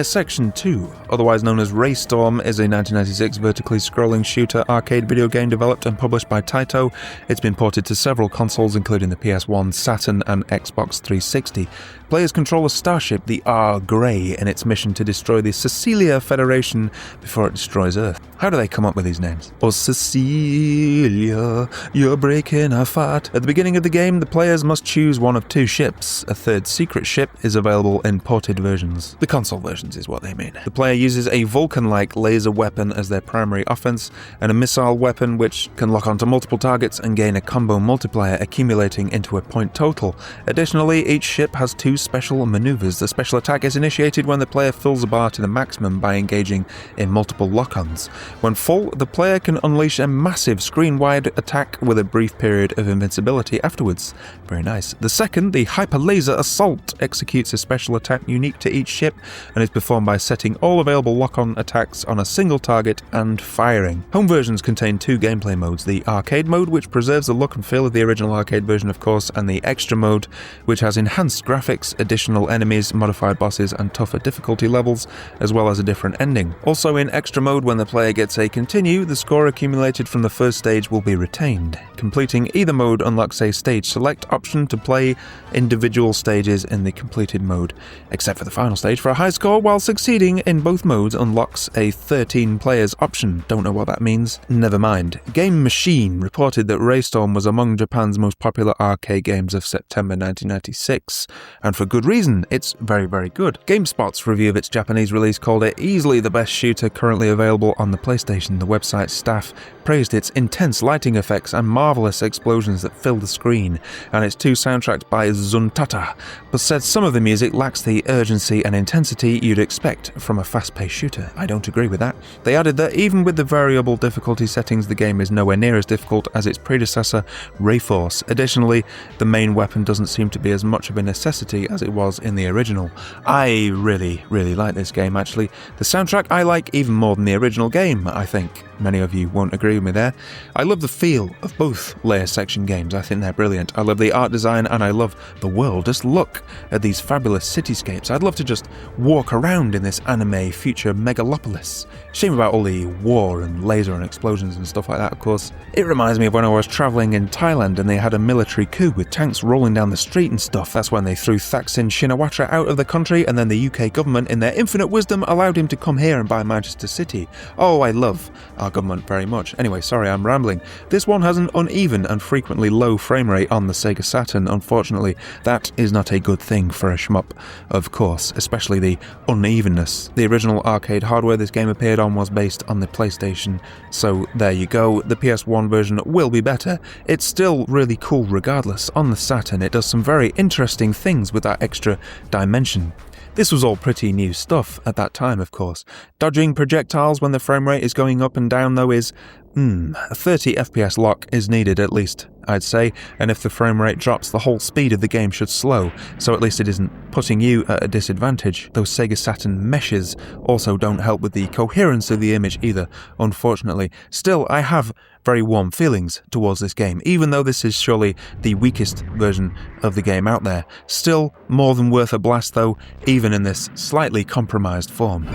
Layer Section 2, otherwise known as Raystorm, is a 1996 vertically scrolling shooter arcade video game developed and published by Taito. It's been ported to several consoles, including the PS1, Saturn, and Xbox 360. Players control a starship, the R. Grey, in its mission to destroy the Cecilia Federation before it destroys Earth. How do they come up with these names? Oh, Cecilia, you're breaking our fart. At the beginning of the game, the players must choose one of two ships. A third secret ship is available in ported versions. The console versions is what they mean. The player uses a Vulcan-like laser weapon as their primary offense, and a missile weapon which can lock onto multiple targets and gain a combo multiplier accumulating into a point total. Additionally, each ship has two special maneuvers. The special attack is initiated when the player fills a bar to the maximum by engaging in multiple lock-ons. When full, the player can unleash a massive screen-wide attack with a brief period of invincibility afterwards. Very nice. The second, the Hyper Laser Assault, executes a special attack unique to each ship and is performed by setting all available lock-on attacks on a single target and firing. Home versions contain two gameplay modes, the arcade mode, which preserves the look and feel of the original arcade version of course, and the extra mode, which has enhanced graphics, additional enemies, modified bosses, and tougher difficulty levels, as well as a different ending. Also in extra mode, when the player gets a continue, the score accumulated from the first stage will be retained. Completing either mode unlocks a stage select option to play individual stages in the completed mode, except for the final stage for a high score, while succeeding in both modes unlocks a 13 players option. Don't know what that means. Never mind. Game Machine reported that Raystorm was among Japan's most popular arcade games of September 1996, and for good reason. It's very, very good. GameSpot's review of its Japanese release called it easily the best shooter currently available on the PlayStation. The website's staff praised its intense lighting effects and marvelous explosions that fill the screen, and it's two soundtracked by Zuntata, but said some of the music lacks the urgency and intensity you'd expect from a fast-paced shooter. I don't agree with that. They added that even with the variable difficulty settings, the game is nowhere near as difficult as its predecessor, Rayforce. Additionally, the main weapon doesn't seem to be as much of a necessity as it was in the original. I really like this game actually. The soundtrack I like even more than the original game, I think. Many of you won't agree with me there. I love the feel of both Layer Section games. I think they're brilliant. I love the art design and I love the world. Just look at these fabulous cityscapes. I'd love to just walk around in this anime future megalopolis. Shame about all the war and laser and explosions and stuff like that, of course. It reminds me of when I was travelling in Thailand and they had a military coup with tanks rolling down the street and stuff. That's when they threw Thaksin Shinawatra out of the country, and then the UK government, in their infinite wisdom, allowed him to come here and buy Manchester City. Oh, I love our government very much. Anyway, sorry, I'm rambling. This one has an uneven and frequently low frame rate on the Sega Saturn. Unfortunately, that is not a good thing for a shmup, of course, especially the unevenness. The original arcade hardware this game appeared on was based on the PlayStation, so there you go. The PS1 version will be better. It's still really cool regardless. On the Saturn, it does some very interesting things with that extra dimension. This was all pretty new stuff at that time, of course. Dodging projectiles when the frame rate is going up and down, though, is a 30 FPS lock is needed at least, I'd say, and if the frame rate drops, the whole speed of the game should slow, so at least it isn't putting you at a disadvantage. Those Sega Saturn meshes also don't help with the coherence of the image either, unfortunately. Still, I have very warm feelings towards this game, even though this is surely the weakest version of the game out there. Still more than worth a blast though, even in this slightly compromised form.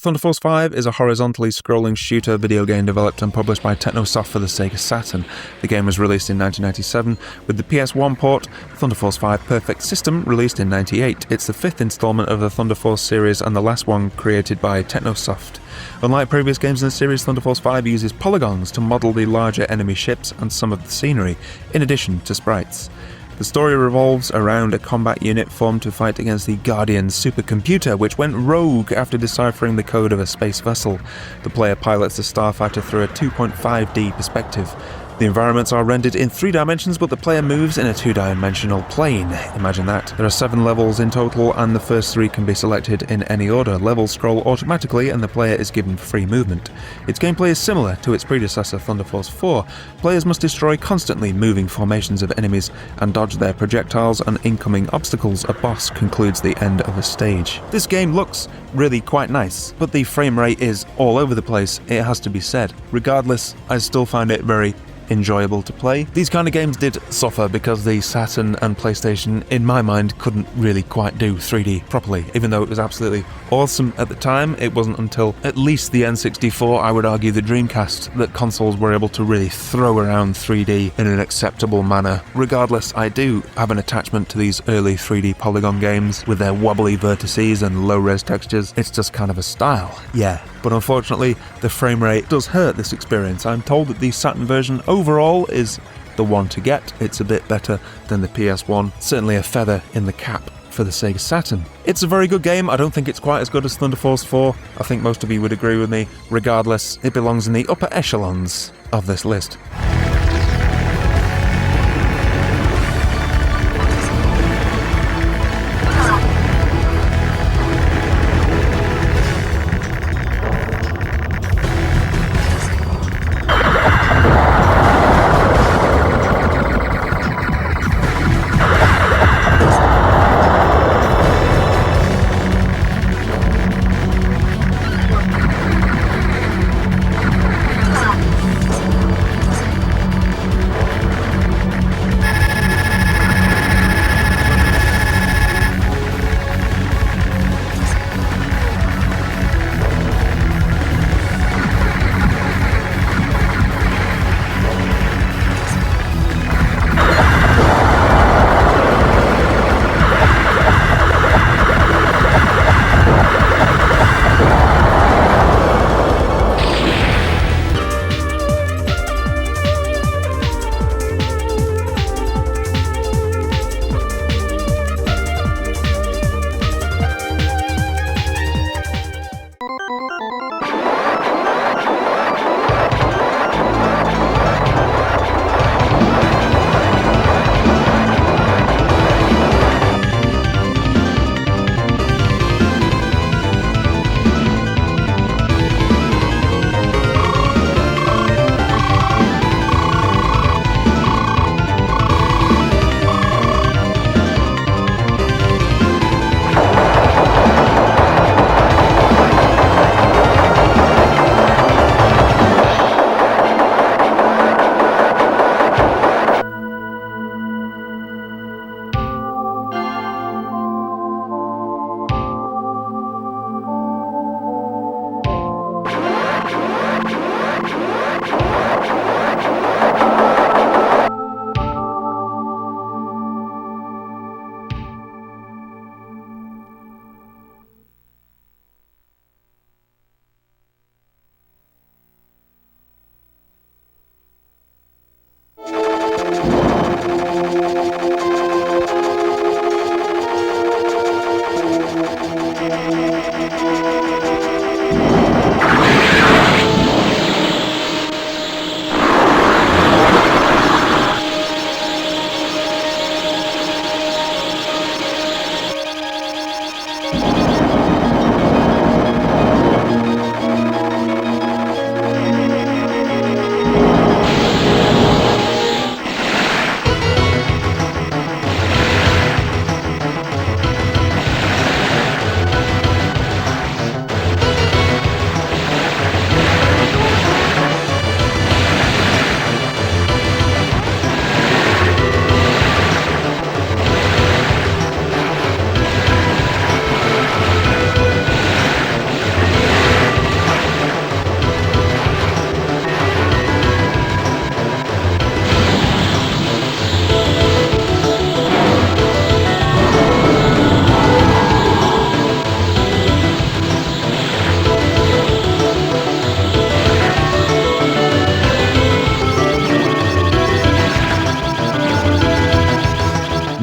Thunderforce V is a horizontally scrolling shooter video game developed and published by Technosoft for the Sega Saturn. The game was released in 1997, with the PS1 port, Thunderforce V Perfect System, released in 1998. It's the fifth installment of the Thunderforce series and the last one created by Technosoft. Unlike previous games in the series, Thunderforce V uses polygons to model the larger enemy ships and some of the scenery, in addition to sprites. The story revolves around a combat unit formed to fight against the Guardian supercomputer, which went rogue after deciphering the code of a space vessel. The player pilots the starfighter through a 2.5D perspective. The environments are rendered in 3 dimensions, but the player moves in a 2-dimensional plane. Imagine that. There are 7 levels in total, and the first 3 can be selected in any order. Levels scroll automatically, and the player is given free movement. Its gameplay is similar to its predecessor, Thunderforce 4. Players must destroy constantly moving formations of enemies and dodge their projectiles and incoming obstacles. A boss concludes the end of a stage. This game looks really quite nice, but the frame rate is all over the place, it has to be said. Regardless, I still find it very enjoyable to play. These kind of games did suffer because the Saturn and PlayStation, in my mind, couldn't really quite do 3D properly. Even though it was absolutely awesome at the time, it wasn't until at least the N64, I would argue the Dreamcast, that consoles were able to really throw around 3D in an acceptable manner. Regardless, I do have an attachment to these early 3D polygon games with their wobbly vertices and low-res textures. It's just kind of a style, yeah. But unfortunately, the frame rate does hurt this experience. I'm told that the Saturn version overall is the one to get. It's a bit better than the PS1, certainly a feather in the cap for the Sega Saturn. It's a very good game. I don't think it's quite as good as Thunderforce 4. I think most of you would agree with me. Regardless, it belongs in the upper echelons of this list.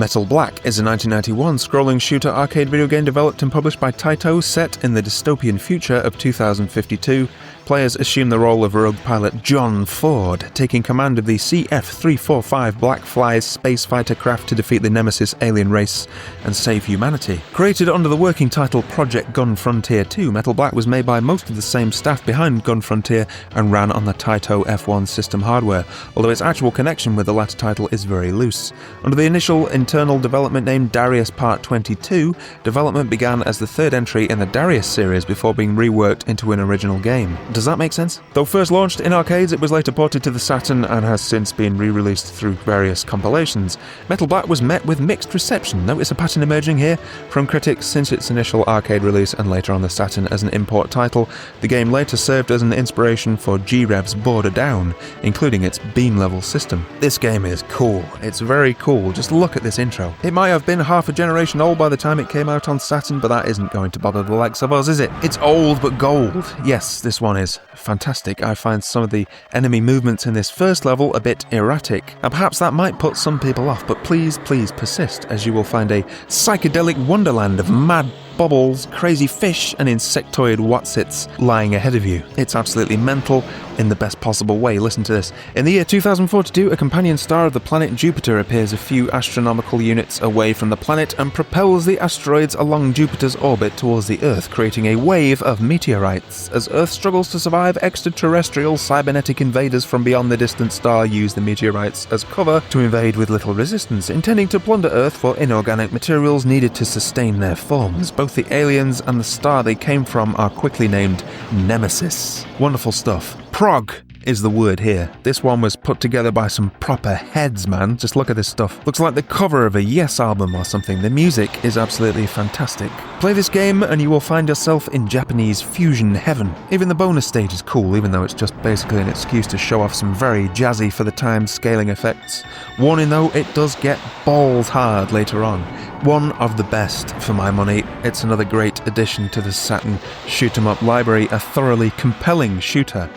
Metal Black is a 1991 scrolling shooter arcade video game developed and published by Taito, set in the dystopian future of 2052. Players assume the role of rogue pilot John Ford, taking command of the CF-345 Blackfly space fighter craft to defeat the Nemesis alien race and save humanity. Created under the working title Project Gun Frontier 2, Metal Black was made by most of the same staff behind Gun Frontier and ran on the Taito F1 system hardware, although its actual connection with the latter title is very loose. Under the initial internal development name Darius Part 22, development began as the third entry in the Darius series before being reworked into an original game. Does that make sense? Though first launched in arcades, it was later ported to the Saturn and has since been re-released through various compilations. Metal Black was met with mixed reception. Notice a pattern emerging here from critics since its initial arcade release and later on the Saturn as an import title. The game later served as an inspiration for G-Rev's Border Down, including its beam level system. This game is cool. It's very cool. Just look at this intro. It might have been half a generation old by the time it came out on Saturn, but that isn't going to bother the likes of us, is it? It's old but gold. Yes, this one is fantastic. I find some of the enemy movements in this first level a bit erratic, and perhaps that might put some people off, but please persist, as you will find a psychedelic wonderland of mad bubbles, crazy fish, and insectoid whatsits lying ahead of you. It's absolutely mental in the best possible way. Listen to this. In the year 2042, a companion star of the planet Jupiter appears a few astronomical units away from the planet and propels the asteroids along Jupiter's orbit towards the Earth, creating a wave of meteorites. As Earth struggles to survive, extraterrestrial cybernetic invaders from beyond the distant star use the meteorites as cover to invade with little resistance, intending to plunder Earth for inorganic materials needed to sustain their forms. Both the aliens and the star they came from are quickly named Nemesis. Wonderful stuff. Prog is the word here. This one was put together by some proper heads, man. Just look at this stuff. Looks like the cover of a Yes album or something. The music is absolutely fantastic. Play this game and you will find yourself in Japanese fusion heaven. Even the bonus stage is cool, even though it's just basically an excuse to show off some very jazzy for the time scaling effects. Warning though, it does get balls hard later on. One of the best for my money. It's another great addition to the Saturn shoot-'em-up library, a thoroughly compelling shooter.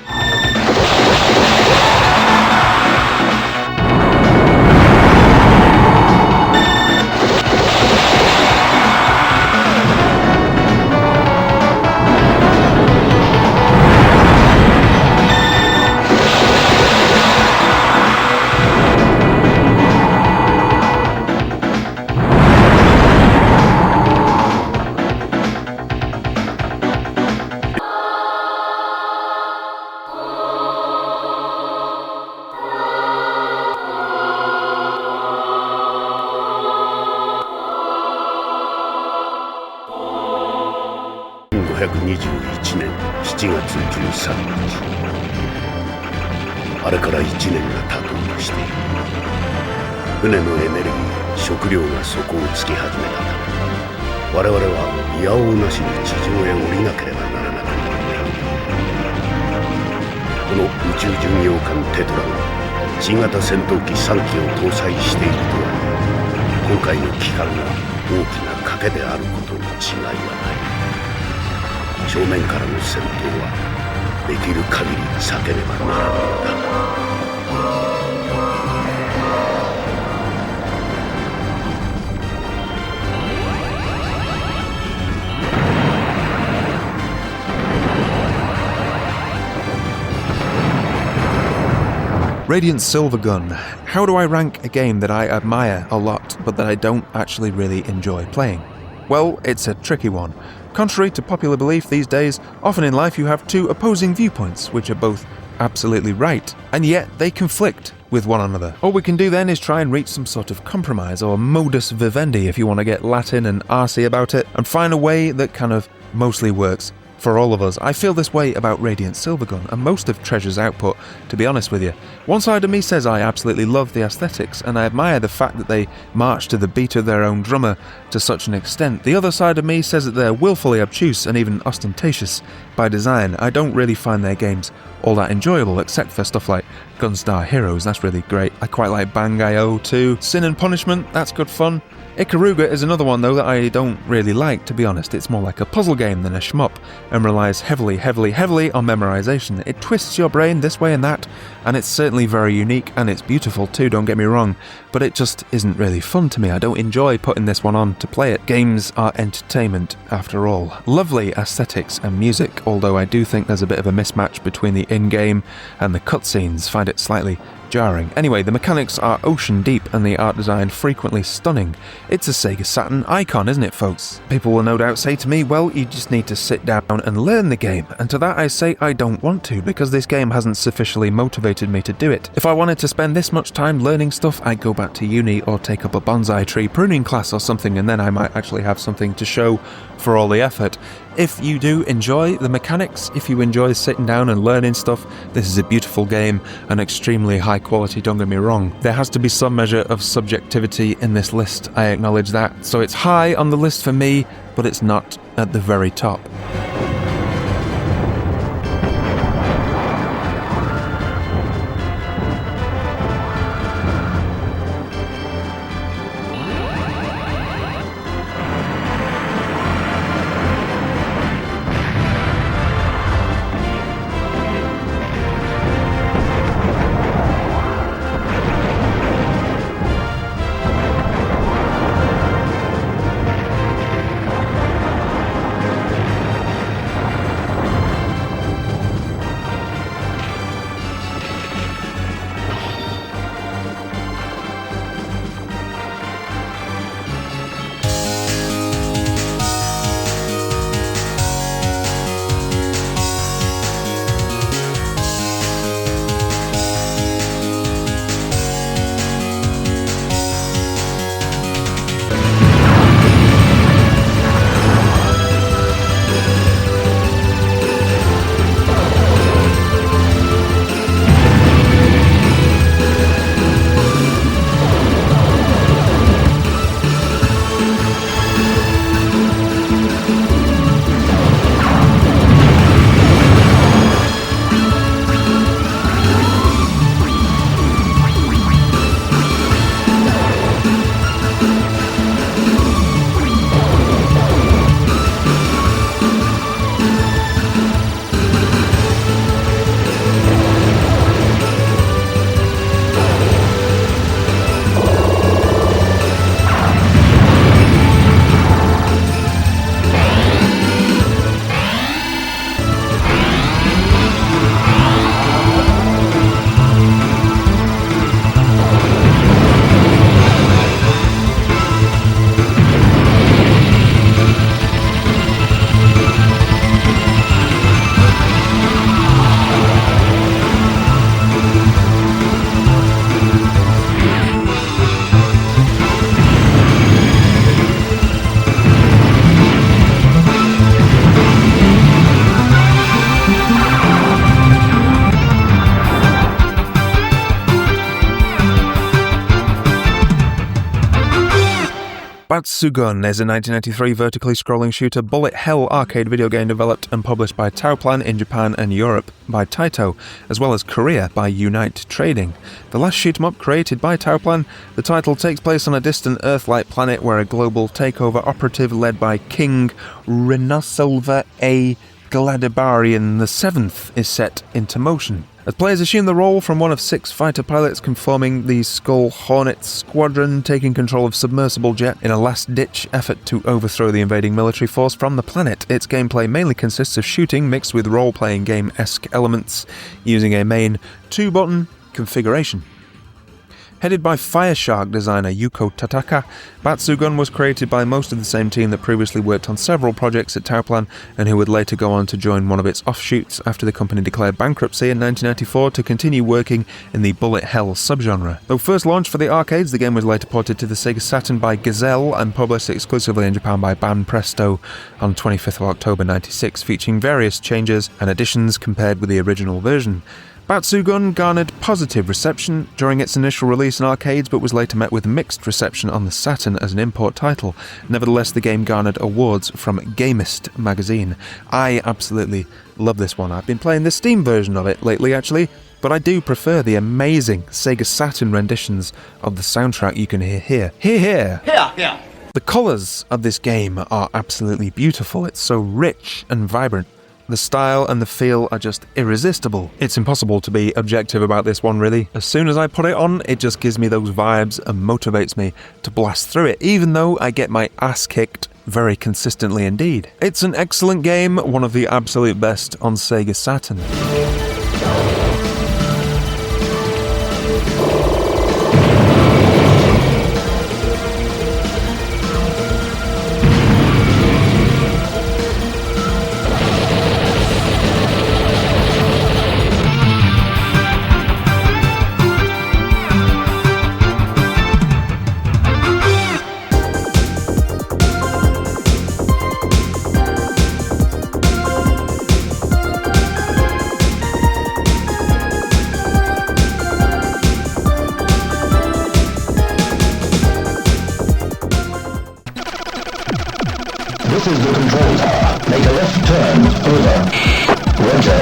Radiant Silvergun. How do I rank a game that I admire a lot, but that I don't actually really enjoy playing? Well, it's a tricky one. Contrary to popular belief these days, often in life you have two opposing viewpoints, which are both absolutely right, and yet they conflict with one another. All we can do then is try and reach some sort of compromise, or modus vivendi if you want to get Latin and arsey about it, and find a way that kind of mostly works for all of us. I feel this way about Radiant Silvergun and most of Treasure's output, to be honest with you. One side of me says I absolutely love the aesthetics and I admire the fact that they march to the beat of their own drummer to such an extent. The other side of me says that they're willfully obtuse and even ostentatious by design. I don't really find their games all that enjoyable, except for stuff like Gunstar Heroes, that's really great. I quite like Bang.io too. Sin and Punishment, that's good fun. Ikaruga is another one though that I don't really like, to be honest. It's more like a puzzle game than a shmup, and relies heavily on memorization. It twists your brain this way and that, and it's certainly very unique, and it's beautiful too, don't get me wrong, but it just isn't really fun to me. I don't enjoy putting this one on to play it. Games are entertainment, after all. Lovely aesthetics and music, although I do think there's a bit of a mismatch between the in-game and the cutscenes. Find it slightly jarring. Anyway, the mechanics are ocean deep and the art design frequently stunning. It's a Sega Saturn icon, isn't it, folks? People will no doubt say to me, well, you just need to sit down and learn the game, and to that I say I don't want to, because this game hasn't sufficiently motivated me to do it. If I wanted to spend this much time learning stuff, I'd go back to uni or take up a bonsai tree pruning class or something, and then I might actually have something to show for all the effort. If you do enjoy the mechanics, if you enjoy sitting down and learning stuff, this is a beautiful game and extremely high quality, don't get me wrong. There has to be some measure of subjectivity in this list, I acknowledge that. So it's high on the list for me, but it's not at the very top. Batsugun is a 1993 vertically scrolling shooter bullet hell arcade video game developed and published by Tauplan in Japan and Europe by Taito, as well as Korea by Unite Trading. The last shoot-'em-up created by Tauplan, the title takes place on a distant Earth-like planet where a global takeover operative led by King Renosilva A. Gladibarian VII is set into motion. As players assume the role from one of 6 fighter pilots conforming the Skull Hornet Squadron, taking control of submersible jet in a last-ditch effort to overthrow the invading military force from the planet. Its gameplay mainly consists of shooting mixed with role-playing game-esque elements, using a main 2-button configuration. Headed by Fireshark designer Yuko Tataka, Batsugun was created by most of the same team that previously worked on several projects at Tauplan and who would later go on to join one of its offshoots after the company declared bankruptcy in 1994 to continue working in the bullet hell subgenre. Though first launched for the arcades, the game was later ported to the Sega Saturn by Gazelle and published exclusively in Japan by Banpresto on 25th of October 96, featuring various changes and additions compared with the original version. Batsugun garnered positive reception during its initial release in arcades, but was later met with mixed reception on the Saturn as an import title. Nevertheless, the game garnered awards from Gamist magazine. I absolutely love this one. I've been playing the Steam version of it lately, actually, but I do prefer the amazing Sega Saturn renditions of the soundtrack you can hear here. Hear! Here. The colours of this game are absolutely beautiful. It's so rich and vibrant. The style and the feel are just irresistible. It's impossible to be objective about this one, really. As soon as I put it on, it just gives me those vibes and motivates me to blast through it, even though I get my ass kicked very consistently indeed. It's an excellent game, one of the absolute best on Sega Saturn. This is the control tower. Make a left turn. Over. Roger.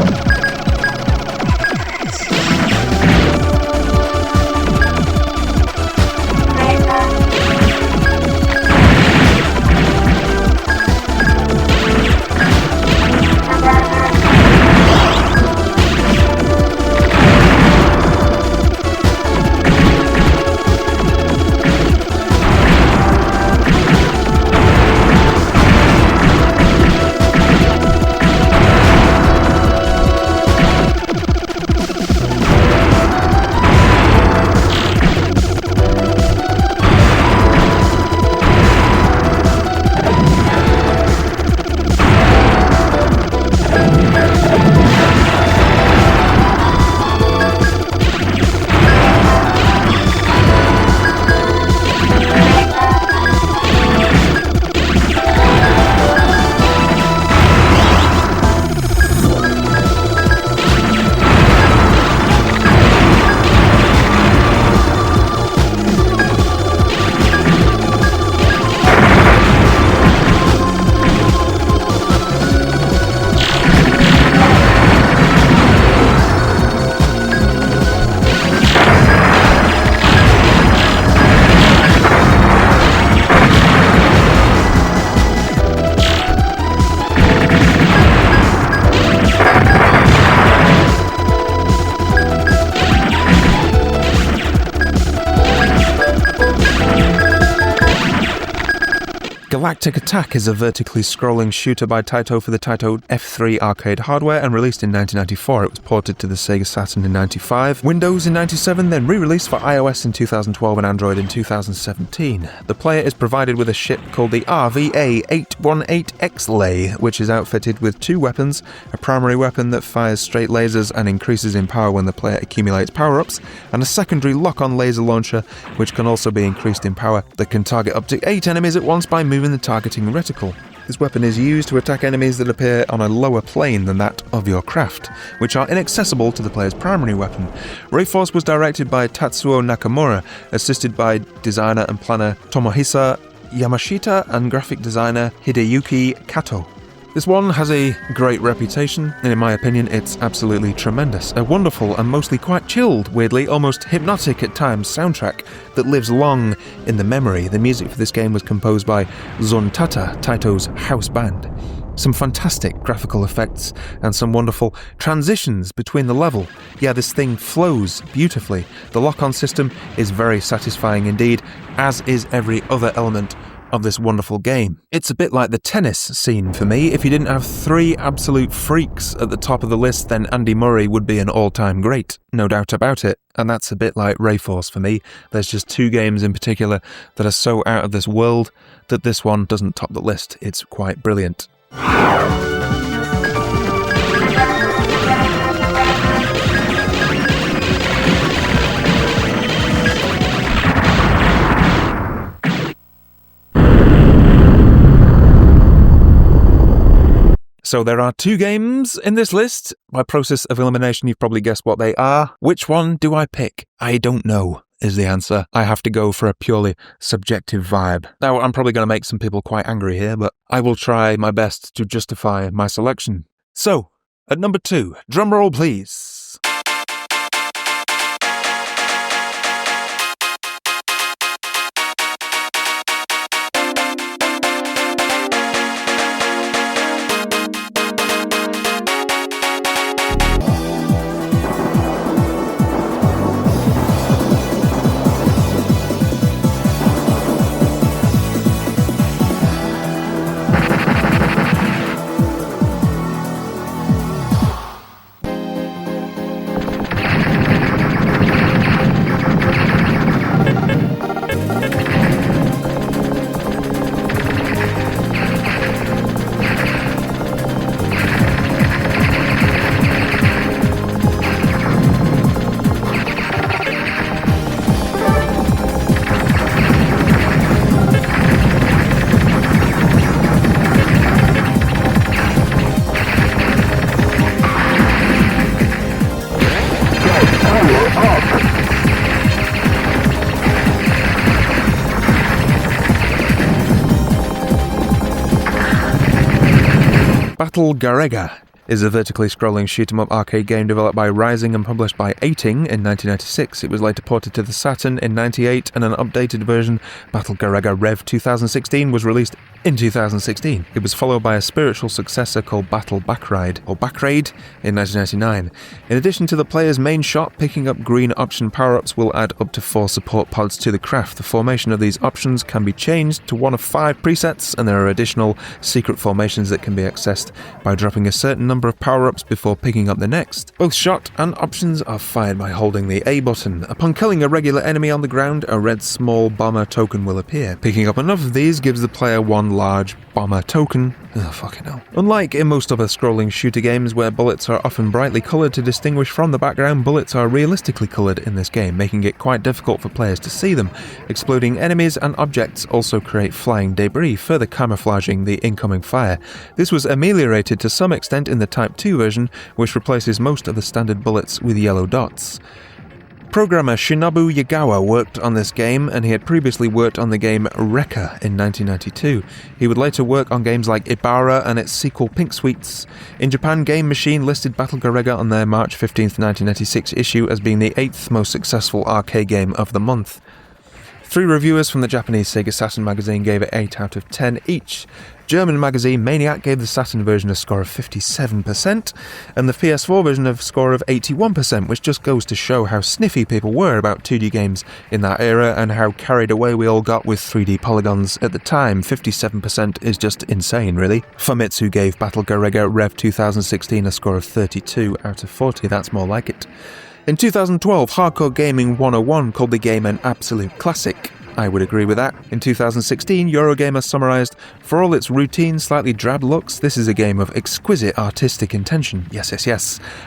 Galactic Attack is a vertically scrolling shooter by Taito for the Taito F3 arcade hardware and released in 1994. It was ported to the Sega Saturn in 95, Windows in 97, then re-released for iOS in 2012 and Android in 2017. The player is provided with a ship called the RVA-818X-Lay, which is outfitted with two weapons, a primary weapon that fires straight lasers and increases in power when the player accumulates power-ups, and a secondary lock-on laser launcher, which can also be increased in power, that can target up to 8 enemies at once by moving the targeting reticle. This weapon is used to attack enemies that appear on a lower plane than that of your craft, which are inaccessible to the player's primary weapon. Rayforce was directed by Tatsuo Nakamura, assisted by designer and planner Tomohisa Yamashita and graphic designer Hideyuki Kato. This one has a great reputation, and in my opinion it's absolutely tremendous. A wonderful and mostly quite chilled, weirdly, almost hypnotic at times soundtrack that lives long in the memory. The music for this game was composed by Zontata, Taito's house band. Some fantastic graphical effects and some wonderful transitions between the level. Yeah, this thing flows beautifully. The lock-on system is very satisfying indeed, as is every other element of this wonderful game. It's a bit like the tennis scene for me. If you didn't have three absolute freaks at the top of the list, then Andy Murray would be an all-time great, no doubt about it. And that's a bit like Rayforce for me. There's just two games in particular that are so out of this world that this one doesn't top the list. It's quite brilliant. So there are 2 games in this list. By process of elimination, you've probably guessed what they are. Which one do I pick? I don't know, is the answer. I have to go for a purely subjective vibe. Now, I'm probably going to make some people quite angry here, but I will try my best to justify my selection. So, at number 2, drumroll please. Battle Garegga is a vertically scrolling shoot-'em-up arcade game developed by Rising and published by Eighting in 1996. It was later ported to the Saturn in 98, and an updated version, Battle Garegga Rev 2016, was released in 2016. It was followed by a spiritual successor called Battle Backraid, or Backraid, in 1999. In addition to the player's main shot, picking up green option power-ups will add up to 4 support pods to the craft. The formation of these options can be changed to one of 5 presets, and there are additional secret formations that can be accessed by dropping a certain number of power-ups before picking up the next. Both shot and options are fired by holding the A button. Upon killing a regular enemy on the ground, a red small bomber token will appear. Picking up enough of these gives the player one large bomber token. Oh, fucking hell. Unlike in most other scrolling shooter games where bullets are often brightly coloured to distinguish from the background, bullets are realistically coloured in this game, making it quite difficult for players to see them. Exploding enemies and objects also create flying debris, further camouflaging the incoming fire. This was ameliorated to some extent in the Type 2 version, which replaces most of the standard bullets with yellow dots. Programmer Shinobu Yagawa worked on this game, and he had previously worked on the game Rekka in 1992. He would later work on games like Ibarra and its sequel Pink Sweets. In Japan, Game Machine listed Battle Garegga on their March 15, 1996 issue as being the 8th most successful arcade game of the month. 3 reviewers from the Japanese Sega Saturn magazine gave it 8 out of 10 each. German magazine Maniac gave the Saturn version a score of 57%, and the PS4 version a score of 81%, which just goes to show how sniffy people were about 2D games in that era and how carried away we all got with 3D polygons at the time. 57% is just insane, really. Famitsu gave Battle Garegga Rev 2016 a score of 32 out of 40, that's more like it. In 2012, Hardcore Gaming 101 called the game an absolute classic. I would agree with that. In 2016, Eurogamer summarised, "For all its routine, slightly drab looks, this is a game of exquisite artistic intention." Yes.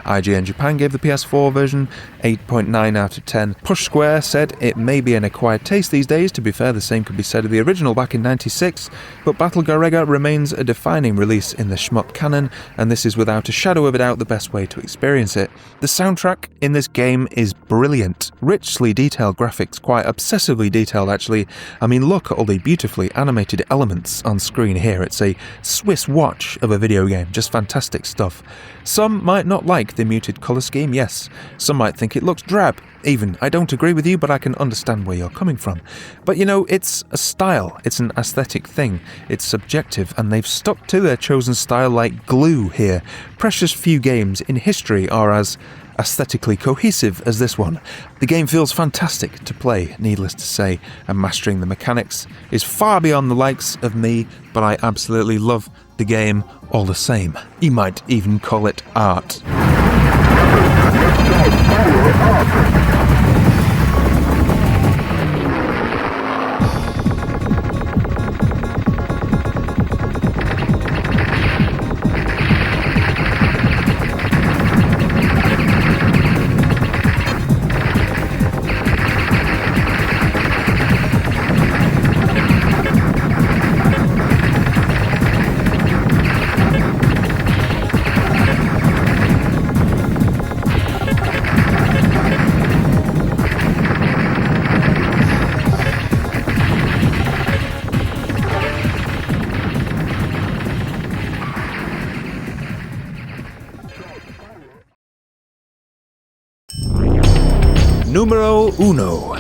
IGN Japan gave the PS4 version 8.9 out of 10. Push Square said, "It may be an acquired taste these days. To be fair, the same could be said of the original back in 96, but Battle Garegga remains a defining release in the shmup canon, and this is without a shadow of a doubt the best way to experience it." The soundtrack in this game is brilliant. Richly detailed graphics, quite obsessively detailed actually. I mean, look at all the beautifully animated elements on screen here. It's a Swiss watch of a video game, just fantastic stuff. Some might not like the muted colour scheme, yes. Some might think it looks drab. Even, I don't agree with you, but I can understand where you're coming from. But you know, it's a style, it's an aesthetic thing, it's subjective, and they've stuck to their chosen style like glue here. Precious few games in history are as aesthetically cohesive as this one. The game feels fantastic to play, needless to say, and mastering the mechanics is far beyond the likes of me, but I absolutely love the game all the same. You might even call it art. uno.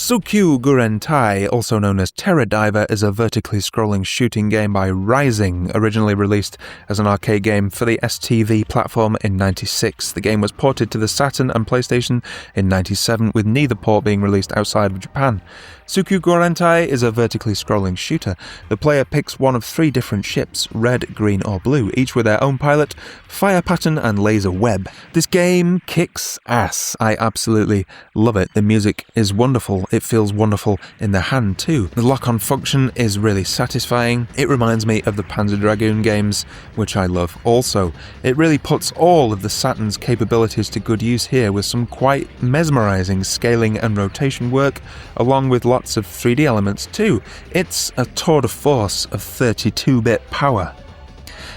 Tsukyu Gurentai, also known as Terror Diver, is a vertically scrolling shooting game by Rising, originally released as an arcade game for the STV platform in '96. The game was ported to the Saturn and PlayStation in '97, with neither port being released outside of Japan. Tsukyu Gurentai is a vertically scrolling shooter. The player picks one of 3 different ships, red, green or blue, each with their own pilot, fire pattern and laser web. This game kicks ass. I absolutely love it. The music is wonderful. It feels wonderful in the hand too. The lock-on function is really satisfying. It reminds me of the Panzer Dragoon games, which I love also. It really puts all of the Saturn's capabilities to good use here with some quite mesmerizing scaling and rotation work, along with lots of 3D elements too. It's a tour de force of 32-bit power.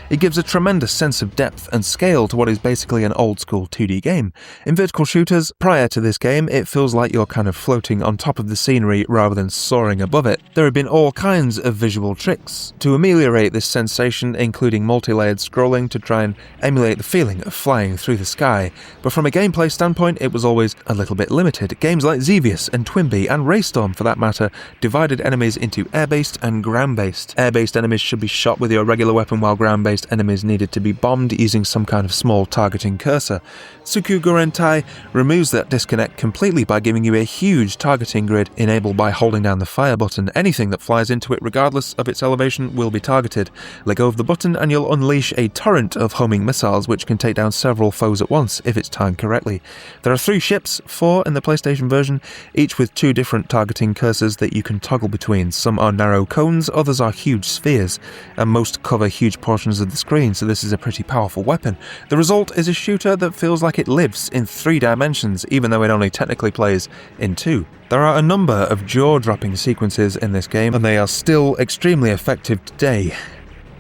It gives a tremendous sense of depth and scale to what is basically an old-school 2D game. In vertical shooters, prior to this game, it feels like you're kind of floating on top of the scenery rather than soaring above it. There have been all kinds of visual tricks to ameliorate this sensation, including multi-layered scrolling to try and emulate the feeling of flying through the sky. But from a gameplay standpoint, it was always a little bit limited. Games like Xevious and Twinbee, and Raystorm for that matter, divided enemies into air-based and ground-based. Air-based enemies should be shot with your regular weapon, while ground-based enemies needed to be bombed using some kind of small targeting cursor. Tsukyu Gurentai removes that disconnect completely by giving you a huge targeting grid enabled by holding down the fire button. Anything that flies into it, regardless of its elevation, will be targeted. Let go of the button and you'll unleash a torrent of homing missiles which can take down several foes at once if it's timed correctly. There are 3 ships, 4 in the PlayStation version, each with 2 different targeting cursors that you can toggle between. Some are narrow cones, others are huge spheres, and most cover huge portions of the screen, so this is a pretty powerful weapon. The result is a shooter that feels like it lives in 3 dimensions, even though it only technically plays in 2. There are a number of jaw-dropping sequences in this game, and they are still extremely effective today.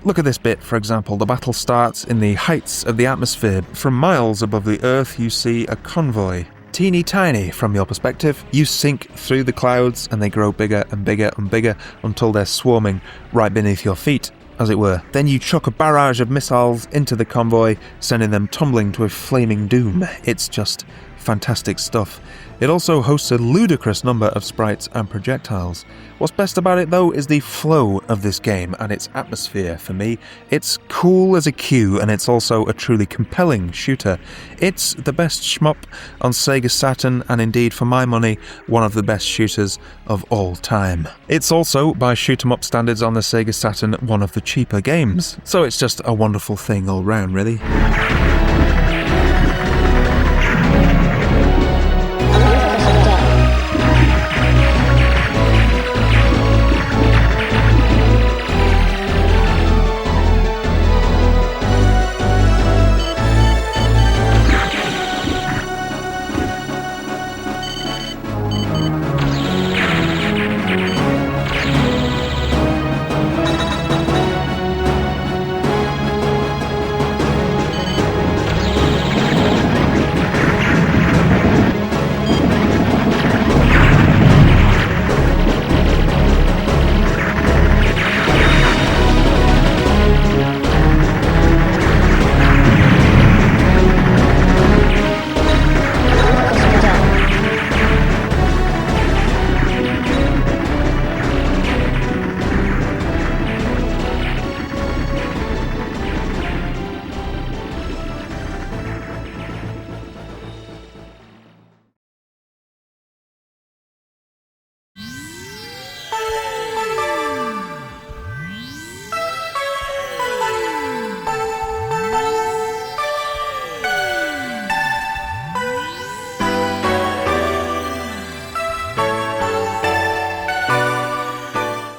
Look at this bit, for example. The battle starts in the heights of the atmosphere. From miles above the Earth, you see a convoy. Teeny tiny from your perspective. You sink through the clouds and they grow bigger and bigger and bigger until they're swarming right beneath your feet. as it were. Then you chuck a barrage of missiles into the convoy, sending them tumbling to a flaming doom. It's just fantastic stuff. It also hosts a ludicrous number of sprites and projectiles. What's best about it though is the flow of this game and its atmosphere for me. It's cool as a cue, and it's also a truly compelling shooter. It's the best shmup on Sega Saturn, and indeed for my money, one of the best shooters of all time. It's also, by shoot 'em up standards on the Sega Saturn, one of the cheaper games. So it's just a wonderful thing all round, really.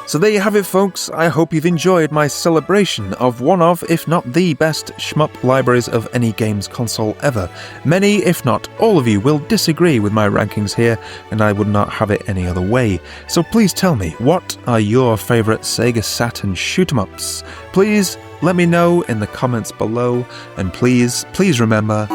So there you have it, folks. I hope you've enjoyed my celebration of one of, if not the best shmup libraries of any games console ever. Many, if not all of you, will disagree with my rankings here, and I would not have it any other way. So please tell me, what are your favourite Sega Saturn shoot-em-ups? Please let me know in the comments below, and please remember...